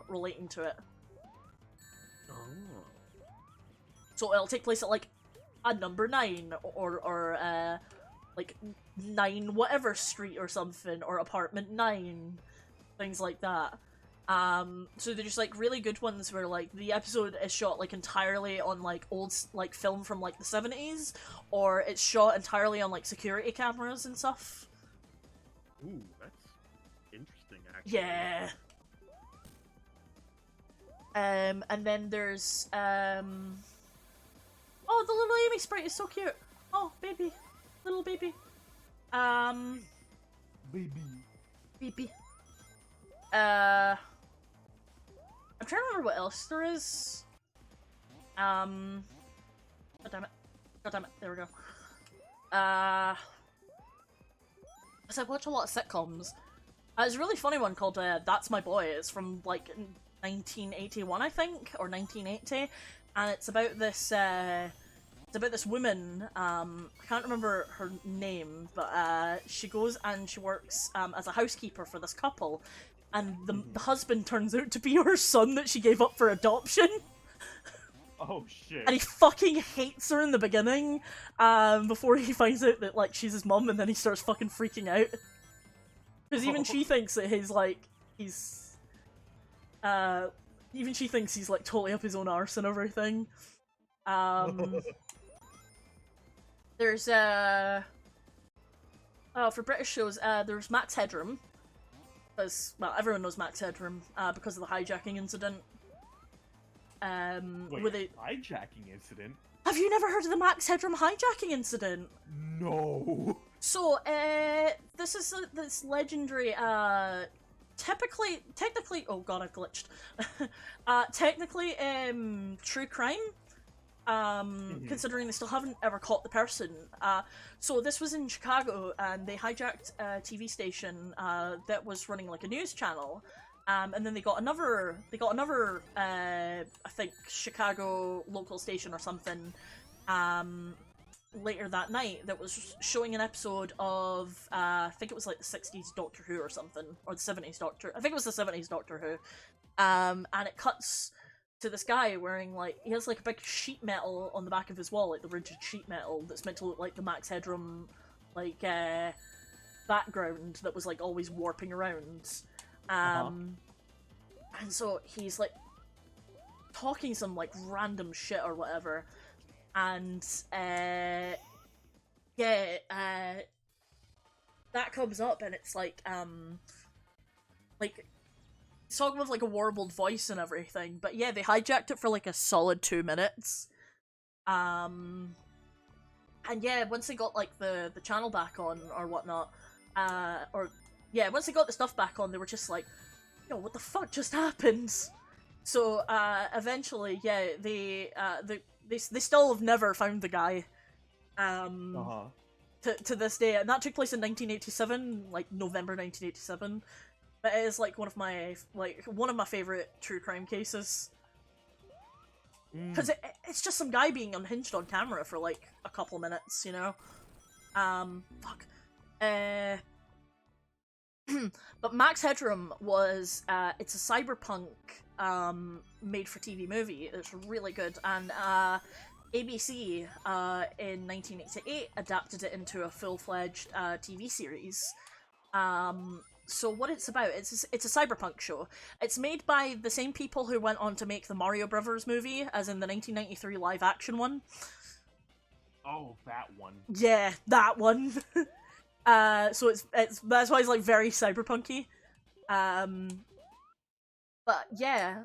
relating to it. Oh. So it'll take place at, like, a number 9, or like, 9 whatever street or something, or apartment 9, things like that. So there's, like, really good ones where, like, the episode is shot, like, entirely on, like, old, like, film from, like, the 70s, or it's shot entirely on, like, security cameras and stuff. Ooh, that's interesting, actually. Yeah. And then there's, oh, the little Amy sprite is so cute! Oh, baby. Little baby. Baby. Baby. I'm trying to remember what else there is. God damn it. God damn it. There we go. So I watch a lot of sitcoms. There's a really funny one called That's My Boy. It's from, like, 1981, I think, or 1980, and it's about this, woman, I can't remember her name, but, she goes and she works, as a housekeeper for this couple, and the husband turns out to be her son that she gave up for adoption. Oh shit. And he fucking hates her in the beginning, before he finds out that, like, she's his mum, and then he starts fucking freaking out. Because even she thinks that he's, like, even she thinks he's, like, totally up his own arse and everything. There's, for British shows, there's Max Headroom. Because, well, everyone knows Max Headroom, because of the hijacking incident. Wait, with a... hijacking incident? Have you never heard of the Max Headroom hijacking incident? No. So, this is this legendary, technically, oh god, I've glitched. Technically, true crime, considering they still haven't ever caught the person. So this was in Chicago, and they hijacked a TV station, that was running, like, a news channel. And then they got another, I think, Chicago local station or something, later that night that was showing an episode of, I think it was like the 60s Doctor Who or something, or the 70s I think it was the 70s Doctor Who, and it cuts to this guy wearing, like, he has, like, a big sheet metal on the back of his wall, like the rigid sheet metal that's meant to look like the Max Headroom, like, background that was, like, always warping around. And so he's, like, talking some, like, random shit or whatever, and, that comes up, and it's, like, he's talking with, like, a warbled voice and everything, but yeah, they hijacked it for, like, a solid 2 minutes, and yeah, once they got, like, the channel back on, or whatnot, once they got the stuff back on, they were just like, yo, what the fuck just happened? So, eventually, yeah, they still have never found the guy, to this day, and that took place in 1987, like, November 1987, but it is, like, one of my favorite true crime cases. Because it's just some guy being unhinged on camera for, like, a couple minutes, you know? Fuck. But Max Headroom was, it's a cyberpunk, made-for-TV movie. It's really good, and, ABC, in 1988, adapted it into a full-fledged, TV series. So what it's about, it's a cyberpunk show. It's made by the same people who went on to make the Mario Brothers movie, as in the 1993 live-action one. Oh, that one. Yeah, that one. So it's that's why it's like very cyberpunky. But yeah,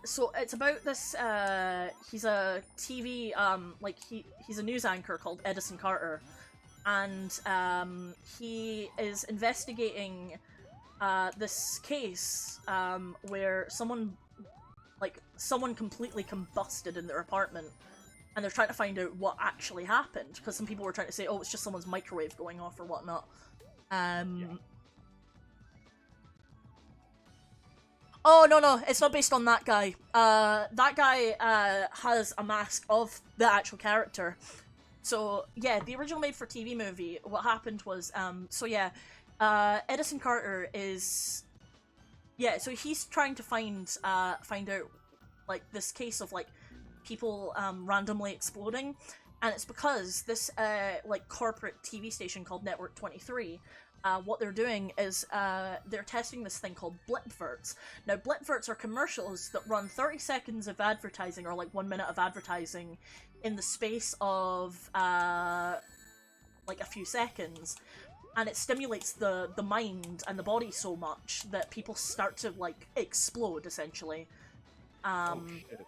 so it's about this, he's a TV, like, he's a news anchor called Edison Carter, and, he is investigating, this case, where someone completely combusted in their apartment, and they're trying to find out what actually happened, because some people were trying to say, oh, it's just someone's microwave going off or whatnot. Yeah. Oh, no, it's not based on that guy. That guy, has a mask of the actual character. So, yeah, the original made-for-TV movie, what happened was, Edison Carter is... Yeah, so he's trying to find out, like, this case of, like, people, randomly exploding, and it's because this, like, corporate TV station called Network 23, what they're doing is, they're testing this thing called blipverts. Now, blipverts are commercials that run 30 seconds of advertising, or like 1 minute of advertising, in the space of, like a few seconds. And it stimulates the mind and the body so much that people start to, like, explode, essentially. Oh, shit.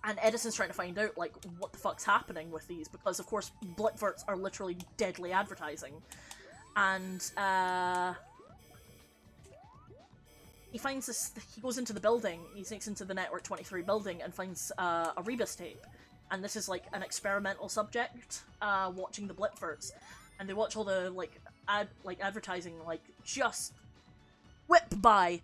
And Edison's trying to find out, like, what the fuck's happening with these, because, of course, blipverts are literally deadly advertising. And, he finds this, he goes into the building, he sneaks into the Network 23 building and finds, a rebus tape. And this is, like, an experimental subject, watching the blipverts. And they watch all the, like, advertising, like, just whip by,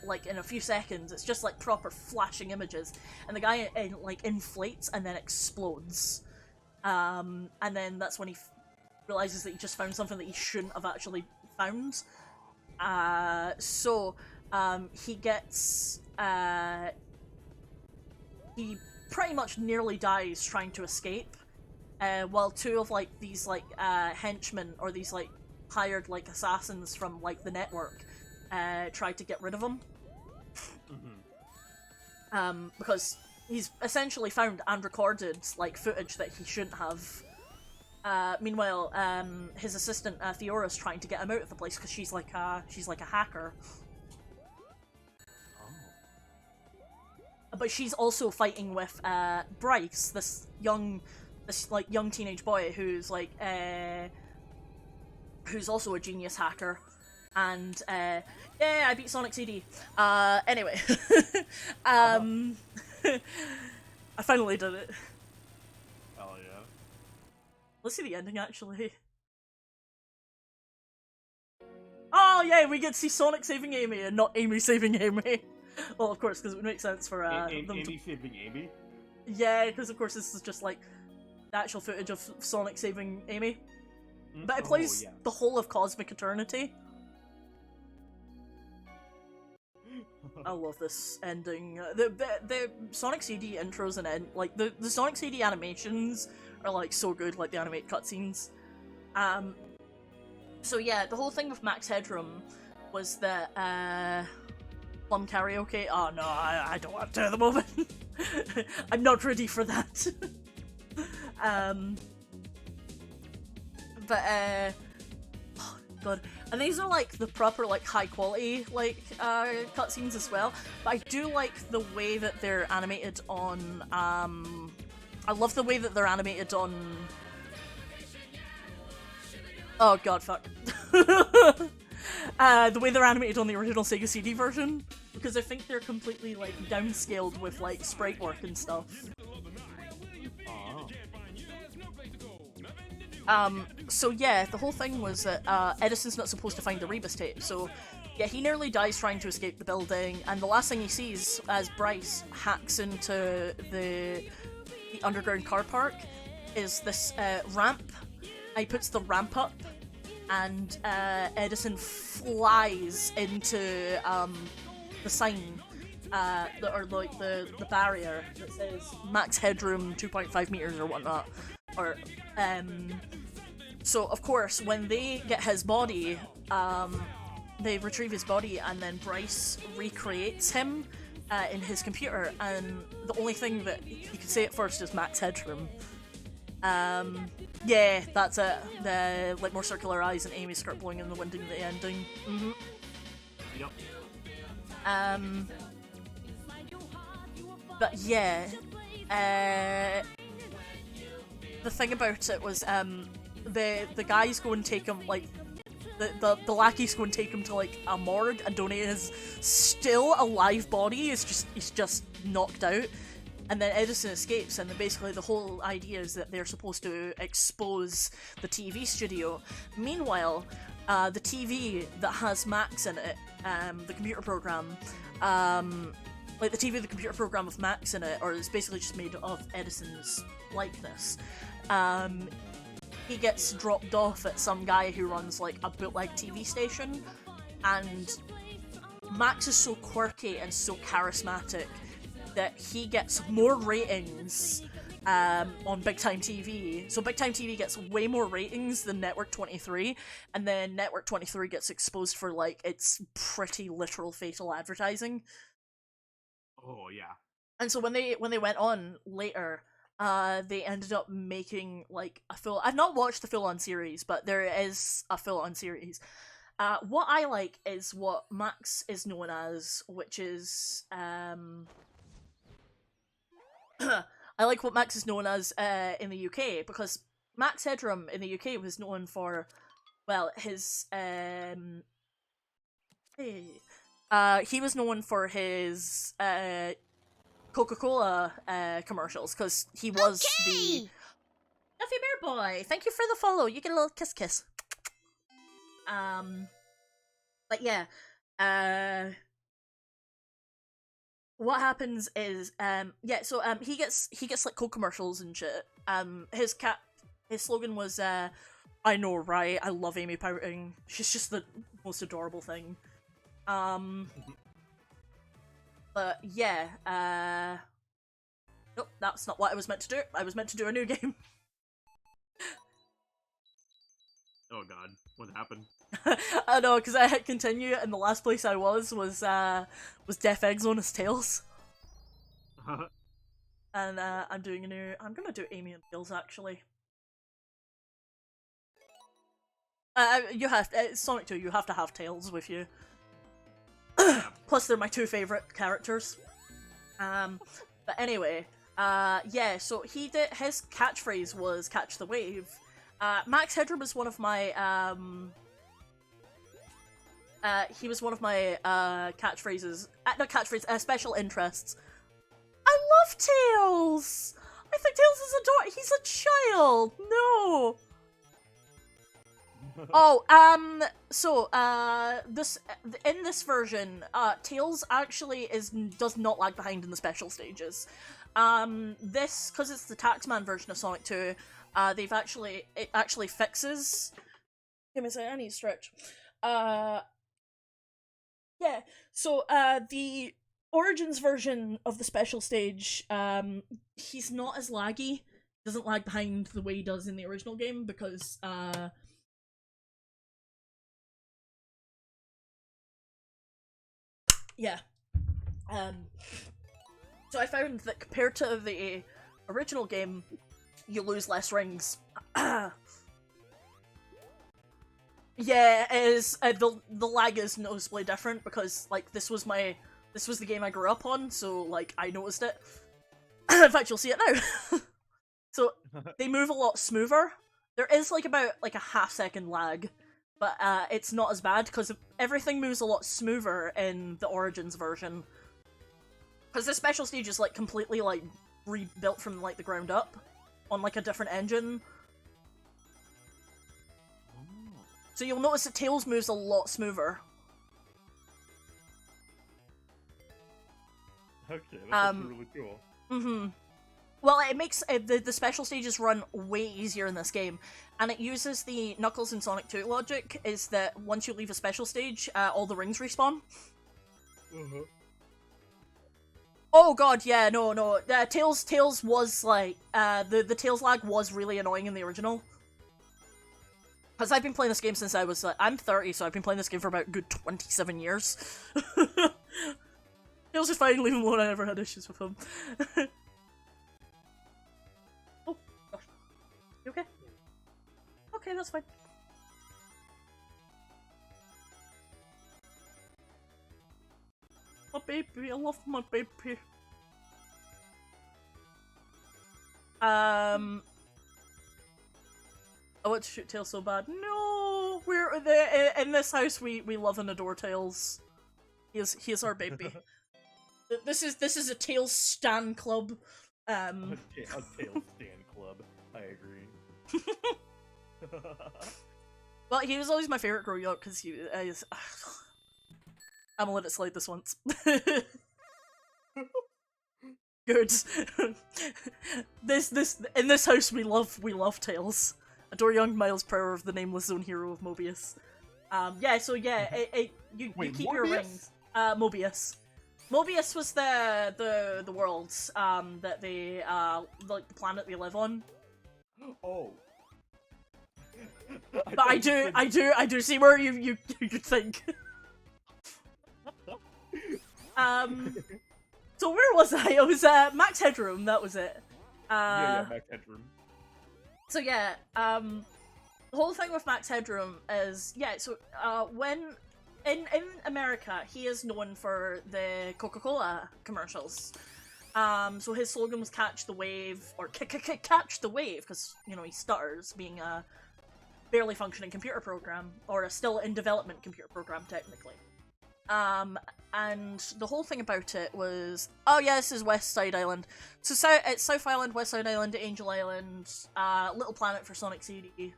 like, in a few seconds. It's just, like, proper flashing images. And the guy, like, inflates and then explodes. And then that's when he realizes that he just found something that he shouldn't have actually found. He gets, he pretty much nearly dies trying to escape, while two of, like, these, like, henchmen, or these, like, hired, like, assassins from, like, the network, try to get rid of him. Mm-hmm. Because he's essentially found and recorded, like, footage that he shouldn't have. Meanwhile, his assistant, Theora's trying to get him out of the place, because she's like a hacker. But she's also fighting with, Bryce, this young teenage boy who's, like, who's also a genius hacker. And, yeah, I beat Sonic CD. Anyway. I finally did it. Hell yeah. Let's see the ending, actually. Oh, yeah, we get to see Sonic saving Amy and not Amy saving Amy. Well, of course, because it would make sense for, Amy saving Amy? Yeah, because of course this is just, like, the actual footage of Sonic saving Amy. But it plays the whole of Cosmic Eternity. I love this ending. The Sonic CD intros and like, the Sonic CD animations are, like, so good, like, the animated cutscenes. So yeah, the whole thing with Max Headroom was that, Plum Karaoke? Oh no, I don't want to at the moment. I'm not ready for that. Oh god. And these are, like, the proper, like, high quality, like, cutscenes as well. But I do like the way that they're animated on, I love the way that they're animated on... Oh god, fuck. The way they're animated on the original Sega CD version, because I think they're completely, like, downscaled with, like, sprite work and stuff. So yeah, the whole thing was that Edison's not supposed to find the Rebus tape, so yeah, he nearly dies trying to escape the building, and the last thing he sees as Bryce hacks into the underground car park is this ramp. He puts the ramp up, and Edison flies into the sign, or like the barrier that says max headroom 2.5 meters or whatnot. Or so of course when they get his body, they retrieve his body, and then Bryce recreates him in his computer, and the only thing that you can say at first is max headroom. Yeah, that's it. The like more circular eyes and Amy's skirt blowing in the wind in the ending. Yep. But yeah, the thing about it was the guys go and take him, like the lackeys go and take him to like a morgue and donate his still alive body. He's just knocked out. And then Edison escapes, and then basically the whole idea is that they're supposed to expose the TV studio. Meanwhile, the TV that has Max in it, the computer program, like the TV, the computer program with Max in it, or it's basically just made of Edison's likeness. He gets dropped off at some guy who runs like a bootleg TV station, and Max is so quirky and so charismatic that he gets more ratings on Big Time TV. So Big Time TV gets way more ratings than Network 23, and then Network 23 gets exposed for like its pretty literal fatal advertising. Oh yeah. And so when they went on later, they ended up making like a full. I've not watched the full-on series, but there is a full-on series. What I like is what Max is known as, which is I like what Max is known as in the UK, because Max Headroom in the UK was known for, well, his he was known for his Coca-Cola commercials, because he was the Duffy Bear Boy. Thank you for the follow. You get a little kiss kiss. But yeah, what happens is, he gets like Coke commercials and shit. His slogan was, I know, right? I love Amy pouting. She's just the most adorable thing. But yeah, nope, that's not what I was meant to do. I was meant to do a new game. Oh god, what happened? I know, because I hit continue, and the last place I was Death Eggs on his Tails. And I'm gonna do Amy and Tails, actually. You have Sonic 2. You have to have Tails with you. Plus, they're my two favorite characters. But anyway, yeah. So his catchphrase was "Catch the wave." Max Headroom is one of my he was one of my catchphrases. Not catchphrases. Special interests. I love Tails. I think Tails is adorable. He's a child. No. Oh, so, in this version, Tails actually does not lag behind in the special stages. Because it's the Taxman version of Sonic 2, it actually fixes. Give me a second, I need to stretch. Yeah, so, the Origins version of the special stage, he's not as laggy. He doesn't lag behind the way he does in the original game, because, yeah. So I found that compared to the original game, you lose less rings. Yeah, it is. The lag is noticeably different, because like this was the game I grew up on, so like I noticed it. In fact, you'll see it now. So they move a lot smoother. There is like about like a half-second lag, but it's not as bad because everything moves a lot smoother in the Origins version. Because the special stage is like completely like rebuilt from like the ground up on like a different engine. So you'll notice that Tails moves a lot smoother. Okay, that's really cool. Well, it makes the special stages run way easier in this game, and it uses the Knuckles and Sonic 2 logic, is that once you leave a special stage, all the rings respawn. Oh god, yeah, no. Tails was like, the Tails lag was really annoying in the original. Because I've been playing this game since I was, I'm 30, so I've been playing this game for about a good 27 years. Tails is fine, leave him alone, I never had issues with him. Oh, gosh. You okay? Okay, that's fine. My baby, I love my baby. I want to shoot Tails so bad. No, we're in this house. We love and adore Tails. He is our baby. This is a Tails stan club. A Tails stan club. I agree. Well, he was always my favorite growing up because he is. I'm gonna let it slide this once. Good. In this house we love Tails. Adore young Miles Prower of the nameless zone hero of Mobius. You keep Morbius? your rings. Mobius. Mobius was the worlds that they like the planet they live on. Oh. But I do see where you think. So where was I? It was Max Headroom, that was it. Yeah, Max Headroom. So yeah, the whole thing with Max Headroom is, when in America, he is known for the Coca-Cola commercials. So his slogan was "Catch the wave," or "Catch the wave," because you know he stutters, being a barely functioning computer program, or a still in development computer program technically. And the whole thing about it was, oh yeah, this is West Side Island. So it's South Island, West Side Island, Angel Island, Little Planet for Sonic CD.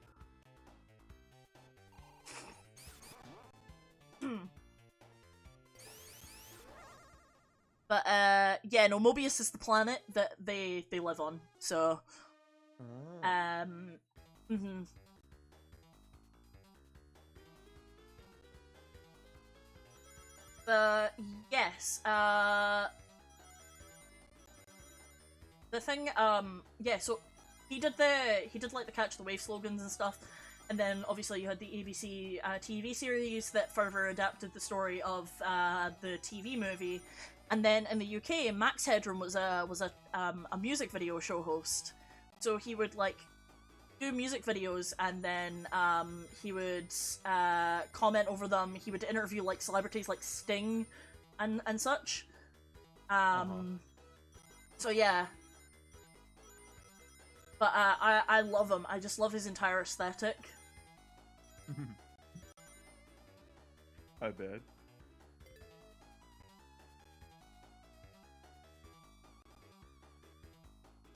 But yeah, no, Mobius is the planet that they live on. So, yes, the thing, so he did like the Catch the Wave slogans and stuff, and then obviously you had the ABC TV series that further adapted the story of the TV movie, and then in the UK, Max Headroom was a music video show host, so he would like do music videos, and then he would comment over them. He would interview like celebrities like Sting and such. So yeah. But I love him. I just love his entire aesthetic. I bet.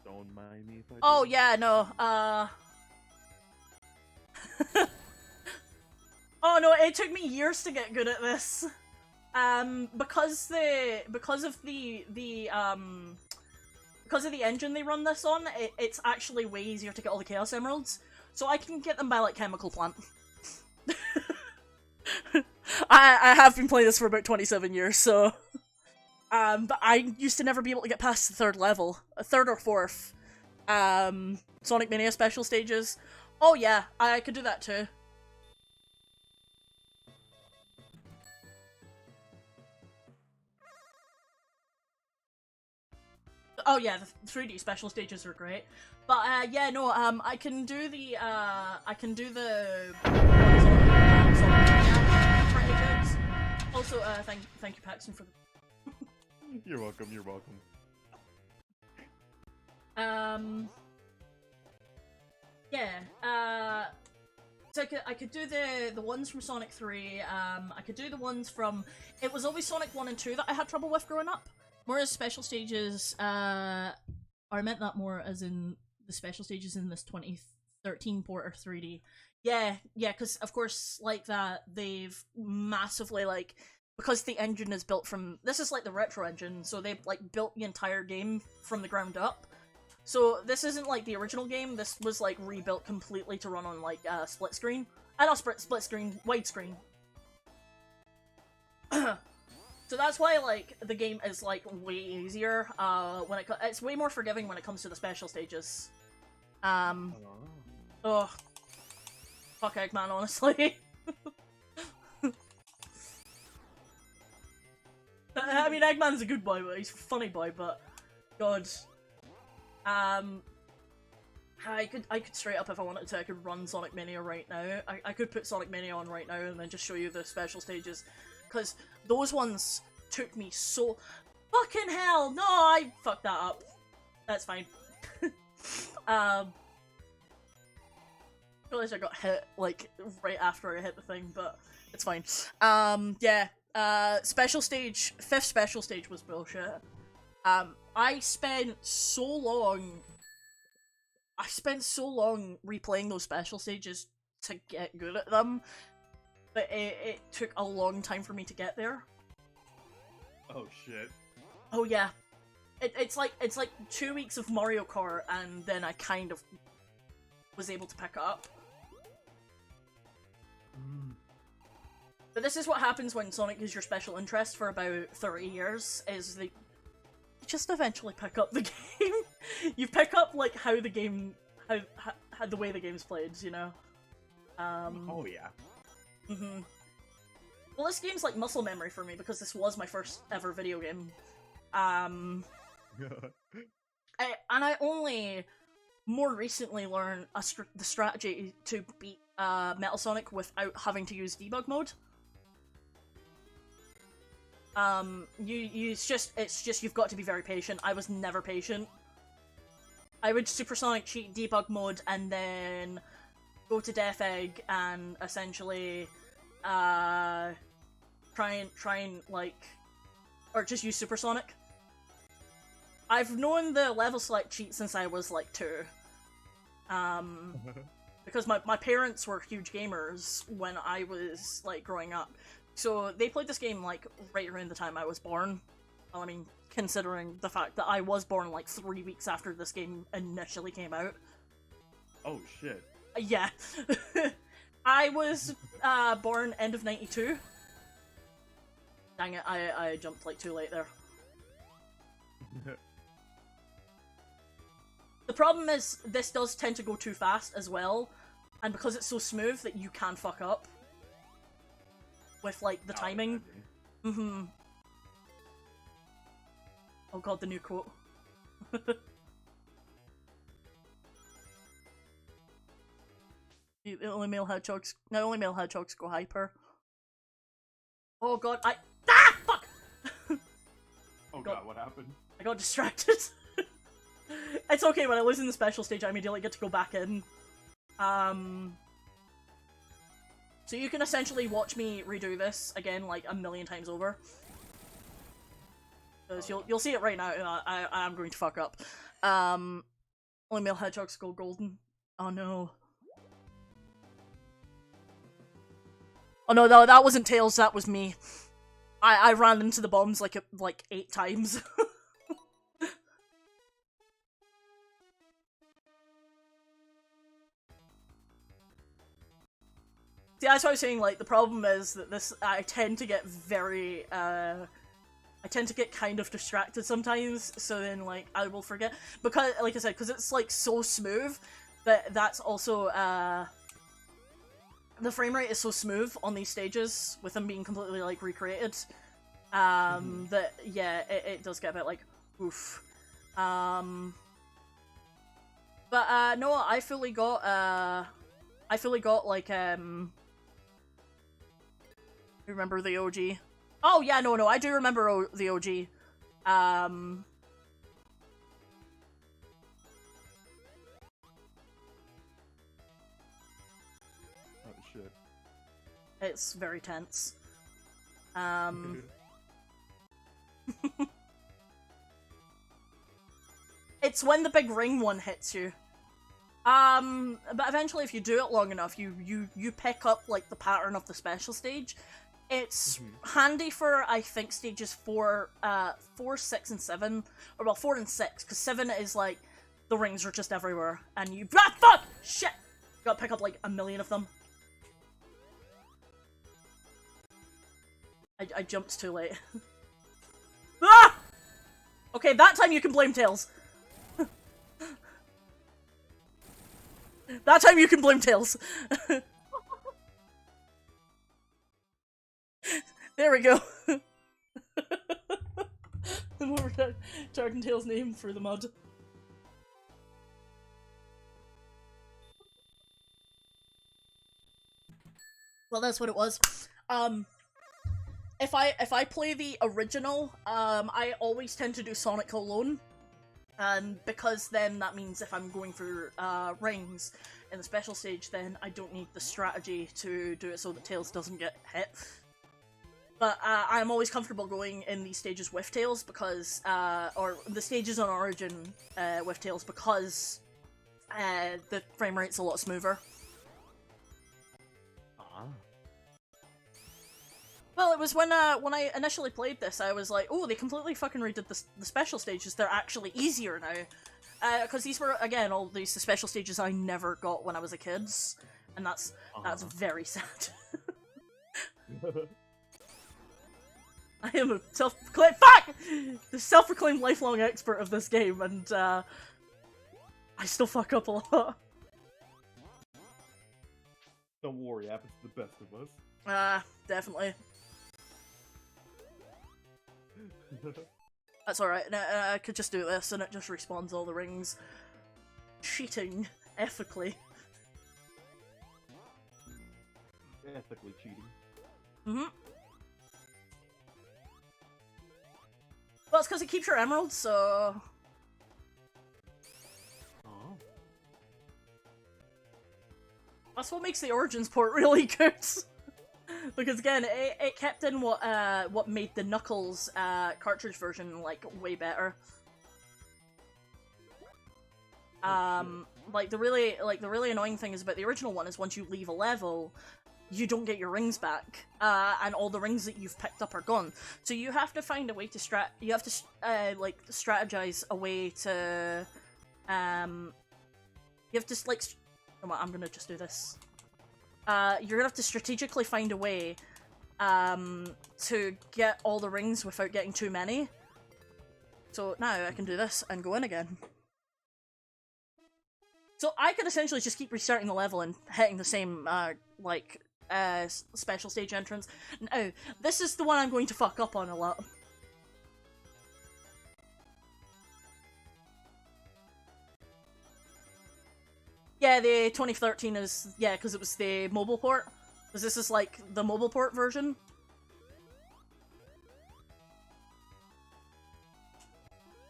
Don't mind me if I Oh do. yeah, no. Oh no, it took me years to get good at this. Because of the engine they run this on, it's actually way easier to get all the Chaos Emeralds. So I can get them by like Chemical Plant. I have been playing this for about 27 years, so but I used to never be able to get past the third level, a third or fourth. Sonic Mania special stages. Oh yeah, I could do that too. Oh yeah, the 3D special stages are great. But yeah, no, I can do the Sonic Mania pretty good. Also, thank you Paxton for the You're welcome, you're welcome. Yeah, so I could do the ones from Sonic 3, I could do the ones from, it was always Sonic 1 and 2 that I had trouble with growing up. Whereas special stages, or I meant that more as in the special stages in this 2013 13 port or 3D. Yeah, because of course, like that, they've massively, like, because the engine is built from, this is like the retro engine, so they've like built the entire game from the ground up. So this isn't like the original game, this was like rebuilt completely to run on like split screen. Not split screen, widescreen. So that's why like the game is like way easier. When it's way more forgiving when it comes to the special stages. Oh, fuck Eggman, honestly. I mean, Eggman's a good boy, but he's a funny boy. But God, I could straight up, if I wanted to, I could run Sonic Mania right now. I could put Sonic Mania on right now and then just show you the special stages, because those ones took me so fucking hell. No, I fucked that up. That's fine. Realized I got hit like right after I hit the thing, but it's fine. Yeah. Special stage, 5th special stage was bullshit. I spent so long replaying those special stages to get good at them, but it took a long time for me to get there. Oh shit. Oh yeah. It's like 2 weeks of Mario Kart, and then I kind of was able to pick it up. But this is what happens when Sonic is your special interest for about 30 years, is that you just eventually pick up the game. You pick up, like, how the game, how the way the game's played, you know? Oh yeah. Well, this game's like muscle memory for me, because this was my first ever video game. And I only more recently learned the strategy to beat Metal Sonic without having to use debug mode. It's just you've got to be very patient. I was never patient. I would Supersonic cheat debug mode and then go to Death Egg and essentially try and like, or just use Supersonic. I've known the level select cheat since I was like 2. Because my parents were huge gamers when I was like growing up. So they played this game like right around the time I was born. Well, I mean, considering the fact that I was born like 3 weeks after this game initially came out. Oh shit. Yeah. I was born end of 92. Dang it, I jumped like too late there. The problem is, this does tend to go too fast as well, and because it's so smooth that you can fuck up with, like, the timing. Oh god, the new quote. The only male hedgehogs go hyper. Oh god, fuck! Oh god, what happened? I got distracted. It's okay, when I lose in the special stage, I immediately get to go back in. So you can essentially watch me redo this again, like, a million times over. Because you'll see it right now, I am going to fuck up. Only male hedgehogs go golden. Oh no. Oh no, that wasn't Tails, that was me. I ran into the bombs like 8 times. See, that's what I was saying, like, the problem is that I tend to get very, I tend to get kind of distracted sometimes, so then, like, I will forget. Because, like I said, because it's, like, so smooth, that's also, the frame rate is so smooth on these stages, with them being completely, like, recreated, that, yeah, it does get a bit, like, oof. But, no, I fully got, like, remember the OG? Oh, yeah, no, I do remember the OG. Oh, shit. It's very tense. It's when the big ring one hits you. But eventually, if you do it long enough, you pick up like the pattern of the special stage. It's handy for, I think, stages 4, 6, and 7, or well, 4 and 6, because 7 is like the rings are just everywhere, and you fuck shit. You gotta pick up like a million of them. I jumped too late. Ah! Okay, that time you can blame Tails. That time you can blame Tails. There we go. And we're dragging Tails' name through the mud. Well, that's what it was. If I play the original, I always tend to do Sonic alone. And because then that means if I'm going for rings in the special stage, then I don't need the strategy to do it so that Tails doesn't get hit. But I'm always comfortable going in these stages with Tails because, or the stages on Origin with Tails because the frame rate's a lot smoother. Well, it was when I initially played this, I was like, oh, they completely fucking redid the special stages. They're actually easier now. Because these were, again, all these special stages I never got when I was a kid. And that's very sad. I am a the self-proclaimed lifelong expert of this game, and I still fuck up a lot. Don't worry, happens to the best of us. Definitely. That's alright, I could just do this and it just respawns all the rings. Cheating. Ethically. Ethically cheating. Mm-hmm. Well, it's because it keeps your emeralds, so... Oh. That's what makes the Origins port really good. Because again, it kept in what made the Knuckles cartridge version like way better. Like the really annoying thing is about the original one is once you leave a level, you don't get your rings back, and all the rings that you've picked up are gone. So you have to find a way to like strategize a way to you have to like. I'm gonna just do this. You're gonna have to strategically find a way to get all the rings without getting too many. So now I can do this and go in again. So I could essentially just keep restarting the level and hitting the same, special stage entrance. Now, this is the one I'm going to fuck up on a lot. Yeah, the 2013 is, yeah, because it was the mobile port. Because this is, like, the mobile port version.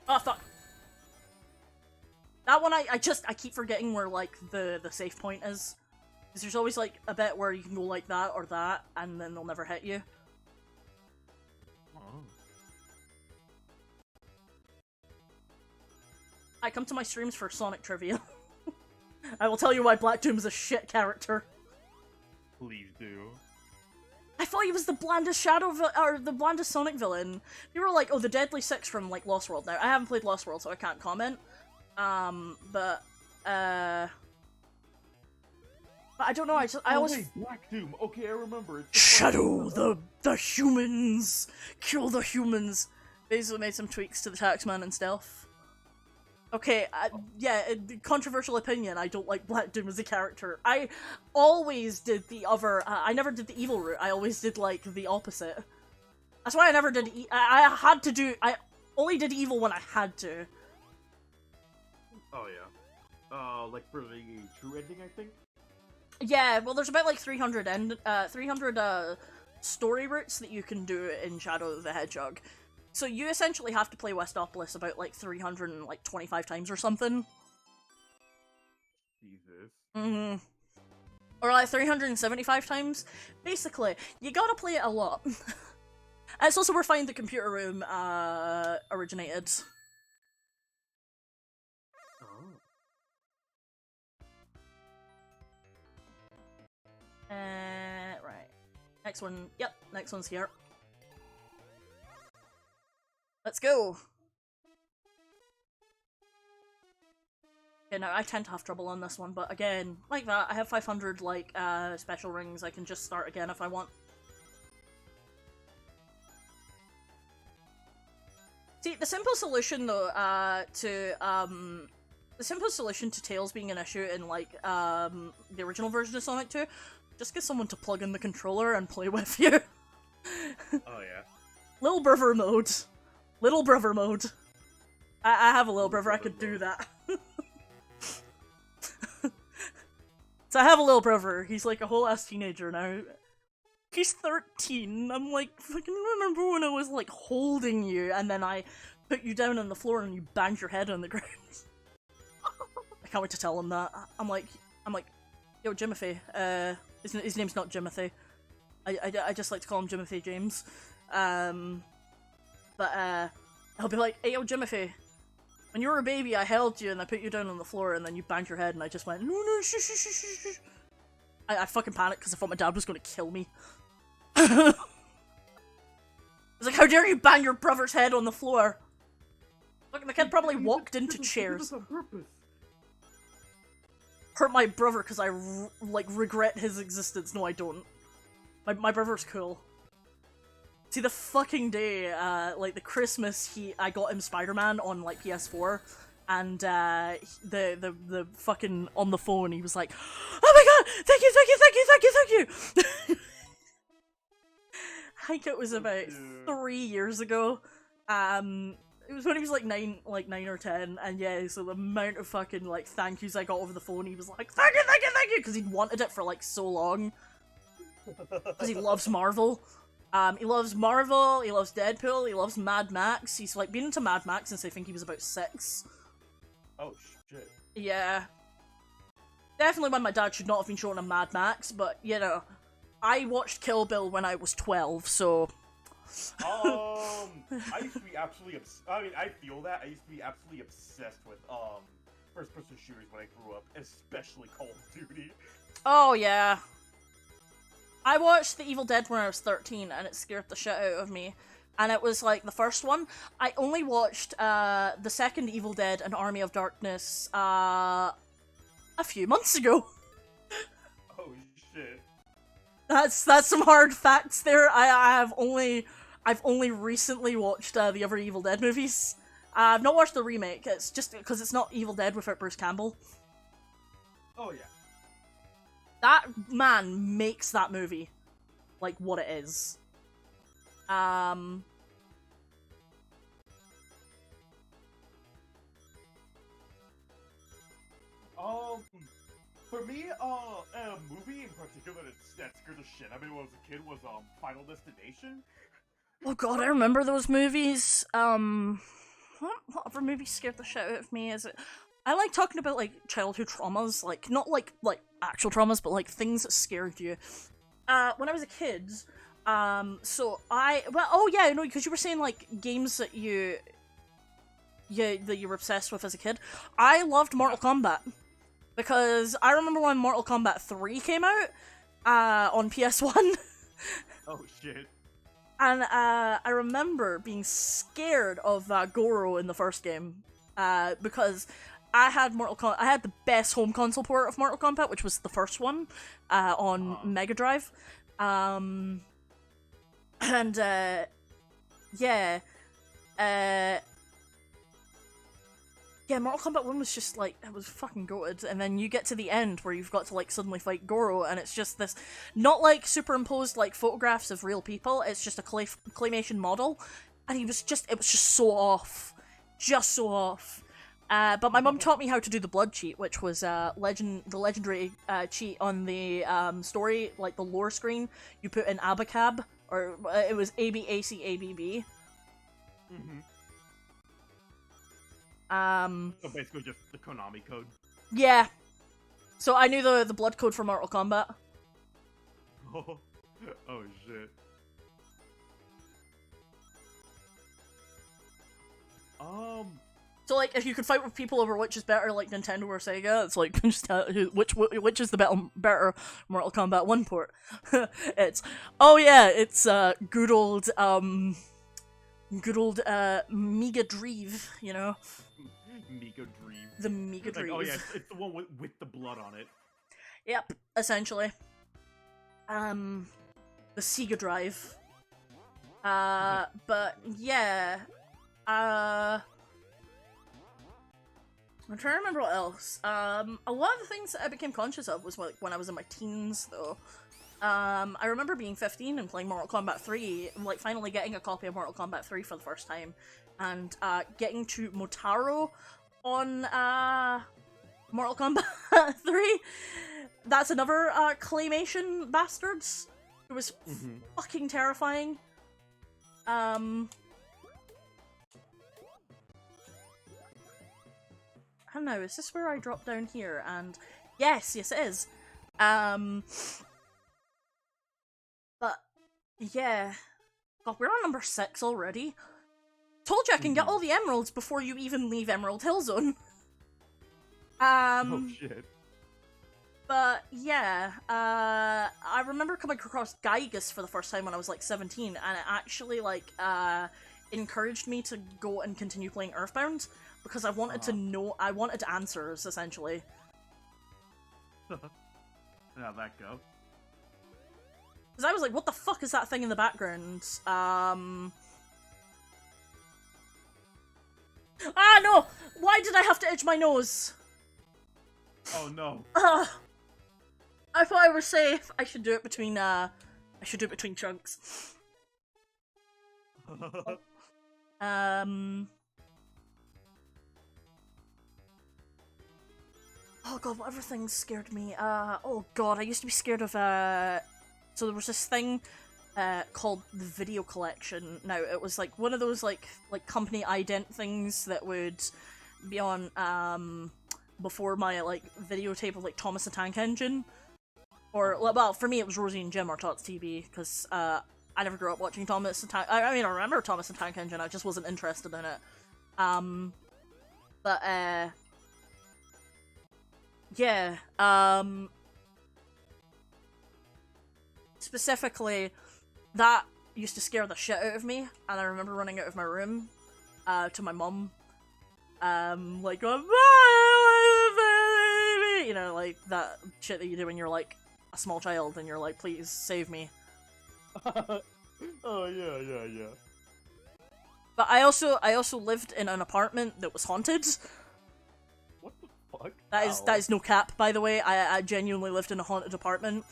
Oh, fuck. That one, I keep forgetting where, like, the save point is. Because there's always, like, a bit where you can go like that or that, and then they'll never hit you. Oh. I come to my streams for Sonic trivia. I will tell you why Black Doom is a shit character. Please do. I thought he was the blandest or the blandest Sonic villain. People were like, oh, the Deadly Six from, like, Lost World. Now, I haven't played Lost World, so I can't comment. But I don't know, I always... Wait, Black Doom, okay, I remember. Shadow the humans! Kill the humans! Basically made some tweaks to the Taxman and Stealth. Okay, yeah, controversial opinion, I don't like Black Doom as a character. I always did the other, I never did the evil route, I always did, like, the opposite. That's why I never did, I only did evil when I had to. Oh, yeah. Like for the true ending, I think? Yeah, well, there's about, like, 300 story routes that you can do in Shadow the Hedgehog. So you essentially have to play Westopolis about, like, 325 times or something. Jesus. Mm-hmm. Or, like, 375 times. Basically, you gotta play it a lot. And it's also where Find the Computer Room, originated. Oh. next one. Yep, next one's here. Let's go. Yeah, no, I tend to have trouble on this one, but again, like that, I have 500, like, special rings. I can just start again if I want. See, the simple solution, though, the simple solution to Tails being an issue in, like, the original version of Sonic 2, just get someone to plug in the controller and play with you. Oh, yeah. Little brother mode. Little brother mode. I have a little brother, I could do that. So I have a little brother, he's like a whole ass teenager now. He's 13, I'm like, fucking remember when I was like holding you and then I put you down on the floor and you banged your head on the ground. I can't wait to tell him that. I'm like, yo, Jimothy, his name's not Jimothy. I just like to call him Jimothy James. But I'll be like, hey, yo, Jimothy, when you were a baby, I held you and I put you down on the floor and then you banged your head and I just went, no, shh, shh, shh, shh, shh. I fucking panicked because I thought my dad was going to kill me. I was like, how dare you bang your brother's head on the floor? Look, the kid probably walked into chairs. Hurt my brother because I, like, regret his existence. No, I don't. My brother's cool. See, the fucking day, like, the Christmas, I got him Spider-Man on, like, PS4, and, the fucking, on the phone, he was like, oh my god, thank you! I think it was about 3 years ago, it was when he was, like, 9 or 10, and yeah, so the amount of fucking, like, thank yous I got over the phone, he was like, thank you, because he'd wanted it for, like, so long. Because he loves Marvel. He loves Marvel, he loves Deadpool, he loves Mad Max. He's like been into Mad Max since I think he was about 6. Oh shit. Yeah. Definitely when my dad should not have been showing him Mad Max, but you know, I watched Kill Bill when I was 12, so... I used to be absolutely I feel that. I used to be absolutely obsessed with, first-person shooters when I grew up, especially Call of Duty. Oh, yeah. I watched The Evil Dead when I was 13, and it scared the shit out of me. And it was, like, the first one. I only watched, the second Evil Dead and Army of Darkness, a few months ago. Oh, shit. That's some hard facts there. I've only recently watched, the other Evil Dead movies. I've not watched the remake, it's just because it's not Evil Dead without Bruce Campbell. Oh, yeah. That man makes that movie, like, what it is. For me, a movie in particular that scared the shit out of me when I was a kid was, Final Destination. Oh god, I remember those movies. What other movie scared the shit out of me? Is it... I like talking about, like, childhood traumas, like, not like actual traumas, but, like, things that scared you. When I was a kid, oh yeah, no, because you were saying, like, games that you were obsessed with as a kid. I loved Mortal Kombat. Because I remember when Mortal Kombat 3 came out, on PS1. Oh, shit. And, I remember being scared of, Goro in the first game. Because I had I had the best home console port of Mortal Kombat, which was the first one, on Mega Drive. Yeah, Mortal Kombat 1 was just, like, it was fucking goated, and then you get to the end where you've got to, like, suddenly fight Goro, and it's just this, not, like, superimposed, like, photographs of real people, it's just a claymation model, and it was just so off. Just so off. But my mum taught me how to do the blood cheat, which was, the legendary, cheat on the, story, like, the lore screen. You put in Abacab, or, it was ABACABB. Mm-hmm. So basically just the Konami code. Yeah. So I knew the blood code for Mortal Kombat. Oh shit. So, like, if you could fight with people over which is better, like Nintendo or Sega, it's like, just which is the better Mortal Kombat 1 port? It's, oh yeah, it's, good old Mega Drive, you know? Mega Dream. The Mega It's like, Drive. oh yeah, it's the one with the blood on it. Yep, essentially. The Sega Drive. But, yeah. I'm trying to remember what else. A lot of the things that I became conscious of was like when I was in my teens, though. I remember being 15 and playing Mortal Kombat 3, like finally getting a copy of Mortal Kombat 3 for the first time, and getting to Motaro on Mortal Kombat 3. That's another claymation bastards. It was fucking terrifying. I don't know, is this where I drop down here? And yes it is. But yeah. God, we're on number 6 already. Told you I can get all the emeralds before you even leave Emerald Hill Zone. Oh shit. But yeah, I remember coming across Gygus for the first time when I was like 17, and it actually like encouraged me to go and continue playing Earthbound because I wanted to know, I wanted answers essentially. How'd that go? Because I was like, what the fuck is that thing in the background? Ah no! Why did I have to itch my nose? Oh no. I thought I was safe. I should do it between chunks. Oh god, what other things scared me? Oh god, I used to be scared of, so there was this thing, called the Video Collection. Now, it was like one of those, like company ident things that would be on, before my, like, videotape of, like, Thomas the Tank Engine. Or, well, for me it was Rosie and Jim or Tots TV, because, I never grew up watching Thomas the Tank- I mean, I remember Thomas the Tank Engine, I just wasn't interested in it. But, yeah, specifically, that used to scare the shit out of me, and I remember running out of my room, to my mum, like, going, you know, like, that shit that you do when you're, like, a small child, and you're like, please, save me. Oh, yeah. But I also lived in an apartment that was haunted. What the fuck? That is no cap, by the way. I genuinely lived in a haunted apartment.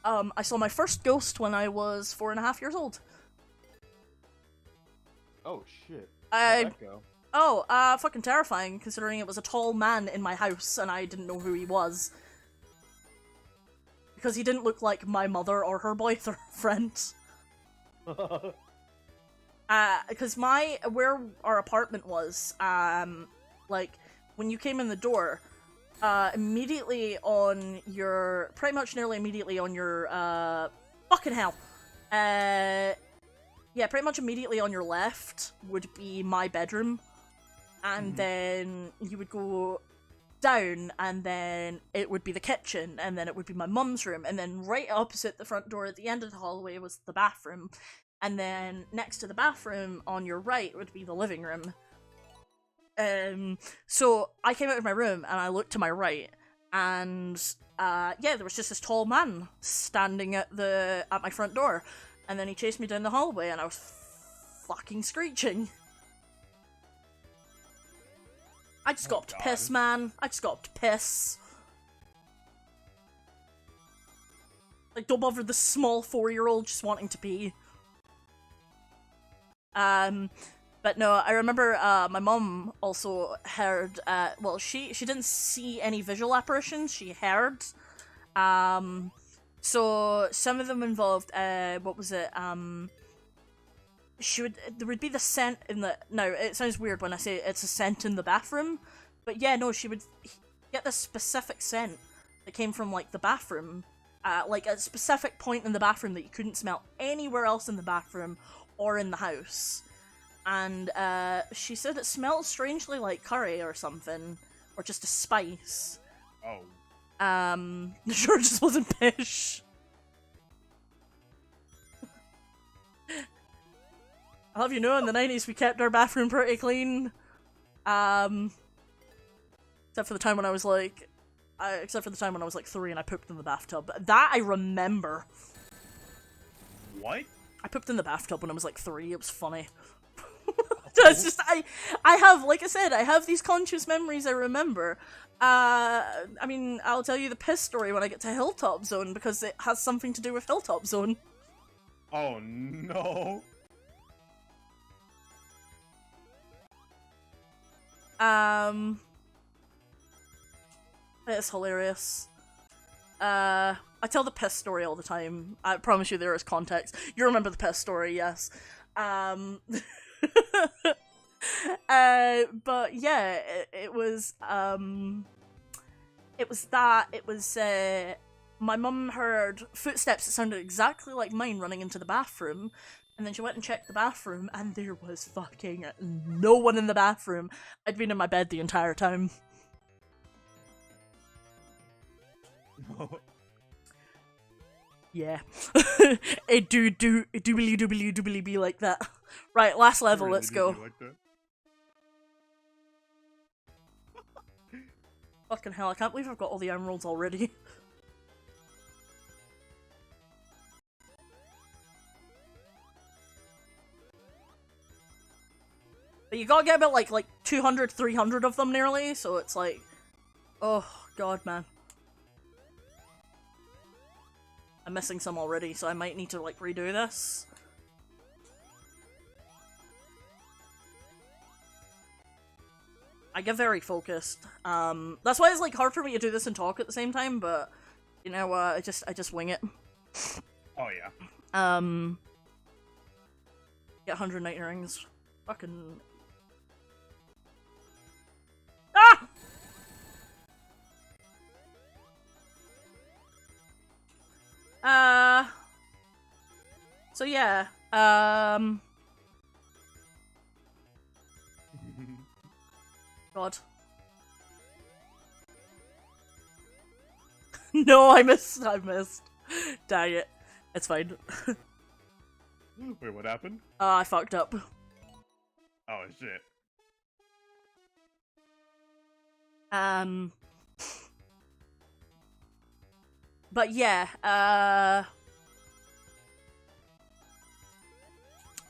I saw my first ghost when I was 4.5 years old. Oh shit. How'd that go? Fucking terrifying, considering it was a tall man in my house and I didn't know who he was. Because he didn't look like my mother or her boyfriend. Because where our apartment was, like, when you came in the door, immediately on your, pretty much nearly immediately on your, fucking hell, yeah, pretty much immediately on your left would be my bedroom, and then you would go down, and then it would be the kitchen, and then it would be my mum's room, and then right opposite the front door at the end of the hallway was the bathroom, and then next to the bathroom on your right would be the living room. So I came out of my room and I looked to my right, and yeah, there was just this tall man standing at my front door, and then he chased me down the hallway, and I was fucking screeching. I just got up to piss, man. I just got up to piss. Like, don't bother the small 4-year-old just wanting to pee. But no, I remember, my mum also heard, well, she didn't see any visual apparitions, she heard. So, some of them involved, what was it, there would be the scent in the, no, it sounds weird when I say it's a scent in the bathroom, but yeah, no, she would get this specific scent that came from, like, the bathroom, like a specific point in the bathroom that you couldn't smell anywhere else in the bathroom or in the house. and she said it smelled strangely like curry or something, or just a spice. Oh. Sure, it just wasn't fish. I'll have you know, in the 90s we kept our bathroom pretty clean. Except for the time when I was like, 3 and I pooped in the bathtub. That I remember. What? I pooped in the bathtub when I was like 3. It was funny. It's just I have, like I said, I have these conscious memories I remember. I mean, I'll tell you the piss story when I get to Hilltop Zone because it has something to do with Hilltop Zone. Oh no. It's hilarious. I tell the piss story all the time. I promise you there is context. You remember the piss story, yes. But yeah, it was my mum heard footsteps that sounded exactly like mine running into the bathroom, and then she went and checked the bathroom, and there was fucking no one in the bathroom. I'd been in my bed the entire time. Yeah. It doobly be like that. Right, last level, Really let's go. like that? Fucking hell, I can't believe I've got all the emeralds already. But you gotta get about like 200, 300 of them nearly, so it's like, oh god, man. I'm missing some already, so I might need to like redo this. I get very focused. That's why it's like hard for me to do this and talk at the same time, but you know what, I just wing it. Oh yeah. Get 190 rings. Fucking... Ah! So yeah, God. No, I missed. Dang it. It's fine. Wait, what happened? I fucked up. Oh shit. But yeah,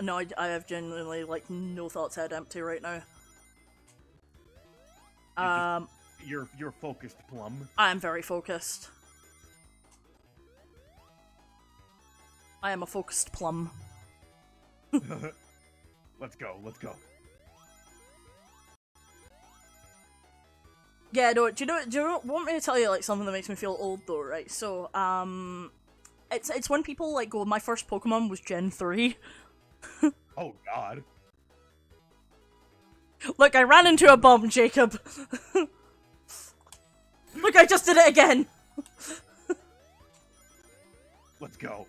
no, I have genuinely, like, no thoughts head empty right now. You're focused, Plum. I am very focused. I am a focused plum. Let's go, let's go. Yeah, no, do you want me to tell you, like, something that makes me feel old, though, right? So, it's when people, like, go, my first Pokemon was Gen 3. Oh god. Look, I ran into a bomb, Jacob. Look, I just did it again. Let's go.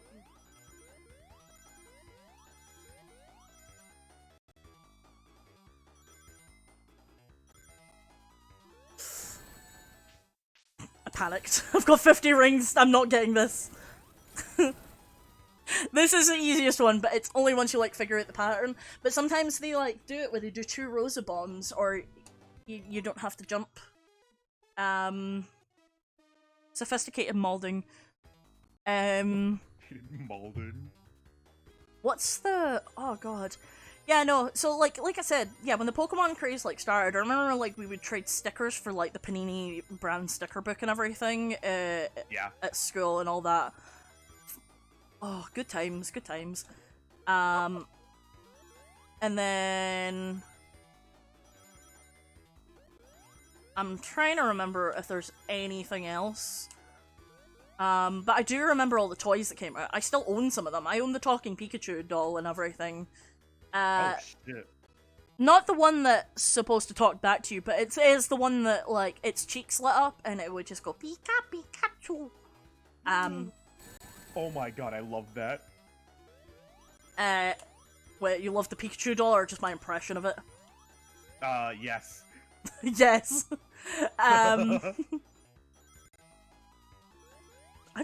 I panicked. I've got 50 rings. I'm not getting this. This is the easiest one, but it's only once you, like, figure out the pattern. But sometimes they, like, do it where they do 2 rows of bombs, or you don't have to jump. Sophisticated molding. Malden. What's the... Oh, God. Yeah, no, so, like I said, yeah, when the Pokemon craze, like, started, I remember, like, we would trade stickers for, like, the Panini brand sticker book and everything, Yeah. at school and all that. Oh, good times, good times. And then... I'm trying to remember if there's anything else. But I do remember all the toys that came out. I still own some of them. I own the Talking Pikachu doll and everything. Oh shit. Not the one that's supposed to talk back to you, but it is the one that, like, its cheeks lit up and it would just go, Pika, Pikachu. Oh my god, I love that. wait, you love the Pikachu doll or just my impression of it? Yes. Yes. I'm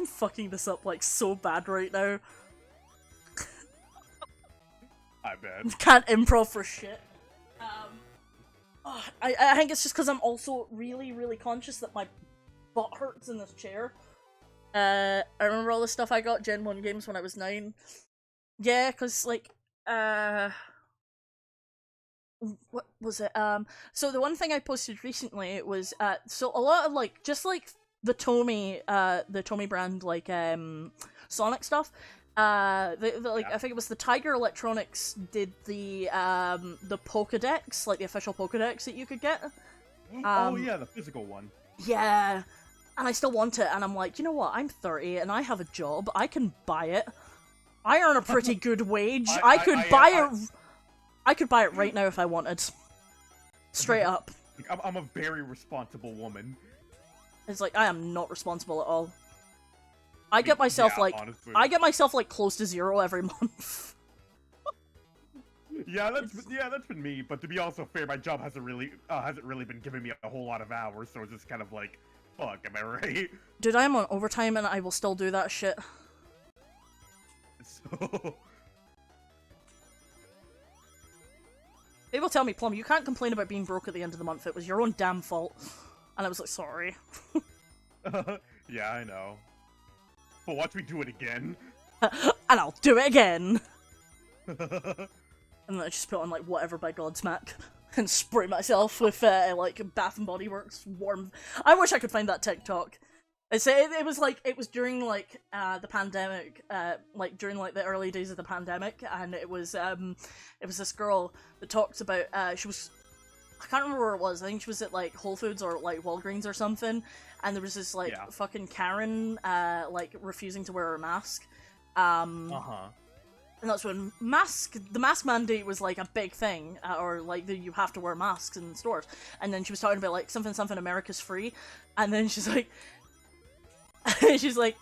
fucking this up like so bad right now. I bet. Can't improv for shit. I think it's just because I'm also really, really conscious that my butt hurts in this chair. I remember all the stuff I got Gen 1 games when I was 9. Yeah, because, like, what was it? So the one thing I posted recently was, so a lot of, like, just, like, the Tomy brand, like, Sonic stuff, I think it was the Tiger Electronics did the Pokédex, like, the official Pokédex that you could get. Oh yeah, the physical one. Yeah, and I still want it, and I'm like, you know what, I'm 30, and I have a job, I can buy it. I earn a pretty good wage, I could buy it right now if I wanted. Straight up. I'm a very responsible woman. It's like, I am not responsible at all. I get myself, honestly. I get myself, like, close to 0 every month. Yeah, that's been me. But to be also fair, my job hasn't really been giving me a whole lot of hours, so it's just kind of like, fuck, am I right? Dude, I'm on overtime and I will still do that shit. So... People tell me, Plum, you can't complain about being broke at the end of the month, it was your own damn fault. And I was like, sorry. Yeah, I know. But watch me do it again. And I'll do it again! And then I just put on, like, whatever by Godsmack. And spray myself with, like, Bath and Body Works warm... I wish I could find that TikTok. It was, like, it was during, like, the pandemic, like, during, like, the early days of the pandemic, and it was this girl that talked about, she was... I can't remember where it was, I think she was at, like, Whole Foods or, like, Walgreens or something, and there was this, like, fucking Karen, like, refusing to wear her mask. And that's when the mask mandate was, like, a big thing, or, like, you have to wear masks in stores. And then she was talking about, like, something, America's free, and then she's like... she's like...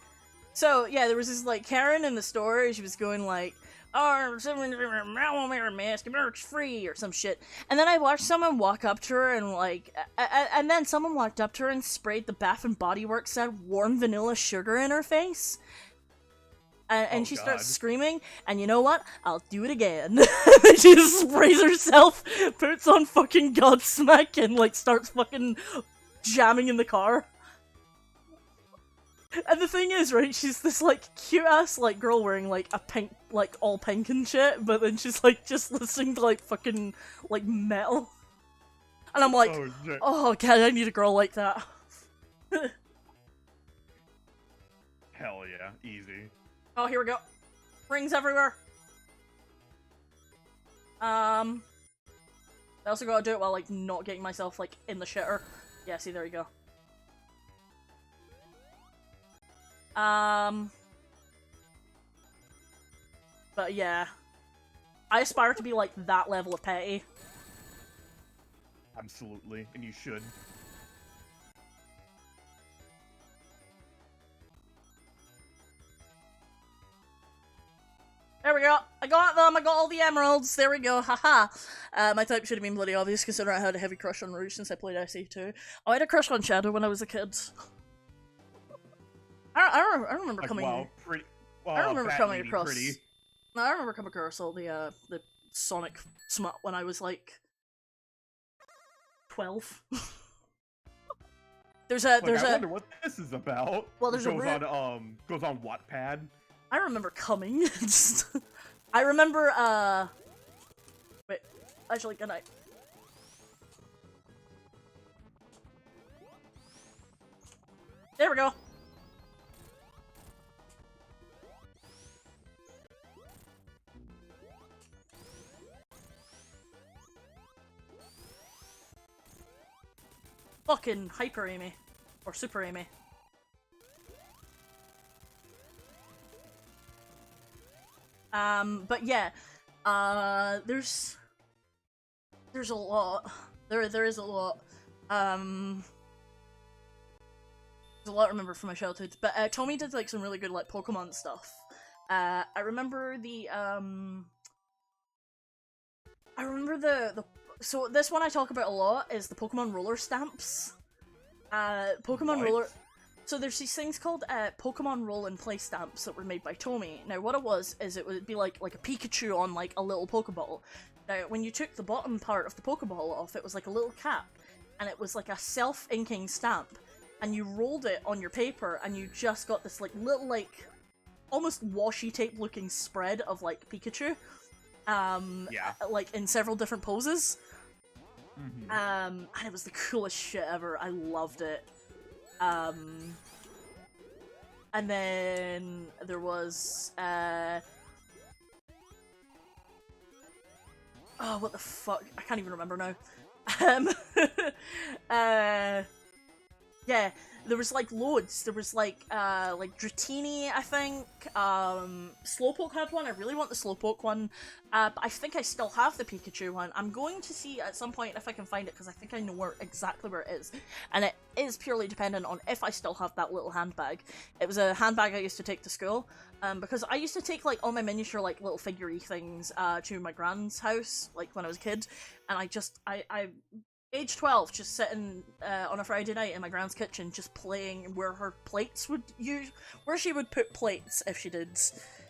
So, yeah, there was this, like, Karen in the store, and she was going, like... Oh, I won't wear a mask, it's free, or some shit. And then I watched someone walk up to her and, like... and then someone walked up to her and sprayed the Bath and Body Works scent warm vanilla sugar in her face. And she starts screaming, and you know what? I'll do it again. She just sprays herself, puts on fucking Godsmack, and, like, starts fucking jamming in the car. And the thing is, right, she's this, like, cute-ass, like, girl wearing, like, a pink, like, all pink and shit, but then she's, like, just listening to, like, fucking, like, metal. And I'm like, oh, God, I need a girl like that. Hell yeah, easy. Oh, here we go. Rings everywhere. I also gotta do it while, like, not getting myself, like, in the shitter. Yeah, see, there you go. But yeah. I aspire to be, like, that level of petty. Absolutely, and you should. There we go. I got them. I got all the emeralds. There we go. Haha. My type should have been bloody obvious considering I had a heavy crush on Rouge since I played SE2. Oh, I had a crush on Shadow when I was a kid. I remember coming. Wow, pretty. I remember coming across. Pretty. No, I remember coming across all the Sonic smut when I was like 12. I wonder what this is about. Well, there's goes on Wattpad. I remember coming. I remember wait, actually, good night. There we go. Fucking Hyper Amy. Or Super Amy. But yeah, there's a lot. There is a lot. There's a lot I remember from my childhood. But Tommy did like some really good like Pokemon stuff. I remember the I remember so this one I talk about a lot is the Pokemon roller stamps. Pokemon What? roller. So there's these things called Pokemon roll and play stamps that were made by Tomy. Now what it was is it would be like a Pikachu on like a little Pokeball. Now when you took the bottom part of the Pokeball off, it was like a little cap, and it was like a self-inking stamp, and you rolled it on your paper, and you just got this like little like almost washi tape looking spread of like Pikachu. Yeah. Like in several different poses. Mhm. And it was the coolest shit ever. I loved it. And then there was, oh, what the fuck? I can't even remember now. Yeah, there was like loads. There was like Dratini, I think. Slowpoke had one. I really want the Slowpoke one. But I think I still have the Pikachu one. I'm going to see at some point if I can find it, because I think I know exactly where it is. And it is purely dependent on if I still have that little handbag. It was a handbag I used to take to school. Because I used to take like all my miniature like little figure-y things to my grand's house, like when I was a kid. And I age 12, just sitting on a Friday night in my grand's kitchen, just playing where her plates would where she would put plates if she did,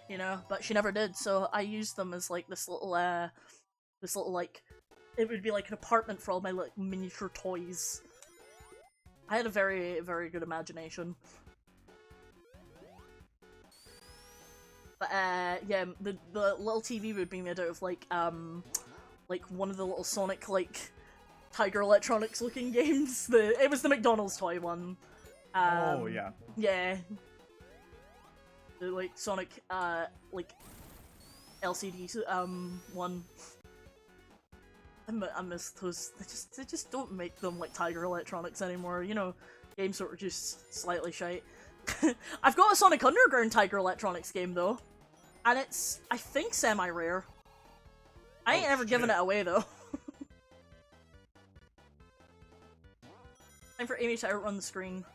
you know, but she never did, so I used them as like this little like, it would be like an apartment for all my like miniature toys. I had a very, very good imagination. But yeah, the little TV would be made out of like one of the little Sonic like Tiger Electronics looking games. It was the McDonald's toy one. Oh yeah. Yeah. The like Sonic like LCD one. I miss those. They just don't make them like Tiger Electronics anymore. You know, games that were just slightly shite. I've got a Sonic Underground Tiger Electronics game though, and it's I think semi-rare. I ain't ever given it away though. Time for Amy to outrun the screen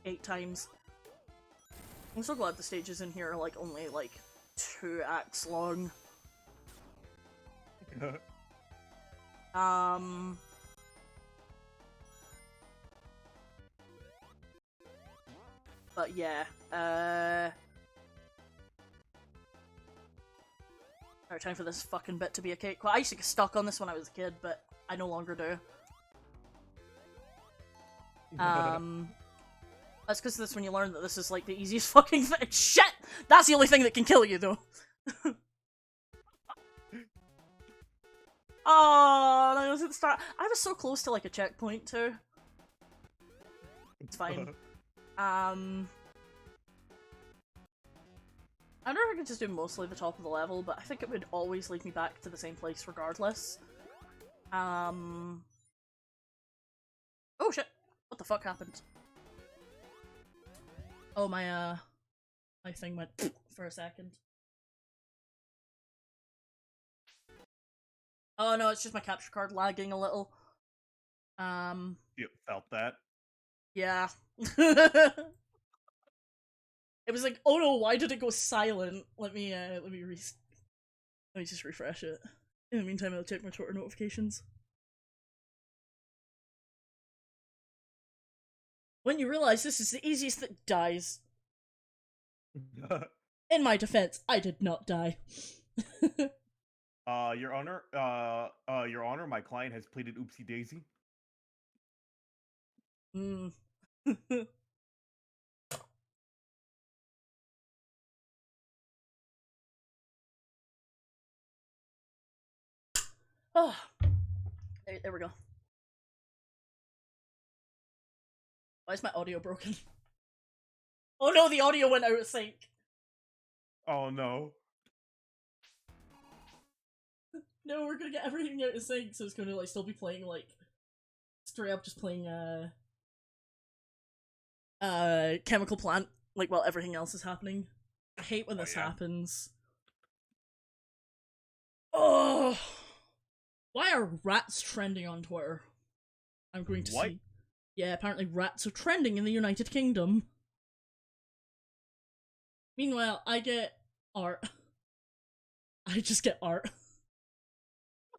8 times. I'm so glad the stages in here are like only like 2 acts long. But yeah, alright, time for this fucking bit to be a cake. Well, I used to get stuck on this when I was a kid, but I no longer do. That's because this when you learn that this is like the easiest fucking thing. Shit! That's the only thing that can kill you, though. Oh, I was at the start. I was so close to like a checkpoint too. It's fine. I don't know if I could just do mostly the top of the level, but I think it would always lead me back to the same place regardless. Oh shit! What the fuck happened? Oh, my thing went for a second. Oh no, it's just my capture card lagging a little. You felt that? Yeah. It was like, oh no, why did it go silent? Let me just refresh it. In the meantime, I'll check my Twitter notifications. When you realize this is the easiest that dies. In my defense, I did not die. Your Honor, my client has pleaded oopsie daisy. Oh, there we go. Why is my audio broken? Oh no, the audio went out of sync. Oh no. No, we're gonna get everything out of sync, so it's gonna like still be playing like straight up just playing Chemical Plant like while everything else is happening. I hate when this happens. Oh, why are rats trending on Twitter? I'm going to see. Yeah, apparently rats are trending in the United Kingdom. Meanwhile, I get art. I just get art.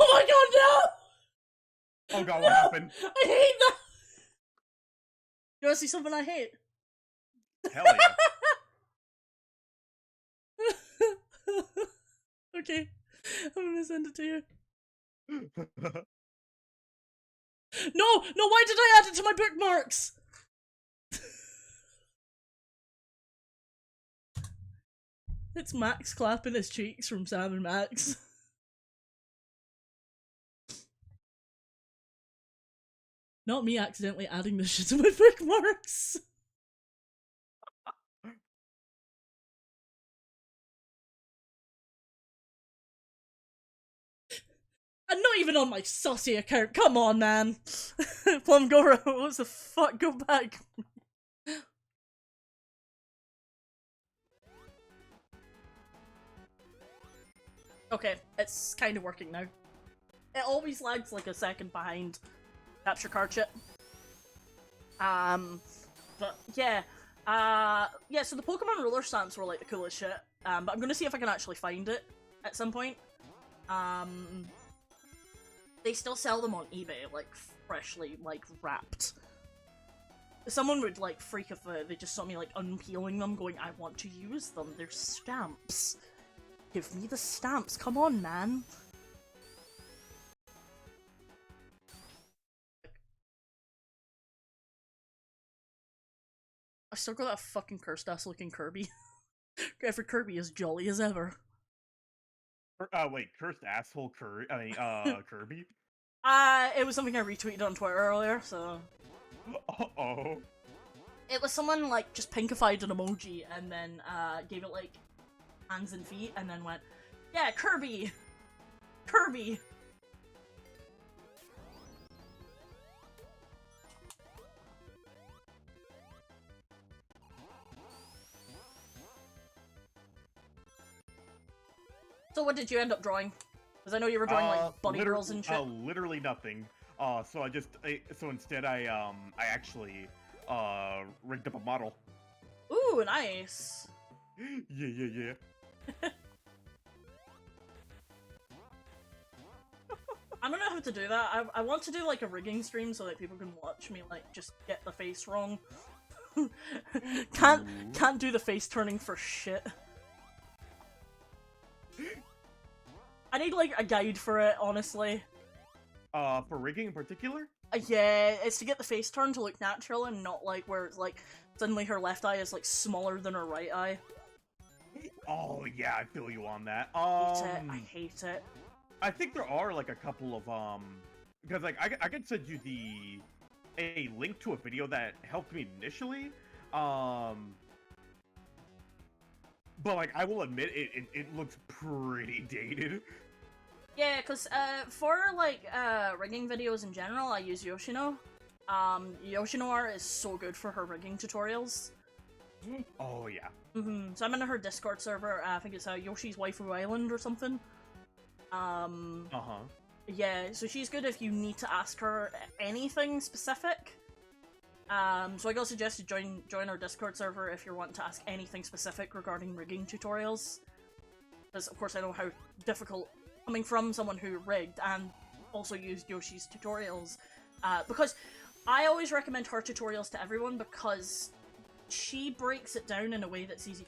Oh my god, no! Oh god, what happened? I hate that! You wanna see something I hate? Hell yeah. Okay, I'm gonna send it to you. No! No, why did I add it to my bookmarks? It's Max clapping his cheeks from Sam and Max. Not me accidentally adding this shit to my bookmarks. I'm not even on my saucy account. Come on, man. Plum Goro, what the fuck? Go back. Okay, it's kind of working now. It always lags like a second behind capture card shit. But yeah. Yeah, so the Pokemon ruler stamps were like the coolest shit. But I'm gonna see if I can actually find it at some point. They still sell them on eBay, like, freshly, like, wrapped. Someone would, like, freak if they just saw me, like, unpeeling them, going, I want to use them, they're stamps. Give me the stamps, come on, man. I still got that fucking cursed ass looking Kirby. Every Kirby is jolly as ever. Wait, cursed asshole Kirby? Kirby? It was something I retweeted on Twitter earlier, so... Uh-oh. It was someone, like, just pinkified an emoji and then, gave it, like, hands and feet and then went, yeah, Kirby! Kirby! So what did you end up drawing? Because I know you were drawing like bunny girls and shit. Literally nothing. So instead I actually rigged up a model. Ooh, nice. Yeah. I'm gonna have to do that. I want to do like a rigging stream so that people can watch me like just get the face wrong. Can't do the face turning for shit. I need, like, a guide for it, honestly. For rigging in particular? Yeah, it's to get the face turn to look natural and not, like, where it's, like, suddenly her left eye is, like, smaller than her right eye. Oh, yeah, I feel you on that. I hate it. I think there are, like, a couple of, because, like, I could send you a link to a video that helped me initially, but, like, I will admit, it looks pretty dated. Yeah, because, for, like, rigging videos in general, I use Yoshino. Yoshino art is so good for her rigging tutorials. Oh, yeah. So I'm in her Discord server, I think it's Yoshi's Waifu Island or something. Yeah, so she's good if you need to ask her anything specific. So I gotta suggest you join our Discord server if you're wanting to ask anything specific regarding rigging tutorials. Because, of course, I know how difficult, coming from someone who rigged and also used Yoshi's tutorials, because I always recommend her tutorials to everyone because she breaks it down in a way that's easy.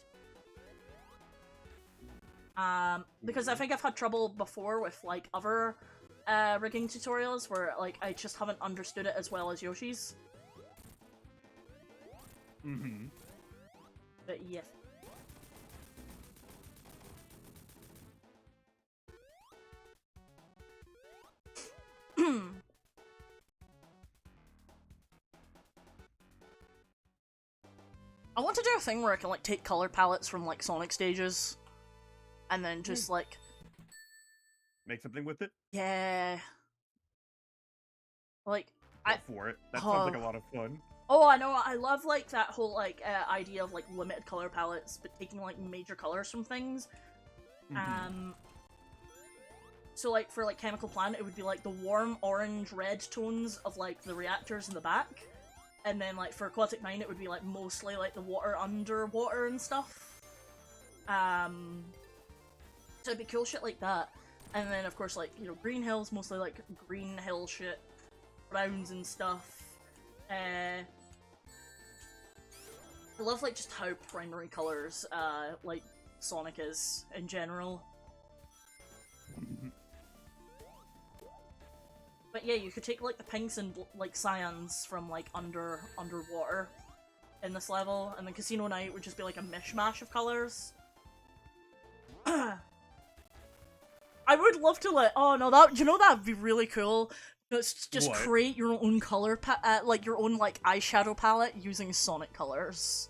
Because I think I've had trouble before with, like, other rigging tutorials where, like, I just haven't understood it as well as Yoshi's. But yes. I want to do a thing where I can, like, take color palettes from, like, Sonic stages and then just, like... Make something with it? Yeah. Like, Go for it. That sounds like a lot of fun. Oh, I know, I love, like, that whole, like, idea of, like, limited color palettes, but taking, like, major colors from things. So, like, for, like, Chemical Plant, it would be, like, the warm orange-red tones of, like, the reactors in the back. And then, like, for Aquatic Mine, it would be, like, mostly, like, the water underwater and stuff. So it'd be cool shit like that. And then, of course, like, you know, Green Hill's mostly, like, Green Hill shit. Browns and stuff. I love, like, just how primary colors, like, Sonic is, in general. But yeah, you could take, like, the pinks and, like, cyans from, like, underwater in this level, and then Casino Night would just be, like, a mishmash of colors. I would love to oh no, that, you know, that'd be really cool. Just What? create your own color like your own like eyeshadow palette using Sonic colors.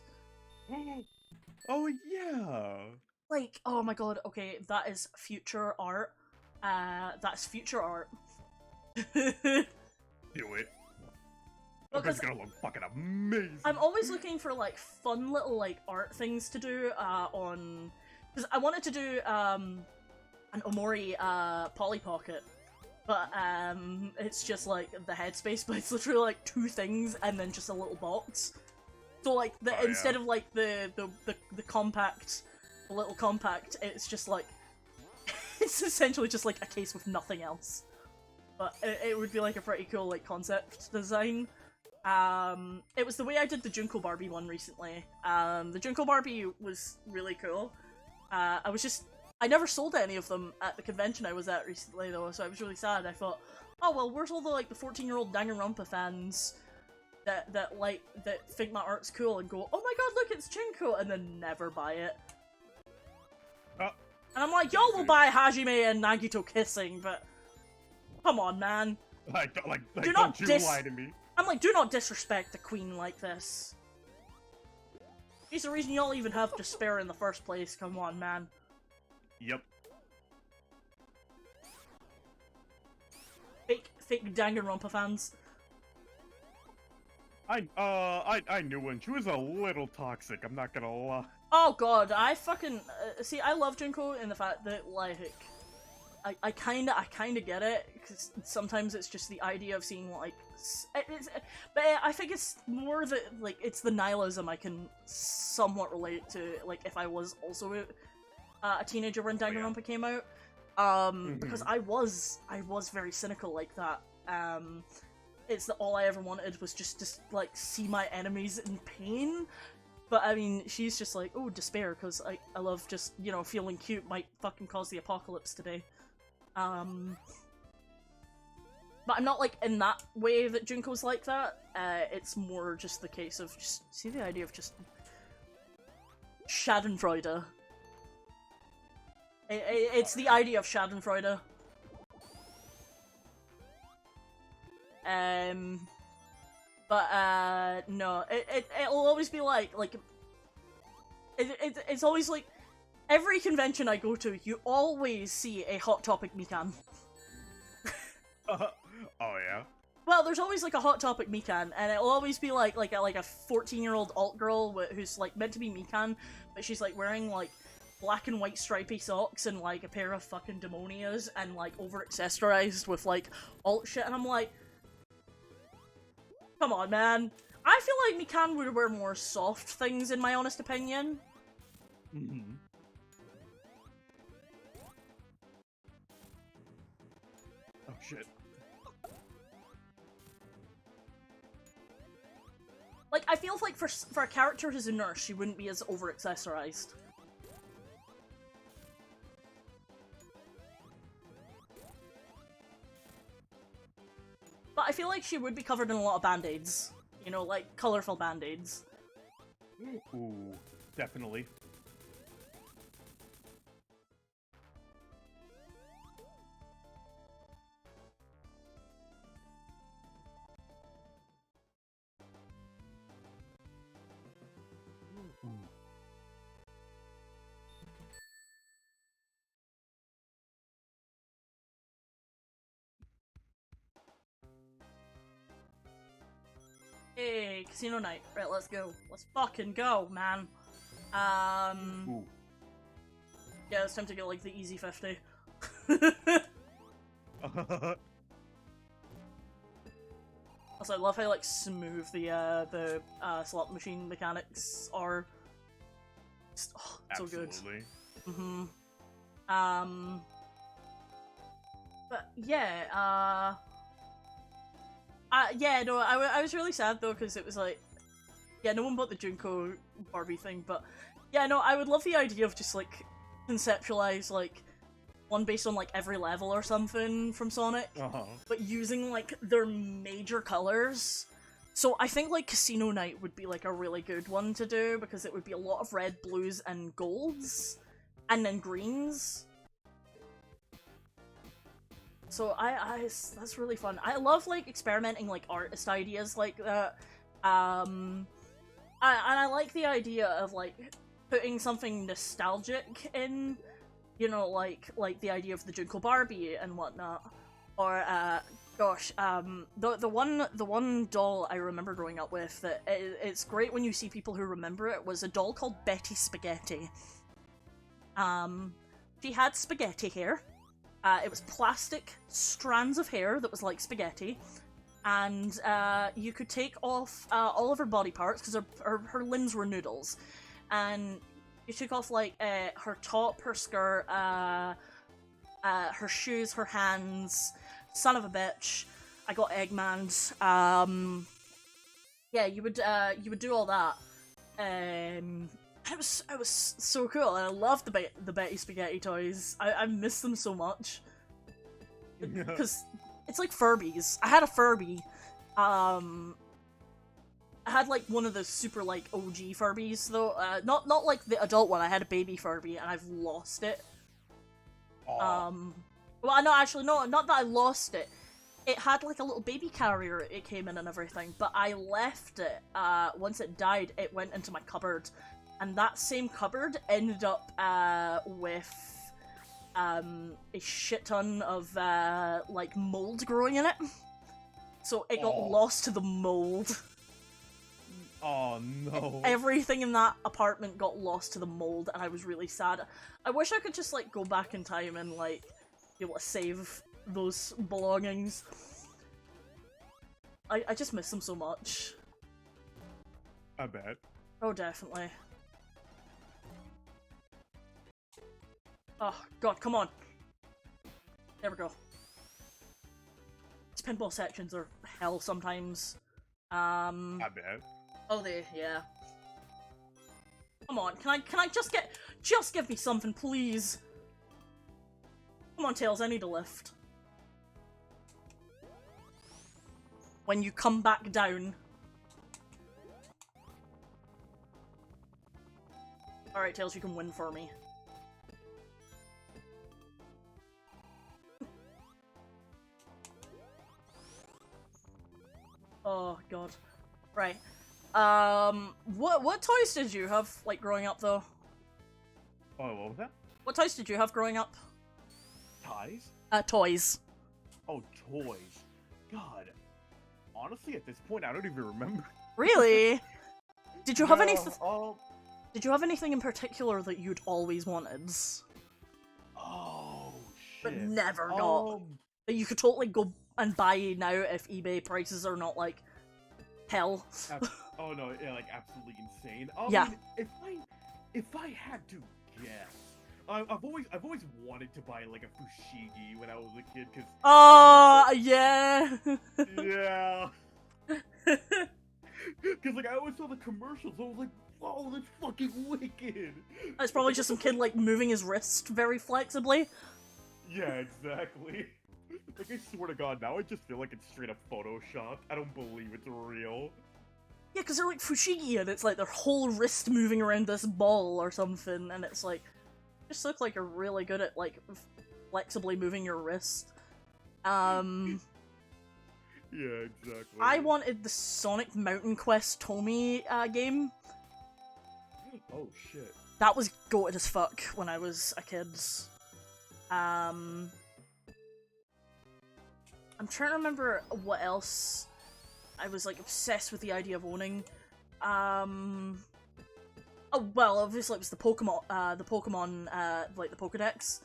Oh yeah. Like, oh my god, okay, that is future art. That's future art. Do it. Well, It's gonna look fucking amazing. I'm always looking for like fun little like art things to do on, because I wanted to do an Omori Polly Pocket, but it's just like the headspace, but it's literally like 2 things and then just a little box. So like instead of like the compact, the little compact, it's just like it's essentially just like a case with nothing else. But it would be like a pretty cool like concept design. It was the way I did the Junko Barbie one recently. The Junko Barbie was really cool. I never sold any of them at the convention I was at recently though, so I was really sad. I thought, oh well, where's all the like the 14-year-old Danganronpa fans that think my art's cool and go, oh my god, look, it's Junko, and then never buy it. And I'm like, y'all will buy Hajime and Nagito kissing, but come on, man. Don't you lie to me. I'm like, do not disrespect the queen like this. She's the reason y'all even have Despair in the first place, come on, man. Yep. Fake Danganronpa fans. I knew when she was a little toxic, I'm not gonna lie. Oh god, I fucking see. I love Junko in the fact that like I kinda get it, because sometimes it's just the idea of seeing like but I think it's more that like it's the nihilism I can somewhat relate to, like if I was also a teenager when Danganronpa came out, because I was very cynical like that. It's that all I ever wanted was just to like see my enemies in pain. But I mean, she's just like, oh, despair, because I love just, you know, feeling cute might fucking cause the apocalypse today. But I'm not like in that way that Junko's like that. It's more just the case of just see the idea of just Schadenfreude. It's the idea of Schadenfreude. No, it'll always be like it's always like every convention I go to, you always see a Hot Topic Mikan. Oh yeah. Well, there's always like a Hot Topic Mikan, and it'll always be like a 14-year-old alt girl who's like meant to be Mikan, but she's like wearing like black and white stripy socks and like a pair of fucking demonias and like over accessorized with like alt shit, and I'm like, come on, man. I feel like Mikan would wear more soft things, in my honest opinion. Mm-hmm. Oh shit. Like, I feel like for a character who's a nurse, she wouldn't be as over-accessorized. But I feel like she would be covered in a lot of band-aids. You know, like, colorful band-aids. Ooh, definitely. Hey, Casino Night. Right, let's go. Let's fucking go, man. Ooh. Yeah, it's time to get, like, the easy 50. Also, I love how, like, smooth the slot machine mechanics are. Just, oh, so good. Absolutely. Mm-hmm. But yeah, yeah, no, I was really sad though, because it was like, yeah, no one bought the Junko Barbie thing, but yeah, no, I would love the idea of just like conceptualize like one based on like every level or something from Sonic, but using like their major colors. So I think like Casino Night would be like a really good one to do, because it would be a lot of red, blues, and golds, and then greens. So that's really fun. I love like experimenting like artist ideas like that. And I like the idea of like putting something nostalgic in, you know, like the idea of the Junko Barbie and whatnot. Or gosh, the one doll I remember growing up with that it's great when you see people who remember it was a doll called Betty Spaghetti. She had spaghetti hair. It was plastic strands of hair that was like spaghetti, and you could take off all of her body parts because her limbs were noodles, and you took off like her top, her skirt, her shoes, her hands. Son of a bitch, I got Eggman's. Yeah, you would do all that. It was so cool, and I loved the Betty Spaghetti toys. I miss them so much. Because it's like Furbies. I had a Furby. I had like one of the super like OG Furbies though. Not like the adult one. I had a baby Furby, and I've lost it. Well, no, actually, no, not that I lost it. It had like a little baby carrier it came in and everything, but I left it. Once it died, it went into my cupboard. And that same cupboard ended up with a shit ton of like mold growing in it. So it got lost to the mold. Oh no. Everything in that apartment got lost to the mold, and I was really sad. I wish I could just like go back in time and like be able to save those belongings. I just miss them so much. I bet. Oh, definitely. Oh, God, come on. There we go. These pinball sections are hell sometimes. I bet. Oh, yeah. Come on, can I just give me something, please? Come on, Tails, I need a lift. When you come back down. Alright, Tails, you can win for me. Oh, God. Right. What toys did you have, like, growing up, though? Oh, what was that? What toys did you have growing up? Ties? Toys. Oh, toys. God. Honestly, at this point, I don't even remember. Really? Did you have Did you have anything in particular that you'd always wanted? Oh, shit. But never got? That you could totally go and buy now if eBay prices are not, like, hell. Oh, no, yeah, like, absolutely insane. Yeah. I mean, if I had to guess, I've always wanted to buy like a fushigi when I was a kid, cause yeah. yeah, cause like I always saw the commercials, I was like, whoa, that's fucking wicked. It's probably just some kid like moving his wrist very flexibly. Yeah, exactly. Like I swear to God, now I just feel like it's straight up photoshopped. I don't believe it's real. Yeah, cause they're like fushigi, and it's like their whole wrist moving around this ball or something, and it's like. Just look like you're really good at like flexibly moving your wrist. Yeah, exactly. I wanted the Sonic Mountain Quest Tomy game. Oh shit. That was goated as fuck when I was a kid. I'm trying to remember what else I was like obsessed with the idea of owning. Oh, well, obviously it was the Pokemon, like the Pokedex.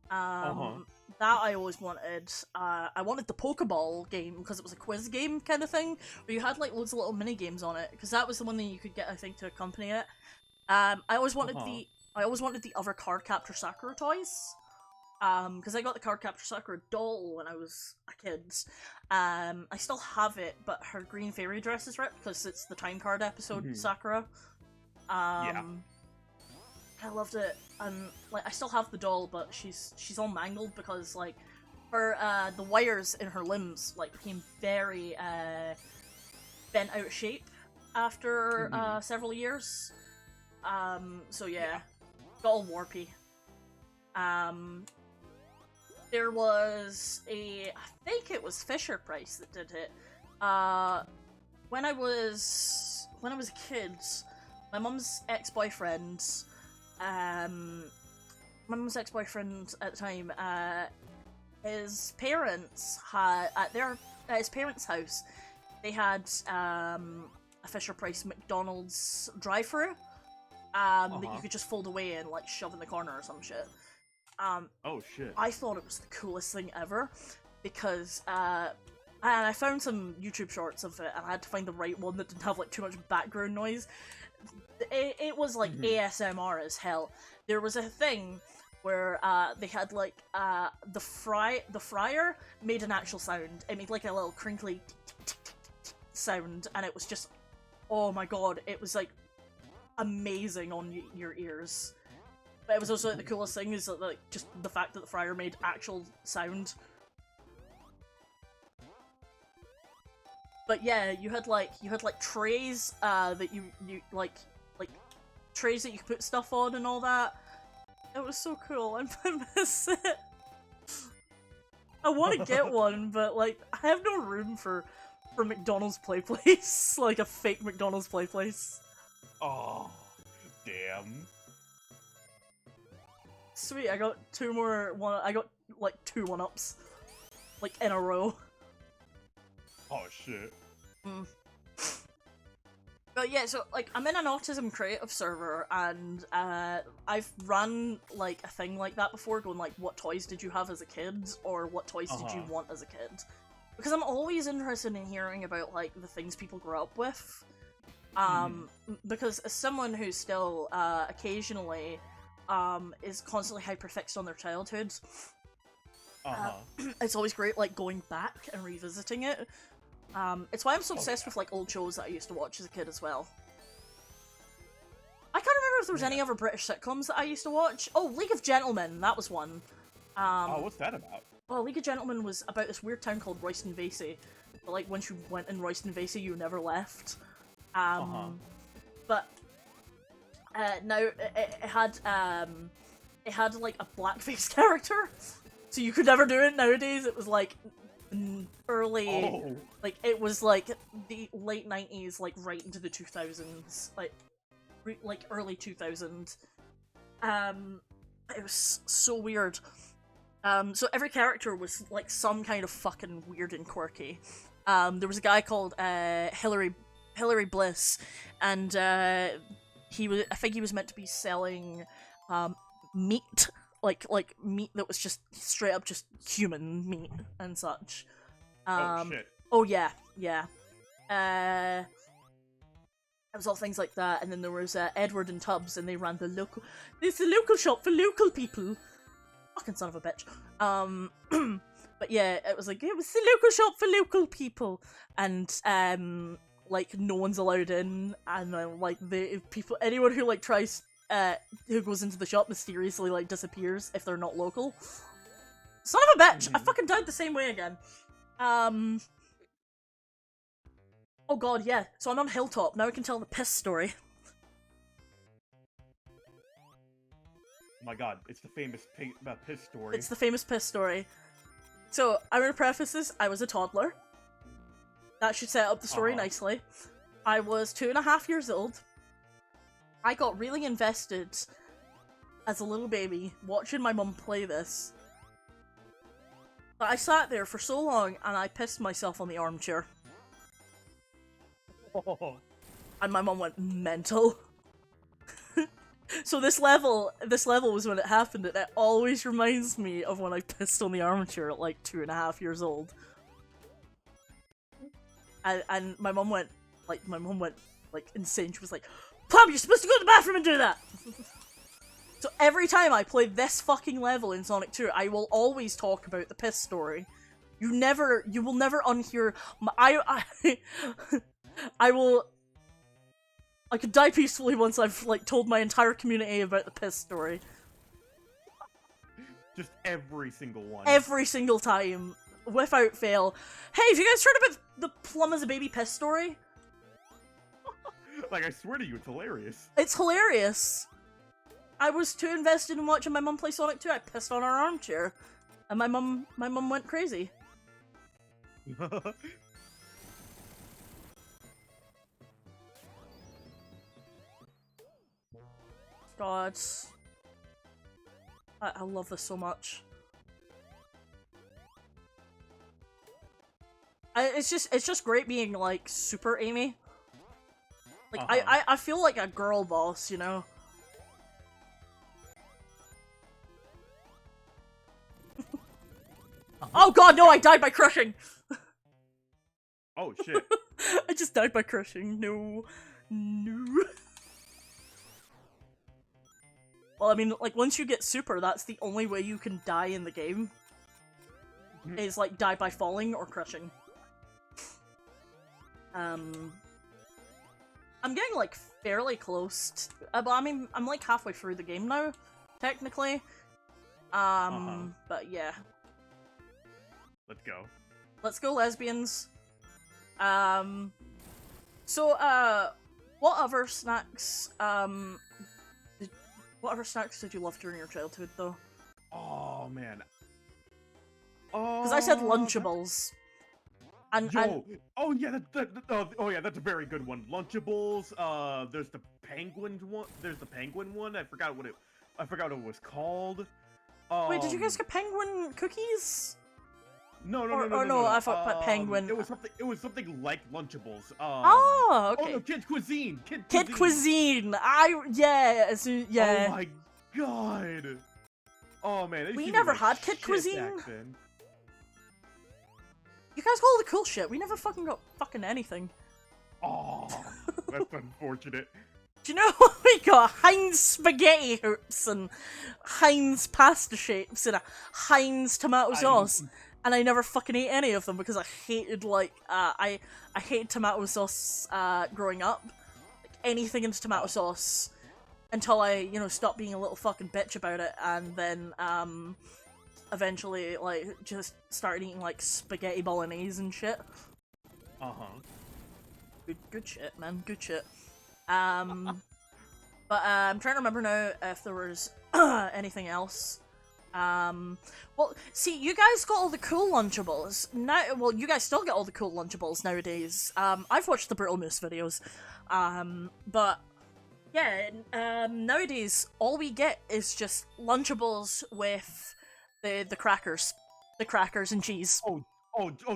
That I always wanted. I wanted the Pokeball game, because it was a quiz game kind of thing, where you had like loads of little mini games on it, because that was the one that you could get, I think, to accompany it. I always wanted the other Card Captor Sakura toys. because I got the Cardcaptor Sakura doll when I was a kid. I still have it, but her green fairy dress is ripped because it's the time card episode Sakura. Yeah. I loved it, and like I still have the doll, but she's all mangled because like her the wires in her limbs like became very bent out of shape after several years. So yeah, got all warpy. There was I think it was Fisher Price that did it. When I was a kid, my mum's ex-boyfriend, at the time, his parents had at his parents' house, they had a Fisher Price McDonald's drive-through that you could just fold away and like shove in the corner or some shit. Oh shit. I thought it was the coolest thing ever because and I found some YouTube shorts of it and I had to find the right one that didn't have like too much background noise. It was like ASMR as hell. There was a thing where they had like the fryer made an actual sound. It made like a little crinkly sound, and it was just, oh my god, it was like amazing on your ears. But it was also like the coolest thing is like just the fact that the fryer made actual sound. But yeah, you had like trays that you like trays that you could put stuff on and all that. It was so cool. I miss it. I want to get one, but like I have no room for McDonald's play place, like a fake McDonald's play place. Oh, damn. Sweet, I got two more I got like 2 1-ups, like in a row. Oh shit. But yeah, so like I'm in an autism creative server, and I've run like a thing like that before, going like, what toys did you have as a kid, or what toys did you want as a kid? Because I'm always interested in hearing about like the things people grow up with. Because as someone who's still occasionally is constantly hyperfixed on their childhood, it's always great like going back and revisiting it. It's why I'm so obsessed with like old shows that I used to watch as a kid as well. I can't remember if there was any other British sitcoms that I used to watch. Oh, League of Gentlemen, that was one. What's that about? Well, League of Gentlemen was about this weird town called Royston Vasey. But like once you went in Royston Vasey, you never left. But now it had like a blackface character, so you could never do it nowadays. It was like early, like it was like the late 90s, like right into the 2000s, like early 2000s. It was so weird. So every character was like some kind of fucking weird and quirky. There was a guy called Hillary Bliss, and I think he was meant to be selling meat, like meat that was just straight up just human meat and such. Oh shit. Oh yeah. It was all things like that, and then there was Edward and Tubbs, and they ran it's the local shop for local people. Fucking son of a bitch. But yeah, it was the local shop for local people, and like no one's allowed in, and like anyone who like tries who goes into the shop mysteriously like disappears if they're not local. Son of a bitch! I fucking died the same way again. Oh god, yeah. So I'm on Hilltop now. I can tell the piss story. Oh my god, it's the famous piss story. It's the famous piss story. So I'm gonna preface this. I was a toddler. That should set up the story nicely. I was 2.5 years old. I got really invested as a little baby watching my mum play this. But I sat there for so long and I pissed myself on the armchair. And my mum went mental. So this level was when it happened, and it always reminds me of when I pissed on the armchair at like 2.5 years old. And my mum went insane. She was like, "Plum, you're supposed to go to the bathroom and do that!" So every time I play this fucking level in Sonic 2, I will always talk about the piss story. You will never unhear I could die peacefully once I've, like, told my entire community about the piss story. Just every single one. Every single time. Without fail. Hey, have you guys heard about the plum as a baby piss story? Like, I swear to you, it's hilarious. It's hilarious. I was too invested in watching my mum play Sonic 2, I pissed on our armchair. And my mum went crazy. God. I love this so much. It's just great being, like, super Amy. Like, I feel like a girl boss, you know? Oh god, no, I died by crushing! Oh, shit. I just died by crushing. No. No. Well, I mean, like, once you get super, that's the only way you can die in the game. Is, like, die by falling or crushing. I'm getting, like, fairly close but I mean, I'm, like, halfway through the game now, technically. But yeah. Let's go. Let's go, lesbians. So, what other snacks, what other snacks did you love during your childhood, though? Oh, man. Because I said Lunchables. Oh yeah, that's a very good one. Lunchables. There's the penguin one. I forgot what it was called. Wait, did you guys get penguin cookies? No. I thought penguin. It was something like Lunchables. Oh, okay. Oh no, Kid Cuisine. Kid Cuisine. Yeah. Oh my god. Oh man. We never had Kid Cuisine. You guys got all the cool shit. We never fucking got fucking anything. Oh, that's unfortunate. Do you know what we got? Heinz spaghetti hoops and Heinz pasta shapes and a Heinz tomato sauce. And I never fucking ate any of them because I hated, like, I hated tomato sauce, growing up. Like, anything into tomato sauce. Until I, you know, stopped being a little fucking bitch about it, and then, eventually, like, just started eating, like, spaghetti bolognese and shit. Good shit, man. Good shit. But, I'm trying to remember now if there was anything else. Well, see, you guys got all the cool Lunchables. Now, well, you guys still get all the cool Lunchables nowadays. I've watched the Brittle Moose videos. But, yeah, nowadays, all we get is just Lunchables with the crackers. The crackers and cheese. Oh,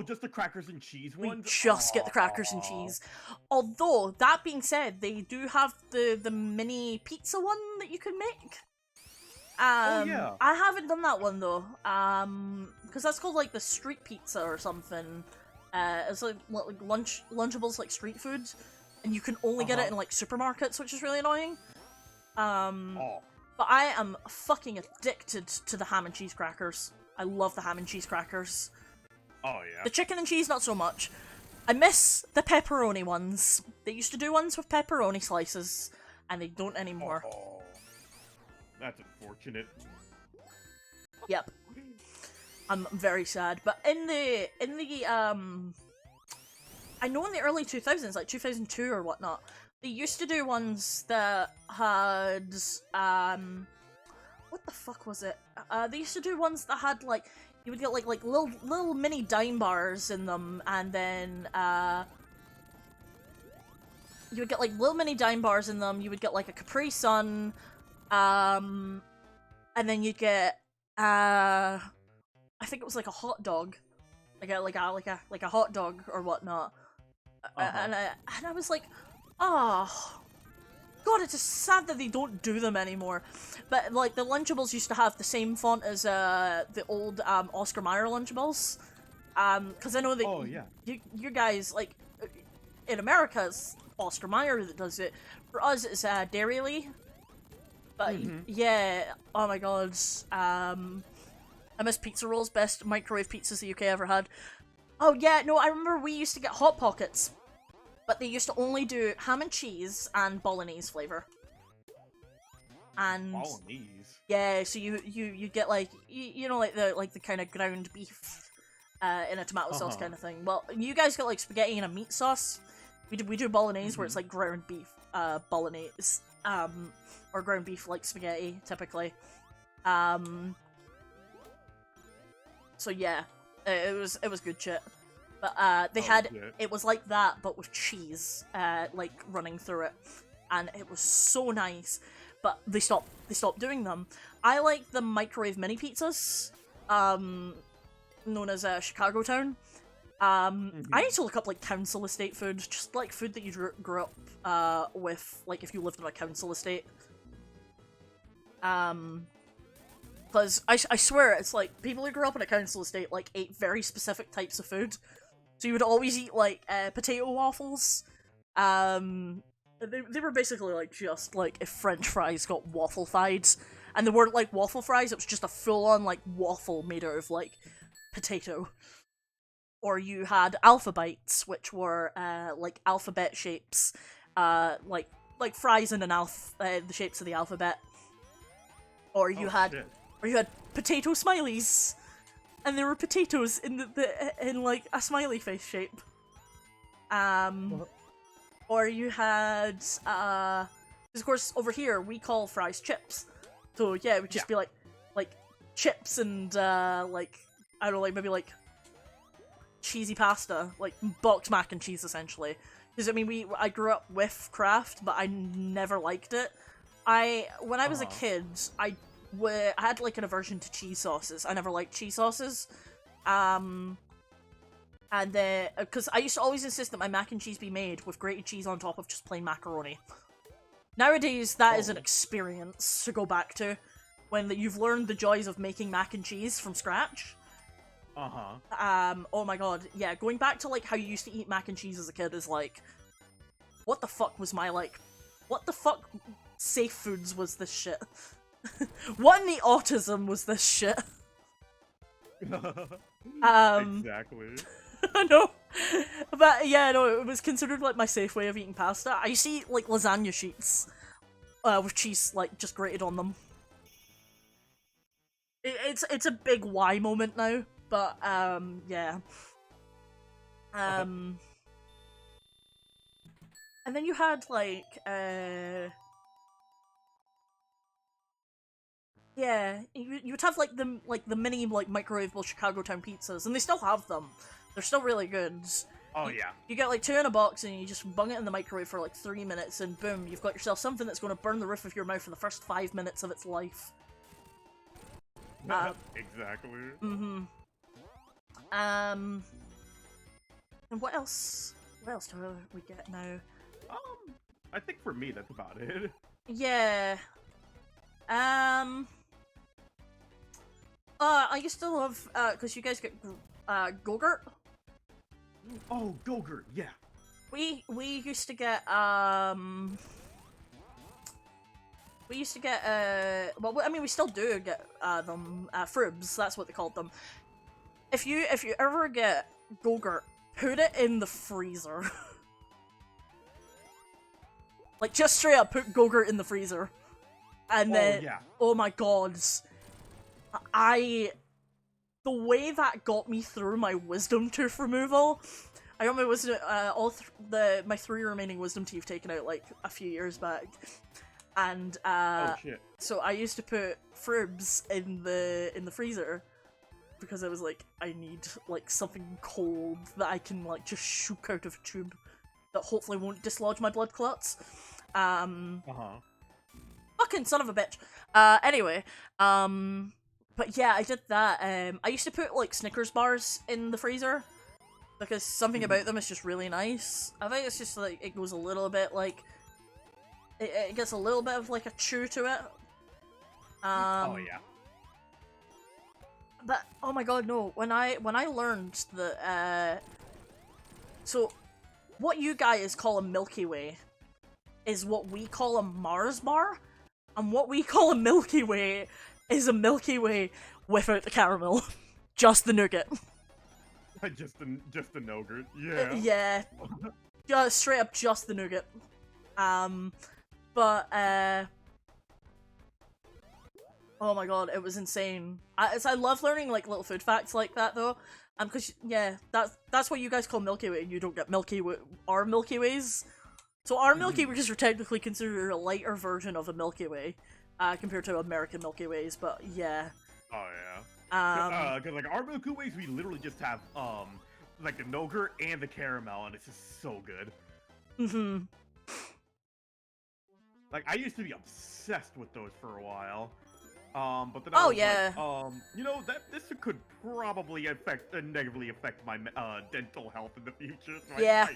just the crackers and cheese ones? We just get the crackers and cheese. Although, that being said, they do have the mini pizza one that you can make. Yeah. I haven't done that one though. Because that's called like the street pizza or something. It's like Lunchables, like street food, and you can only get it in like supermarkets, which is really annoying. But I am fucking addicted to the ham and cheese crackers. I love the ham and cheese crackers. Oh yeah. The chicken and cheese, not so much. I miss the pepperoni ones. They used to do ones with pepperoni slices, and they don't anymore. Oh, that's unfortunate. Yep. I'm very sad. But in the I know in the early 2000s, like 2002 or whatnot, they used to do ones that had what the fuck was it? They used to do ones that had like, you would get like little mini dime bars in them, and then you would get like little mini dime bars in them. You would get like a Capri Sun, and then you'd get I think it was like a hot dog, like a hot dog or whatnot. And I was like, oh god, it's just sad that they don't do them anymore. But like the Lunchables used to have the same font as the old Oscar Mayer Lunchables, because I know that you guys, like, in America it's Oscar Mayer that does it. For us it's Dairy Lee. But yeah, oh my god. I miss pizza rolls, best microwave pizzas the UK ever had. Oh yeah, no, I remember we used to get Hot Pockets, but they used to only do ham and cheese and bolognese flavor. And Bolognese. yeah, so you get like you know like the kind of ground beef in a tomato sauce kind of thing. Well, you guys get like spaghetti and a meat sauce. We do bolognese where it's like ground beef bolognese or ground beef like spaghetti typically. So yeah, it was good shit. But they had it was like that but with cheese like running through it, and it was so nice. But they stopped doing them. I like the microwave mini pizzas, known as Chicago Town. I need to look up like council estate food, just like food that you grew up with, like if you lived on a council estate. Because I swear it's like people who grew up in a council estate like ate very specific types of food. So you would always eat like potato waffles. They were basically like just like if French fries got waffle-fied, and they weren't like waffle fries, it was just a full-on like waffle made out of like potato. Or you had alpha bites, which were like alphabet shapes, like fries in the shapes of the alphabet. Or you had potato smileys, and there were potatoes in in like a smiley face shape. Or you had, of course, over here, we call fries chips. So, yeah, it would just be, like, chips and, like, I don't know, like, maybe, like, cheesy pasta. Like, boxed mac and cheese, essentially. Because, I mean, I grew up with Kraft, but I never liked it. When I was a kid, I had, like, an aversion to cheese sauces. I never liked cheese sauces. And then, because I used to always insist that my mac and cheese be made with grated cheese on top of just plain macaroni. Nowadays, that is an experience to go back to, when you've learned the joys of making mac and cheese from scratch. Oh my god, yeah, going back to, like, how you used to eat mac and cheese as a kid is, like, what the fuck was what the fuck safe foods was this shit? What in the autism was this shit? Exactly. No, but yeah, no, it was considered like my safe way of eating pasta. I used to eat like lasagna sheets with cheese like just grated on them. It's a big why moment now, but yeah. And then you had like yeah, you would have like the mini like microwavable Chicago Town pizzas, and they still have them. They're still really good. Oh yeah. You get like 2 in a box, and you just bung it in the microwave for like 3 minutes, and boom, you've got yourself something that's going to burn the roof of your mouth for the first 5 minutes of its life. Exactly. And what else? What else do we get now? I think for me that's about it. Yeah. I used to love because you guys get Go-Gurt. Oh, Go-Gurt, yeah. We used to get well, I mean, we still do get them Frubs. That's what they called them. If you ever get Go-Gurt, put it in the freezer. Like just straight up, put Go-Gurt in the freezer, and then oh my god, the way that got me through my wisdom tooth removal. I got my wisdom, my 3 remaining wisdom teeth taken out like a few years back, and so I used to put Frubs in the freezer because I was like, I need like something cold that I can like just shook out of a tube that hopefully won't dislodge my blood clots. Fucking son of a bitch. Anyway, but yeah, I did that. I used to put like Snickers bars in the freezer because something about them is just really nice. I think it's just like it goes a little bit like it gets a little bit of like a chew to it. Oh yeah. But oh my god, no! When I learned that so what you guys call a Milky Way is what we call a Mars bar. And what we call a Milky Way is a Milky Way without the caramel. Just the nougat. just the nougat. Yeah. Yeah. Just straight up just the nougat. But oh my god, it was insane. I love learning like little food facts like that though. Because yeah, that's what you guys call Milky Way. You don't get our Milky Ways. So our Milky Ways are technically considered a lighter version of a Milky Way, compared to American Milky Ways. But yeah. Oh yeah. Because like our Milky Ways, we literally just have like the nougat and the caramel, and it's just so good. Mm-hmm. Like I used to be obsessed with those for a while. But then Oh, I was yeah. like, you know, this could probably negatively affect my dental health in the future. So Yeah. I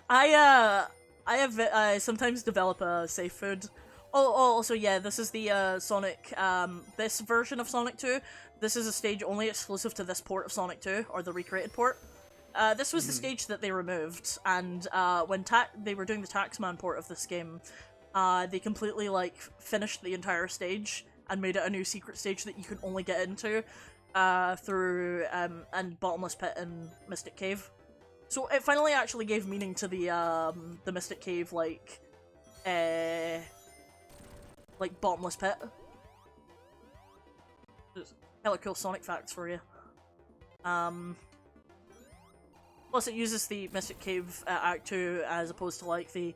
might not. I sometimes develop a safe food. Oh, also, yeah, this is the, Sonic, this version of Sonic 2. This is a stage only exclusive to this port of Sonic 2, or the recreated port. This was the stage that they removed, and, when they were doing the Taxman port of this game, they completely, like, finished the entire stage, and made it a new secret stage that you could only get into, through, and Bottomless Pit and Mystic Cave. So it finally actually gave meaning to the Mystic Cave, like Bottomless Pit. Just hella cool Sonic facts for you. Plus it uses the Mystic Cave Act 2 as opposed to like the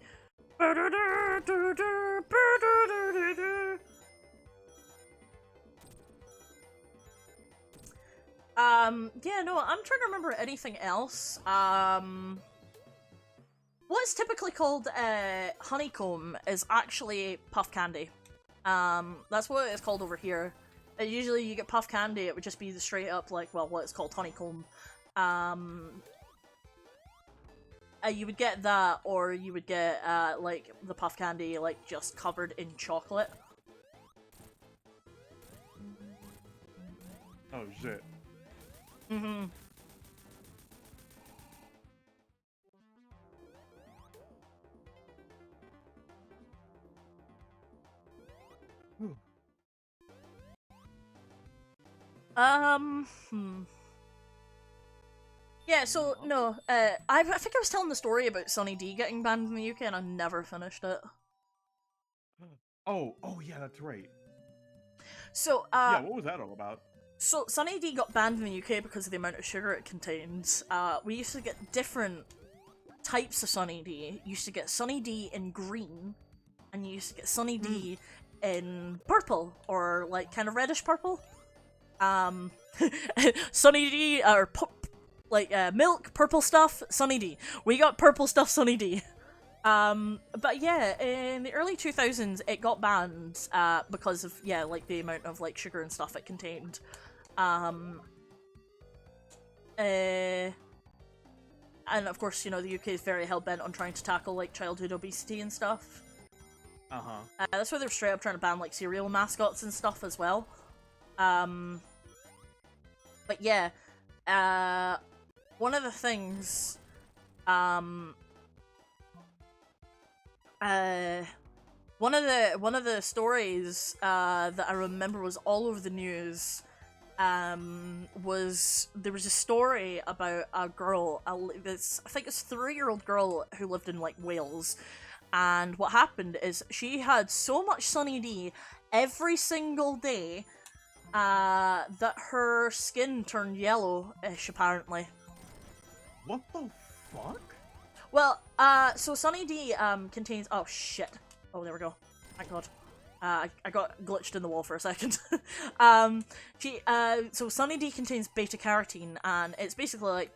yeah, no, I'm trying to remember anything else. What's typically called honeycomb is actually puff candy. That's what it's called over here. Usually you get puff candy, it would just be the straight up, like, well, what it's called honeycomb. You would get that, or you would get, like, the puff candy, like, just covered in chocolate. Oh shit. Mm-hmm. Yeah, so, no, I think I was telling the story about Sunny D getting banned in the UK and I never finished it. Oh yeah, that's right. So, yeah, what was that all about? So, Sunny D got banned in the UK because of the amount of sugar it contains. We used to get different types of Sunny D. You used to get Sunny D in green, and you used to get Sunny D in purple, or, like, kind of reddish purple. Sunny D, or, milk, purple stuff, Sunny D. We got purple stuff, Sunny D. But yeah, in the early 2000s, it got banned, because of, yeah, like, the amount of, like, sugar and stuff it contained. And of course, you know, the UK is very hell-bent on trying to tackle, like, childhood obesity and stuff. That's why they're straight up trying to ban, like, cereal mascots and stuff as well. But yeah, one of the things, one of the stories, that I remember was all over the news, there was a story about a girl, I think it's a 3-year-old girl who lived in, like, Wales, and what happened is she had so much Sunny D every single day, that her skin turned yellow-ish, apparently. What the fuck? Well, so Sunny D, contains- oh shit. Oh, there we go. Thank god. I got glitched in the wall for a second. So Sunny D contains beta-carotene, and it's basically, like,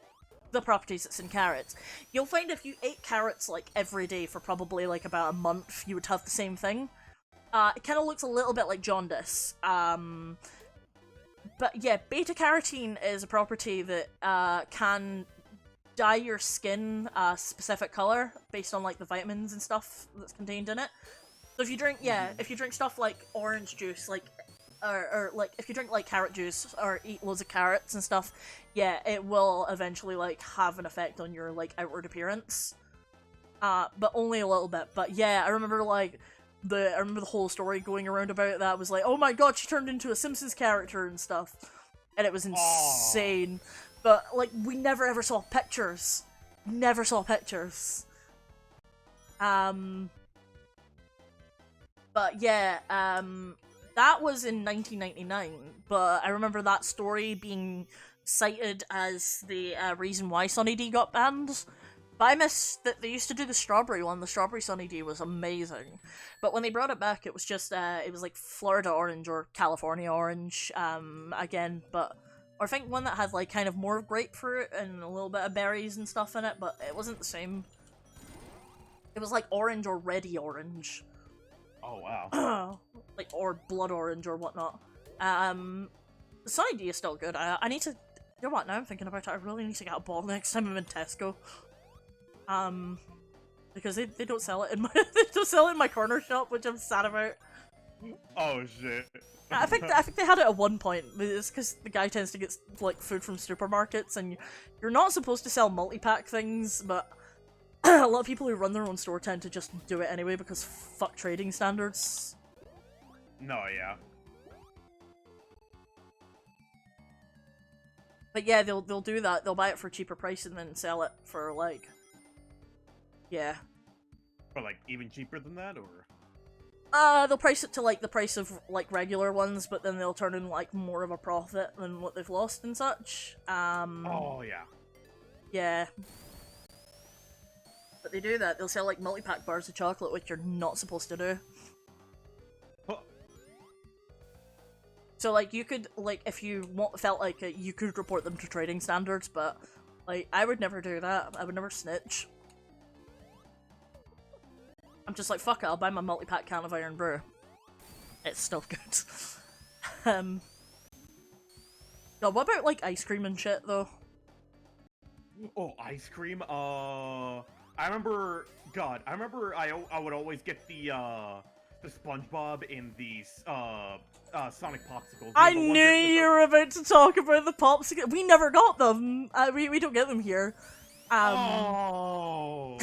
the properties that's in carrots. You'll find if you ate carrots, like, every day for probably, like, about a month, you would have the same thing. It kind of looks a little bit like jaundice. But yeah, beta-carotene is a property that, can dye your skin a specific color based on, like, the vitamins and stuff that's contained in it. So if you drink, if you drink stuff like orange juice, like, or like, if you drink, like, carrot juice, or eat loads of carrots and stuff, yeah, it will eventually, like, have an effect on your, like, outward appearance. but only a little bit. But yeah, I remember like I remember the whole story going around about that was like, oh my god, she turned into a Simpsons character and stuff, and it was insane. But like, we never ever saw pictures. Never saw pictures. But yeah, that was in 1999, but I remember that story being cited as the reason why Sunny D got banned. But I miss that they used to do the strawberry one. The strawberry Sunny D was amazing. But when they brought it back, it was just, it was like Florida orange or California orange, again, but... Or I think one that had like kind of more grapefruit and a little bit of berries and stuff in it, but it wasn't the same. It was like orange or reddy orange. Oh wow. Like, or blood orange or whatnot. Sunny D is still good. I need to... You know what, now I'm thinking about it, I really need to get a ball next time I'm in Tesco. Because they don't sell it in my they don't sell it in my corner shop, which I'm sad about. Oh shit. I think they had it at one point. It's because the guy tends to get like food from supermarkets, and you're not supposed to sell multi-pack things, but a lot of people who run their own store tend to just do it anyway because fuck trading standards. No, yeah. But yeah, they'll do that. They'll buy it for a cheaper price and then sell it for like, yeah. Or like even cheaper than that, or? They'll price it to like the price of like regular ones, but then they'll turn in like more of a profit than what they've lost and such. Oh yeah. Yeah. But they do that. They'll sell like multi-pack bars of chocolate, which you're not supposed to do. Huh. So like you could like if you felt like you could report them to trading standards, but like I would never do that. I would never snitch. I'm just like, fuck it, I'll buy my multi-pack can of Iron Brew. It's still good. God, what about, like, ice cream and shit, though? Oh, ice cream? I remember... God, I remember I would always get the SpongeBob in the, Sonic Popsicles. I knew you were about to talk about the popsicle. We never got them. We don't get them here. Oh!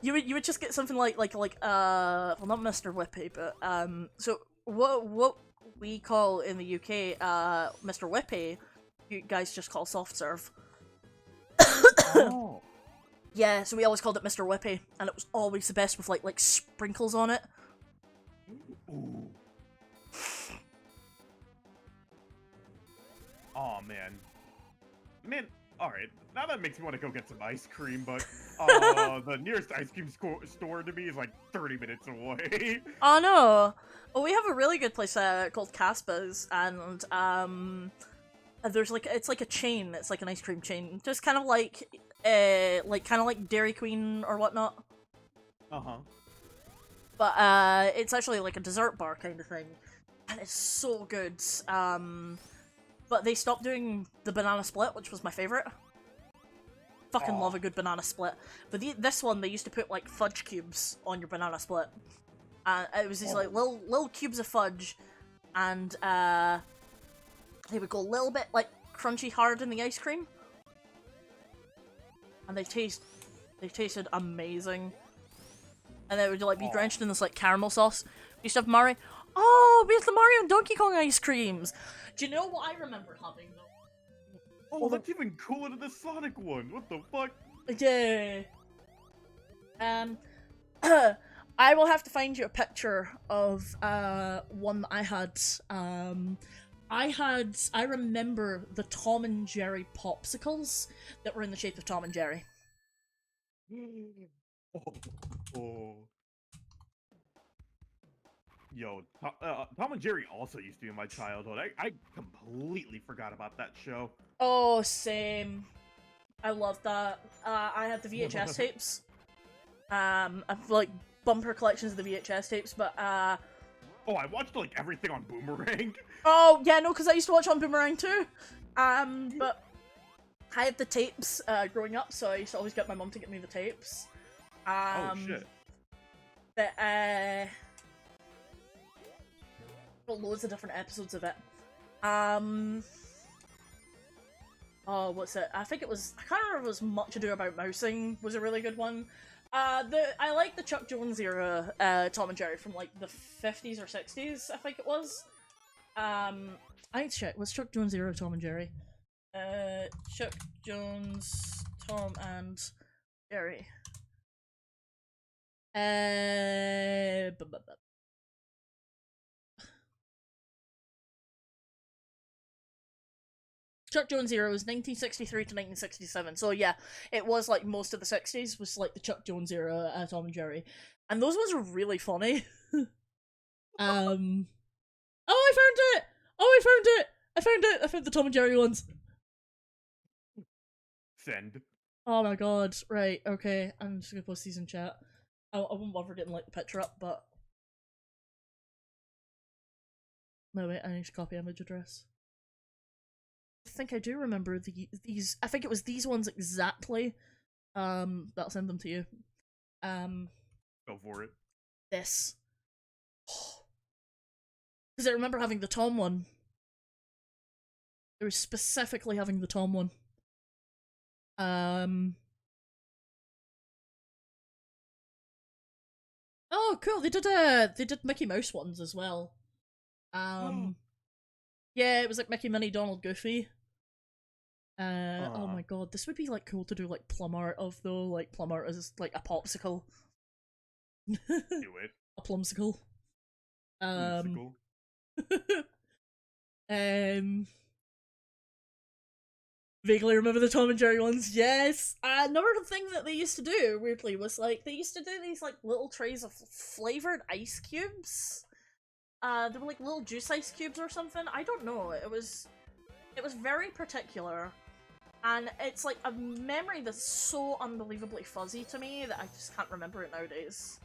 You would just get something like well, not Mr. Whippy, but so what we call in the UK Mr. Whippy, you guys just call soft serve. Oh. Yeah, so we always called it Mr. Whippy, and it was always the best with like sprinkles on it. Ooh. Oh man. Alright, now that makes me want to go get some ice cream, but the nearest ice cream store to me is like 30 minutes away. Oh no! Well, we have a really good place called Caspa's, and there's like it's like a chain. It's like an ice cream chain, just kind of like Dairy Queen or whatnot. But it's actually like a dessert bar kind of thing, and it's so good. But they stopped doing the banana split, which was my favorite. Fucking love a good banana split. But this one, they used to put like fudge cubes on your banana split. And it was these like little cubes of fudge, and they would go a little bit like crunchy hard in the ice cream. And they tasted amazing. And they would like be drenched in this like caramel sauce. We used to have Mario. Oh, we have the Mario and Donkey Kong ice creams. Do you know what I remember having though? Oh, that's even cooler than the Sonic one. What the fuck? Yeah. I will have to find you a picture of one that I had. I remember the Tom and Jerry popsicles that were in the shape of Tom and Jerry. Oh. Yo, Tom and Jerry also used to be in my childhood. I completely forgot about that show. Oh, same. I love that. I had the VHS tapes. I've like bumper collections of the VHS tapes, but Oh, I watched like everything on Boomerang. Oh, yeah, no, because I used to watch on Boomerang too. But I had the tapes growing up, so I used to always get my mum to get me the tapes. Oh shit. But loads of different episodes of it. Oh, what's it? I think it was, I can't remember if it was Much Ado About Mousing was a really good one. I like the Chuck Jones era Tom and Jerry from like the 50s or 60s, I think it was. I need to check. Was Chuck Jones era Tom and Jerry? Chuck Jones, Tom and Jerry. Chuck Jones era was 1963 to 1967, so yeah, it was like most of the 60s was like the Chuck Jones era Tom and Jerry, and those ones were really funny. Oh, I found it! Oh, I found it! I found it! I found the Tom and Jerry ones. Send. Oh my god, right, okay, I'm just gonna post these in chat. I won't bother getting like the picture up, but... No wait, I need to copy image address. I think I do remember these. I think it was these ones exactly. That'll send them to you. Go for it. This. Because I remember having the Tom one. They were specifically having the Tom one. Oh, cool. They did Mickey Mouse ones as well. Yeah, it was like Mickey, Minnie, Donald, Goofy. Oh my god, this would be like cool to do like plum art of though, like plum art as like a popsicle. Do it. A plumsicle. Plumsicle. Vaguely remember the Tom and Jerry ones, yes! Another thing that they used to do, weirdly, was like, they used to do these like little trays of flavoured ice cubes. They were like little juice ice cubes or something, I don't know, it was very particular. And it's like a memory that's so unbelievably fuzzy to me that I just can't remember it nowadays.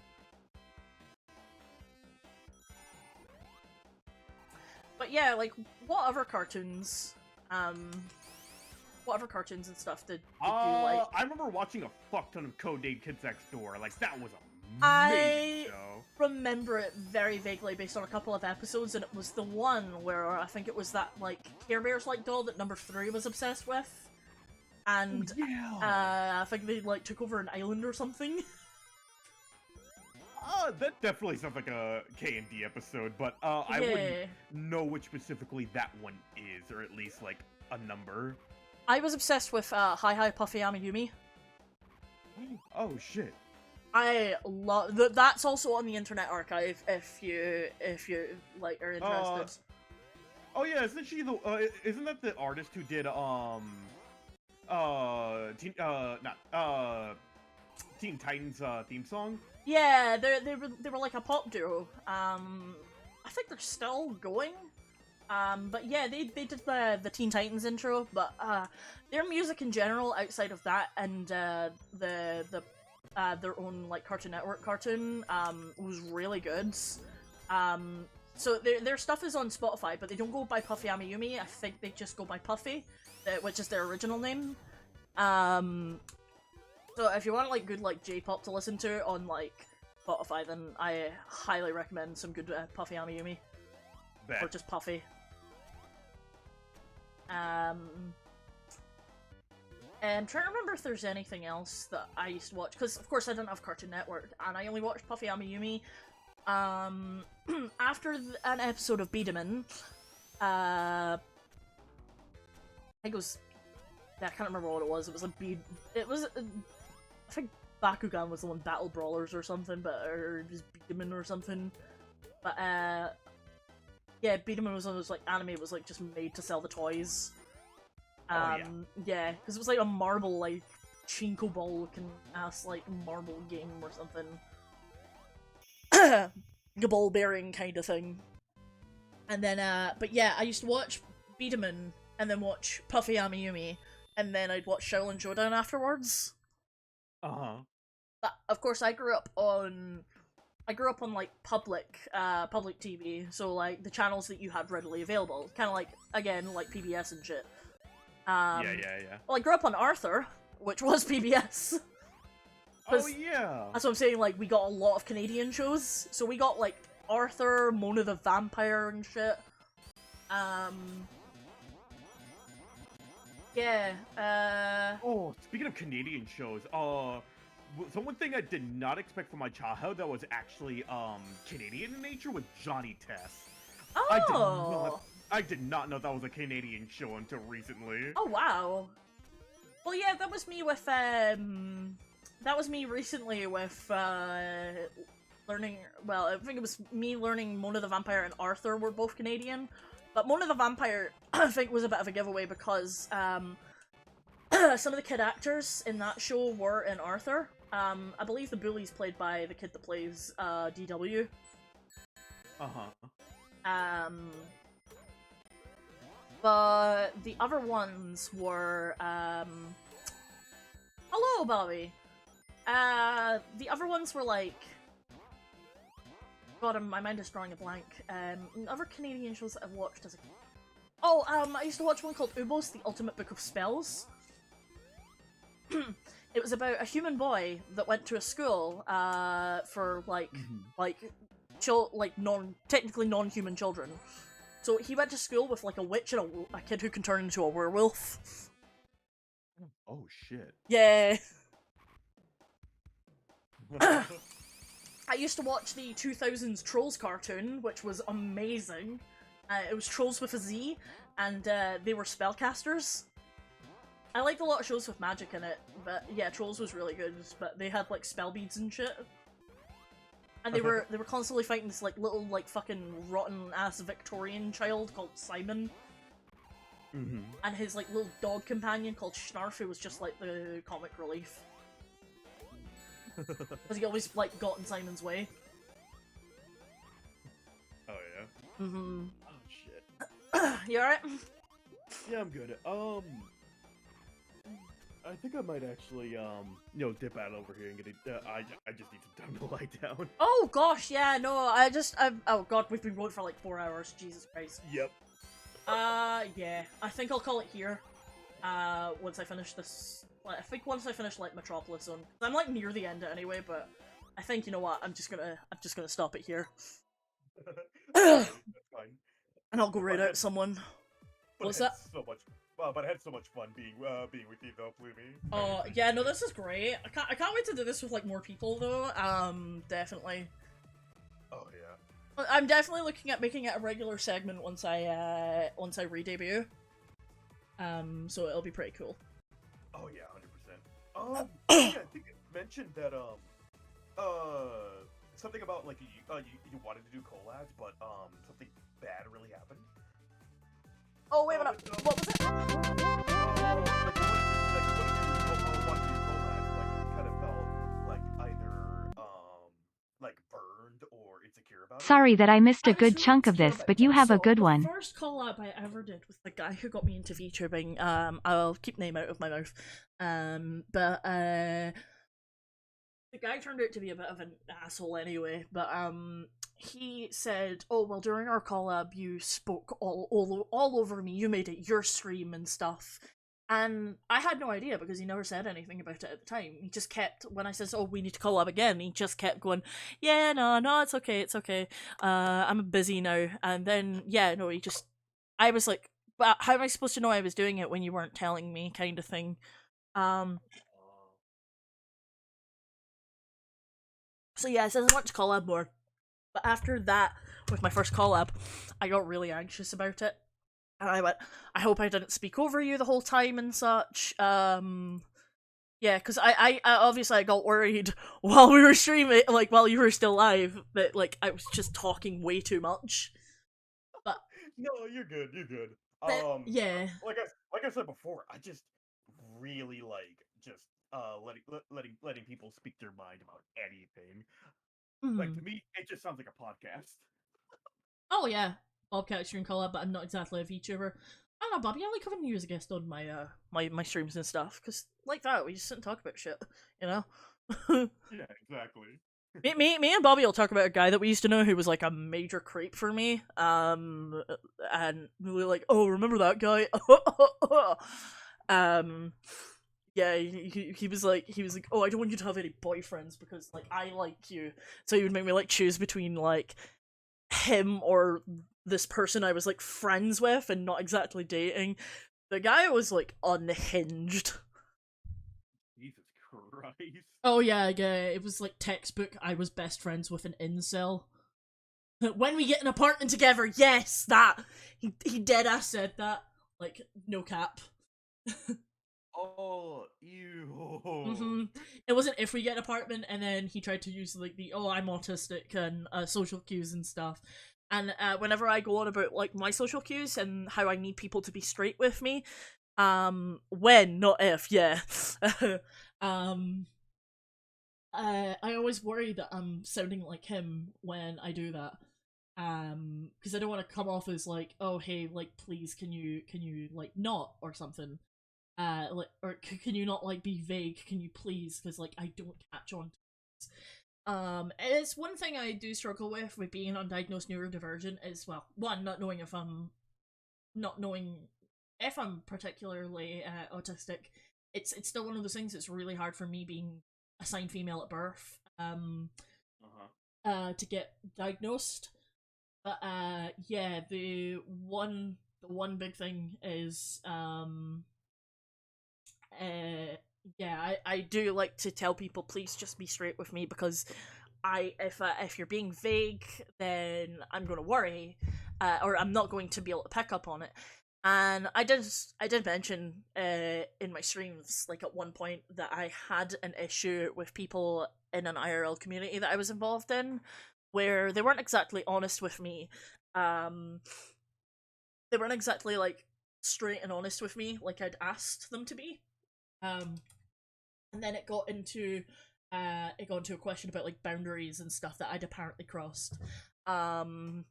But yeah, like, what other cartoons and stuff did you like? I remember watching a fuck ton of Code Name Kids Next Door. Like, that was amazing I show. remember it very vaguely based on a couple of episodes, and it was the one where I think it was that, like, Care Bears-like doll that number 3 was obsessed with. And, I think they, like, took over an island or something. That definitely sounds like a K&D episode, but I wouldn't know which specifically that one is, or at least, like, a number. I was obsessed with Hi Hi Puffy Amiyumi. Oh, shit. I love that's also on the Internet Archive if you like are interested. Oh yeah, isn't she the isn't that the artist who did Teen Titans theme song? Yeah, they were like a pop duo. I think they're still going. But yeah, they did the Teen Titans intro, but their music in general outside of that and their own like Cartoon Network cartoon was really good. So their stuff is on Spotify, but they don't go by Puffy Amiyumi. I think they just go by Puffy, which is their original name. So if you want like good like J-pop to listen to on like Spotify, then I highly recommend some good Puffy Amiyumi. Bet. Or just Puffy. And I'm trying to remember if there's anything else that I used to watch, because of course I didn't have Cartoon Network, and I only watched Puffy Amiyumi. After an episode of Biederman, I think it was, I can't remember what it was. It was I think Bakugan was the one, Battle Brawlers or something, or just Biederman or something. But yeah, Biederman was one of those like anime was like just made to sell the toys. Yeah, because it was like a marble, like, Chinko ball looking ass, like, marble game or something. A ball bearing kind of thing. And then, but yeah, I used to watch Biederman, and then watch Puffy Amiyumi, and then I'd watch Shaolin Showdown afterwards. But, of course, I grew up on, like, public TV, so, like, the channels that you had readily available. Kind of like, again, like PBS and shit. Yeah. Well, I grew up on Arthur, which was PBS. Oh, yeah! That's what I'm saying, like, we got a lot of Canadian shows. So we got, like, Arthur, Mona the Vampire and shit. Yeah, Oh, speaking of Canadian shows, So one thing I did not expect from my childhood that was actually Canadian in nature was Johnny Test. Oh! I did not know that was a Canadian show until recently. Oh, wow. Well, yeah, that was me with, that was me recently with, learning, well, I think it was me learning Mona the Vampire and Arthur were both Canadian, but Mona the Vampire, I think, was a bit of a giveaway because, some of the kid actors in that show were in Arthur. I believe the bully's played by the kid that plays, DW. But the other ones were, hello, Bobby! The other ones were like... God, my mind is drawing a blank. Other Canadian shows that I've watched as a... Oh, I used to watch one called Ubos, The Ultimate Book of Spells. It was about a human boy that went to a school, for, like, technically non-human children. So he went to school with, like, a witch and a kid who can turn into a werewolf. Oh, shit. Yeah. I used to watch the 2000s Trolls cartoon, which was amazing. It was Trolls with a Z, and they were spellcasters. I liked a lot of shows with magic in it, but yeah, Trolls was really good, but they had, like, spell beads and shit. And they were constantly fighting this, like, little, like, fucking rotten-ass Victorian child called Simon. And his, like, little dog companion called Schnarf, who was just, like, the comic relief. Because he always, like, got in Simon's way. Oh, yeah? Oh, shit. You alright? Yeah, I'm good. I think I might actually, dip out over here and get it. I just need some time to lie down. Oh, gosh, yeah, no, oh, God, we've been going for, like, 4 hours. Jesus Christ. Yep. Yeah. I think I'll call it here. Once I finish this... I think once I finish, like, Metropolis Zone. I'm, like, near the end anyway, but I think, you know what, I'm just gonna stop it here. That's fine. And I'll go raid out someone. What's that? But I had so much fun being with you though, Plumi. Oh, yeah, no, this is great. I can't wait to do this with, like, more people, though. Definitely. Oh, yeah. I'm definitely looking at making it a regular segment once I re-debut. So it'll be pretty cool. Oh, yeah, 100%. Yeah, I think it mentioned that, something about, like, you wanted to do collabs, but, something bad really happened. Oh, wait a minute. What was it? Sorry that I missed a good chunk of this, but you have a good one. The first collab I ever did with the guy who got me into VTubing, I'll keep name out of my mouth, but the guy turned out to be a bit of an asshole anyway, but he said, oh, well, during our collab you spoke all over me, you made it your stream and stuff. And I had no idea because he never said anything about it at the time. He just kept, when I said, oh, we need to collab again, he just kept going, yeah, no, it's okay, I'm busy now. And then, yeah, no, I was like, but how am I supposed to know I was doing it when you weren't telling me, kind of thing. So yeah, I said I want to collab more. But after that, with my first collab, I got really anxious about it. And I went, I hope I didn't speak over you the whole time and such. Yeah, because I obviously I got worried while we were streaming, like, while you were still live, that, like, I was just talking way too much. But no, you're good. yeah. Like I said before, I just really like letting people speak their mind about anything. Like, to me, it just sounds like a podcast. Oh yeah, Bobcat stream collab, but I'm not exactly a VTuber. I don't know, Bobby, I like having you as a guest on my my streams and stuff, because like that, we just sit and talk about shit, you know? Yeah, exactly. me and Bobby will talk about a guy that we used to know who was like a major creep for me, and we were like, oh, remember that guy? Yeah, he was like, oh, I don't want you to have any boyfriends because, like, I like you. So he would make me, like, choose between, like, him or this person I was, like, friends with and not exactly dating. The guy was, like, unhinged. Jesus Christ. Oh yeah, it was like textbook. I was best friends with an incel. When we get an apartment together, yes, that he dead ass said that. Like no cap. Oh, ew. It wasn't if we get an apartment, and then he tried to use like the I'm autistic and social cues and stuff. And whenever I go on about like my social cues and how I need people to be straight with me, when not if, yeah. I always worry that I'm sounding like him when I do that. Because I don't want to come off as like, oh hey, like please can you like not or something. Like, or can you not like be vague? Can you please? Because like I don't catch on to this. It's one thing I do struggle with being undiagnosed neurodivergent is, well, one, not knowing if I'm particularly autistic. It's still one of those things that's really hard for me being assigned female at birth to get diagnosed. But yeah, the one big thing is yeah, I do like to tell people, please just be straight with me, because if you're being vague, then I'm gonna worry, or I'm not going to be able to pick up on it. And I did mention in my streams, like at one point, that I had an issue with people in an IRL community that I was involved in, where they weren't exactly honest with me. They weren't exactly like straight and honest with me, like I'd asked them to be. And then it got into a question about like boundaries and stuff that I'd apparently crossed, and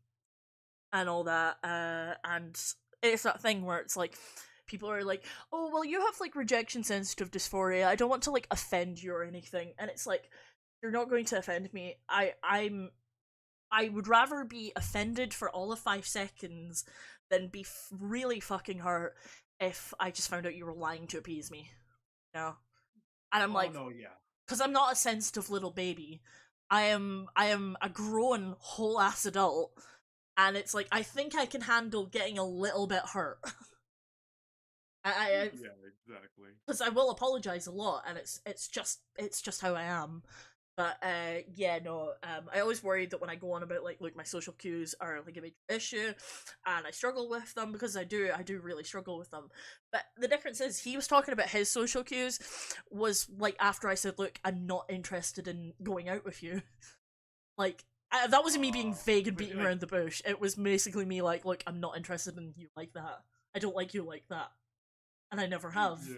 all that. And it's that thing where it's like people are like, oh well, you have like rejection sensitive dysphoria, I don't want to like offend you or anything. And it's like, you're not going to offend me. I would rather be offended for all of 5 seconds than be really fucking hurt if I just found out you were lying to appease me. You know? And I'm like, no, yeah. Because I'm not a sensitive little baby. I am a grown whole ass adult, and it's like I think I can handle getting a little bit hurt. Yeah, exactly. Because I will apologize a lot, and it's just how I am. But yeah, no. I always worry that when I go on about like my social cues are like a big issue, and I struggle with them, because I do really struggle with them. But the difference is, he was talking about his social cues was like after I said, look, I'm not interested in going out with you. Like that wasn't me being vague and beating around the bush. It was basically me like, look, I'm not interested in you like that. I don't like you like that, and I never have. Yeah.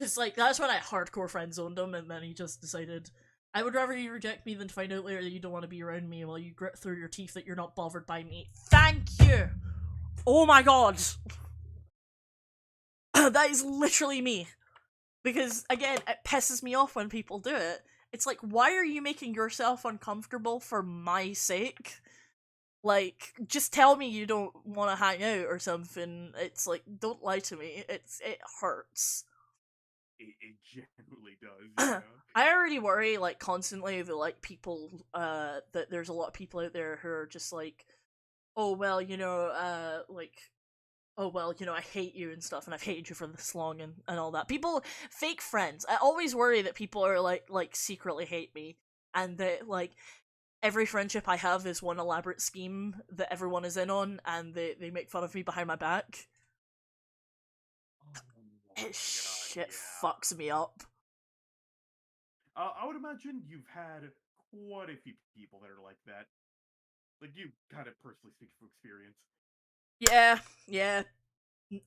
It's like, that's when I hardcore friend-zoned him, and then he just decided, I would rather you reject me than to find out later that you don't want to be around me while you grit through your teeth that you're not bothered by me. Thank you! Oh my god! That is literally me. Because, again, it pisses me off when people do it. It's like, why are you making yourself uncomfortable for my sake? Like, just tell me you don't want to hang out or something. It's like, don't lie to me. It hurts. It generally does. You know? I already worry like constantly that like people that there's a lot of people out there who are just like, oh well, you know, like, oh well, you know, I hate you and stuff, and I've hated you for this long and all that. People, fake friends. I always worry that people are like secretly hate me, and that like every friendship I have is one elaborate scheme that everyone is in on, and they make fun of me behind my back. Shit fucks me up. I would imagine you've had quite a few people that are like that. Like, you kind of personally speak from experience. Yeah,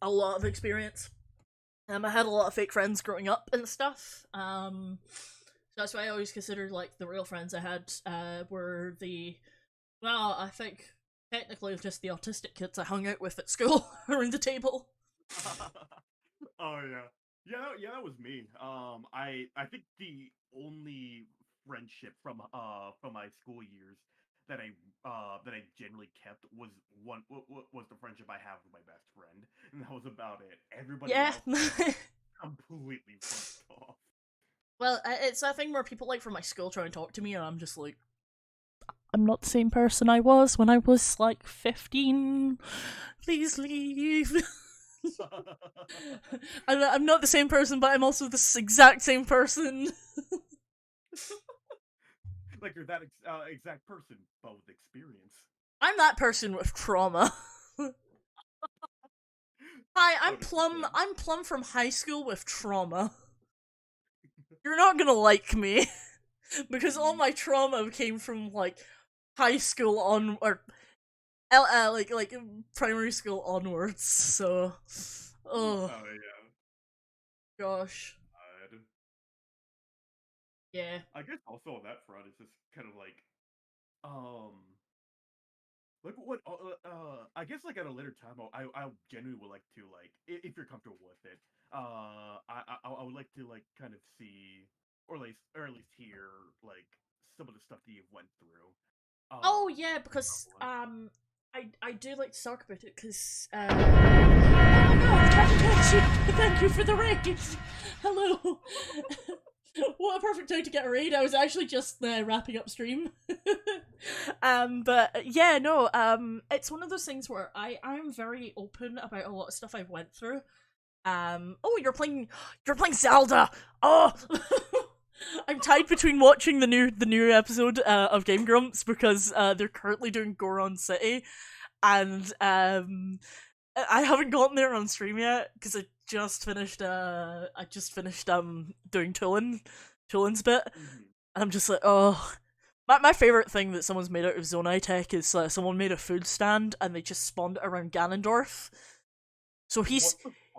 a lot of experience. I had a lot of fake friends growing up and stuff. So that's why I always considered like the real friends I had were I think technically just the autistic kids I hung out with at school around the table. Oh yeah. Yeah, that was me. I think the only friendship from my school years that I generally kept was was the friendship I have with my best friend, and that was about it. Everybody else completely fucked off. Well, it's that thing where people like from my school try and talk to me, and I'm just like, I'm not the same person I was when I was like 15. Please leave. I'm not the same person, but I'm also the exact same person. Like you're that exact person, but with experience. I'm that person with trauma. Hi, I'm Plum. I'm Plum from high school with trauma. You're not gonna like me because all my trauma came from like high school on or like primary school onwards. So, oh yeah. gosh, God. yeah. I guess also on that front, it's just kind of um, like what? I guess like at a later time, I genuinely would like to if you're comfortable with it. I would like to like kind of see or at least hear like some of the stuff that you've went through. Oh yeah, because I do like to talk about it because oh my god, thank you for the raid. Hello. What a perfect time to get a raid. I was actually just wrapping up stream. But yeah, no, it's one of those things where I'm very open about a lot of stuff I've went through. Oh, you're playing Zelda. Oh. I'm tied between watching the new episode of Game Grumps because they're currently doing Goron City, and I haven't gotten there on stream yet because I just finished doing Tulin's bit, and I'm just like, oh. My favorite thing that someone's made out of Zonai tech is someone made a food stand and they just spawned it around Ganondorf, so he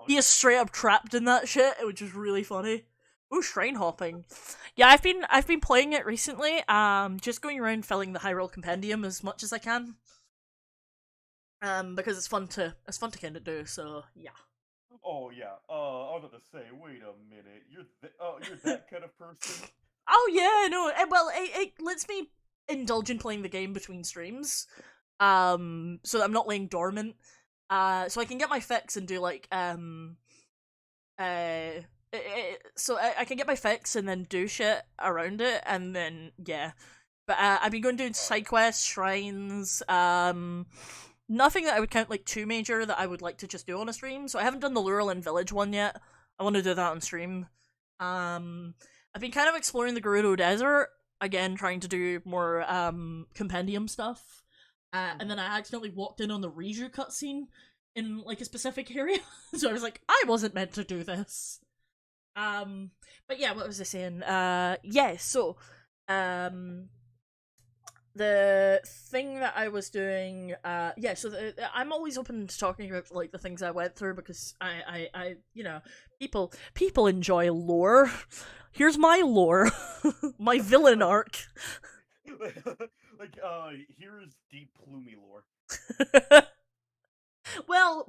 is straight up trapped in that shit, which is really funny. Ooh, shrine hopping. Yeah, I've been playing it recently. Just going around filling the Hyrule Compendium as much as I can. Because it's fun to kind of do. So yeah. Oh yeah. I was about to say, wait a minute. You're that kind of person. Oh yeah, no. Well, it lets me indulge in playing the game between streams. So that I'm not laying dormant. So I can get my fix and do like so I can get my fix and then do shit around it, and then yeah. But I've been going doing side quests, shrines, nothing that I would count like too major that I would like to just do on a stream. So I haven't done the Lurelin Village one yet. I want to do that on stream. I've been kind of exploring the Gerudo Desert again, trying to do more compendium stuff. And then I accidentally walked in on the Riju cutscene in like a specific area, so I was like, I wasn't meant to do this. But yeah, what was I saying? Yeah, so, the thing that I was doing, yeah, so I'm always open to talking about, like, the things I went through, because I you know, people enjoy lore. Here's my lore. My villain arc. Here's deep Plumy lore. Well,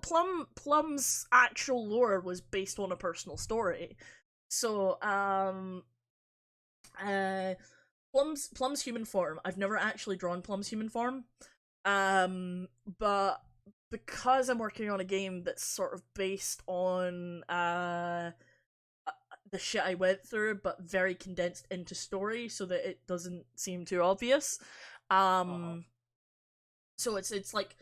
Plum's actual lore was based on a personal story. So, Plum's human form. I've never actually drawn Plum's human form. But because I'm working on a game that's sort of based on the shit I went through, but very condensed into story, so that it doesn't seem too obvious. So it's like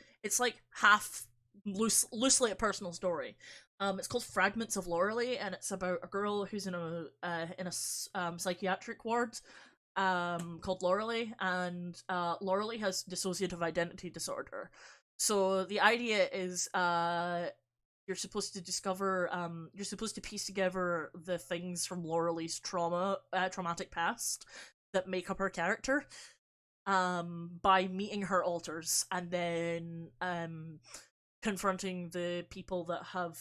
half loosely a personal story. It's called Fragments of Loreley, and it's about a girl who's in a psychiatric ward called Loreley, and Loreley has dissociative identity disorder. So the idea is you're supposed to discover you're supposed to piece together the things from Loreley's traumatic past that make up her character by meeting her alters and then confronting the people that have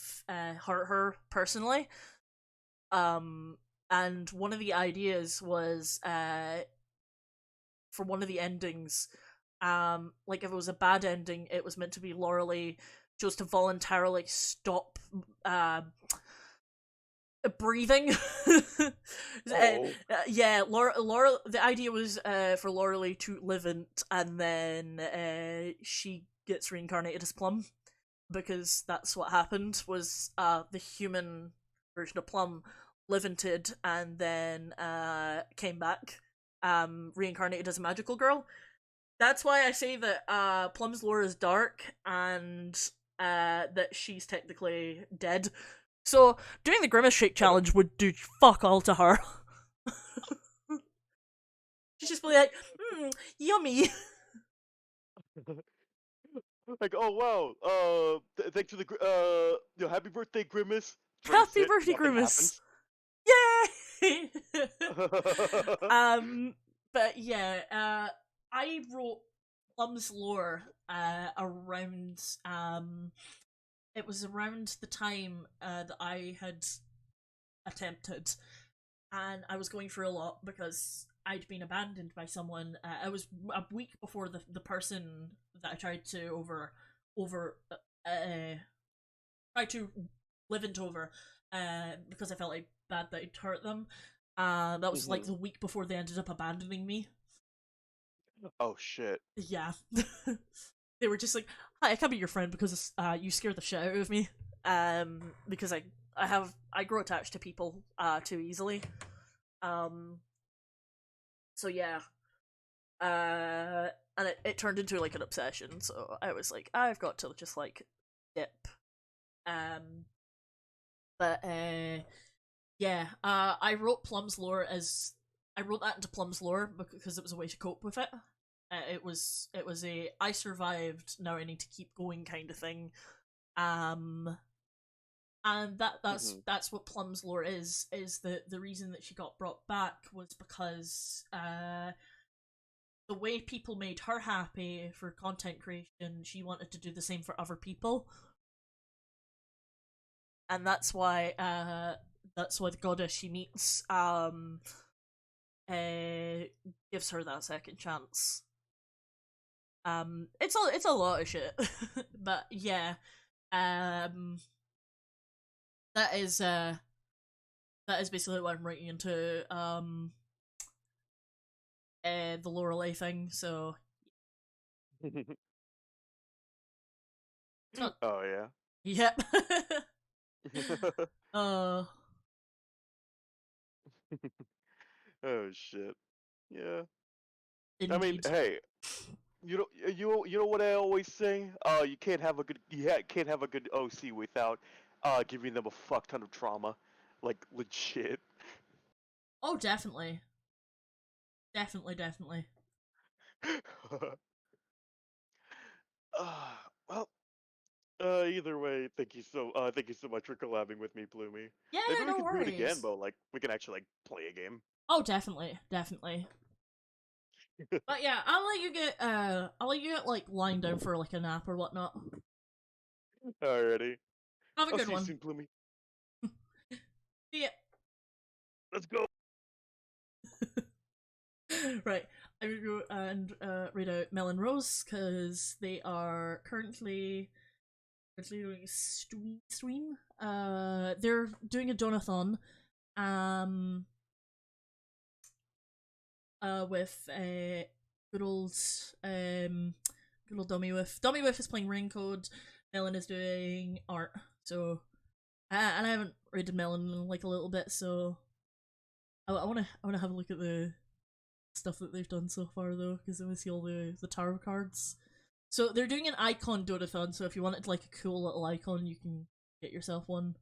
hurt her personally. And one of the ideas was for one of the endings, like if it was a bad ending, it was meant to be Loreley chose to voluntarily stop breathing. Yeah, Laura. The idea was for Loreley to live-int, and then she gets reincarnated as Plum, because that's what happened. Was the human version of Plum live-inted and then came back, reincarnated as a magical girl. That's why I say that Plum's lore is dark, and that she's technically dead. So doing the Grimace Shake challenge would do fuck all to her. She's just be like, yummy. Like, oh wow, thanks for the happy birthday, Grimace. Happy birthday, Grimace. Yay! But yeah, I wrote Plum's lore around it was around the time that I had attempted, and I was going through a lot because I'd been abandoned by someone. I was a week before the person that I tried to try to live into over, because I felt like bad that I'd hurt them. That was like the week before they ended up abandoning me. Oh shit. Yeah. They were just like, hi, I can't be your friend because you scared the shit out of me. Because I grow attached to people too easily. So yeah. And it turned into like an obsession, so I was like, I've got to just like dip. But yeah, I wrote Plum's lore as I wrote that into Plum's lore because it was a way to cope with it. It was a I survived, now I need to keep going kind of thing. And that's what Plum's lore is the reason that she got brought back was because the way people made her happy for content creation, she wanted to do the same for other people. And that's why the goddess she meets gives her that second chance. It's a lot of shit. But yeah. That is basically what I'm writing into the Lorelei thing, so not... Oh yeah. Yep. uh Oh shit. Yeah. indeed. I mean, hey, you know what I always say? You can't have a good OC without giving them a fuck ton of trauma, like legit. Oh, definitely. Definitely. Well, either way, thank you so much for collabing with me, Bloomy. Yeah, Maybe we no can do it again, worries. but like we can actually like play a game. Oh, definitely. But yeah, I'll let you get like lying down for like a nap or whatnot. Alrighty. Have a I'll good see you one. soon, Bloomy. See ya. Let's go. Right, I'm gonna go and read out Melon Rose because they are currently doing a stream. They're doing a donathon, with good old Dummy Whiff is playing Raincode. Melon is doing art. So, and I haven't rated Melon in like a little bit, so I wanna have a look at the stuff that they've done so far though, because I want to see all the tarot cards. So they're doing an icon donathon, so if you wanted like a cool little icon, you can get yourself one.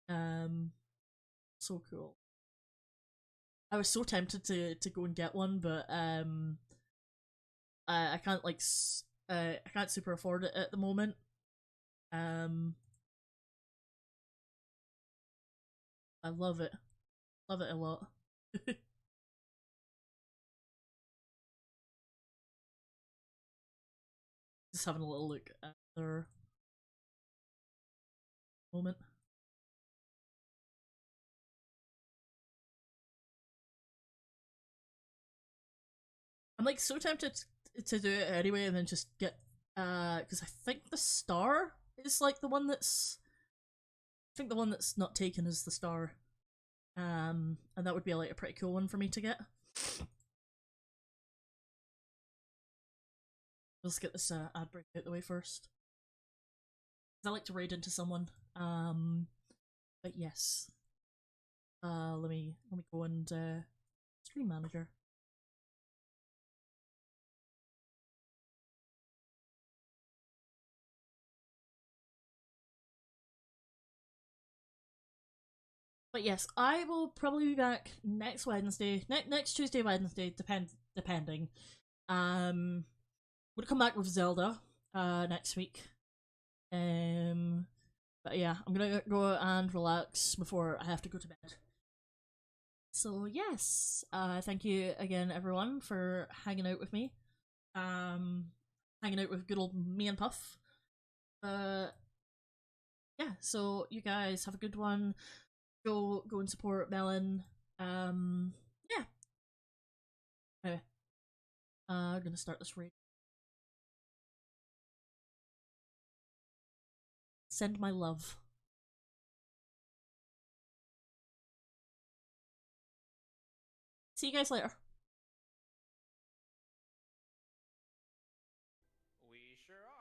So cool. I was so tempted to go and get one, but I can't like I can't super afford it at the moment. I love it a lot. Just having a little look at their moment. I'm like so tempted to do it anyway and then just get because I think the star is like the one that's not taken is the star. And that would be like a pretty cool one for me to get. Let's get this ad break out the way first. I like to raid into someone. But yes. Let me go and stream manager. But yes, I will probably be back next Wednesday, next Tuesday, Wednesday, depending. We'll come back with Zelda next week. But yeah, I'm gonna go and relax before I have to go to bed. So yes, thank you again, everyone, for hanging out with me. Hanging out with good old me and Puff. Yeah, so you guys have a good one. Go and support Melon. Yeah. Anyway, I'm gonna start this raid. Send my love. See you guys later. We sure are.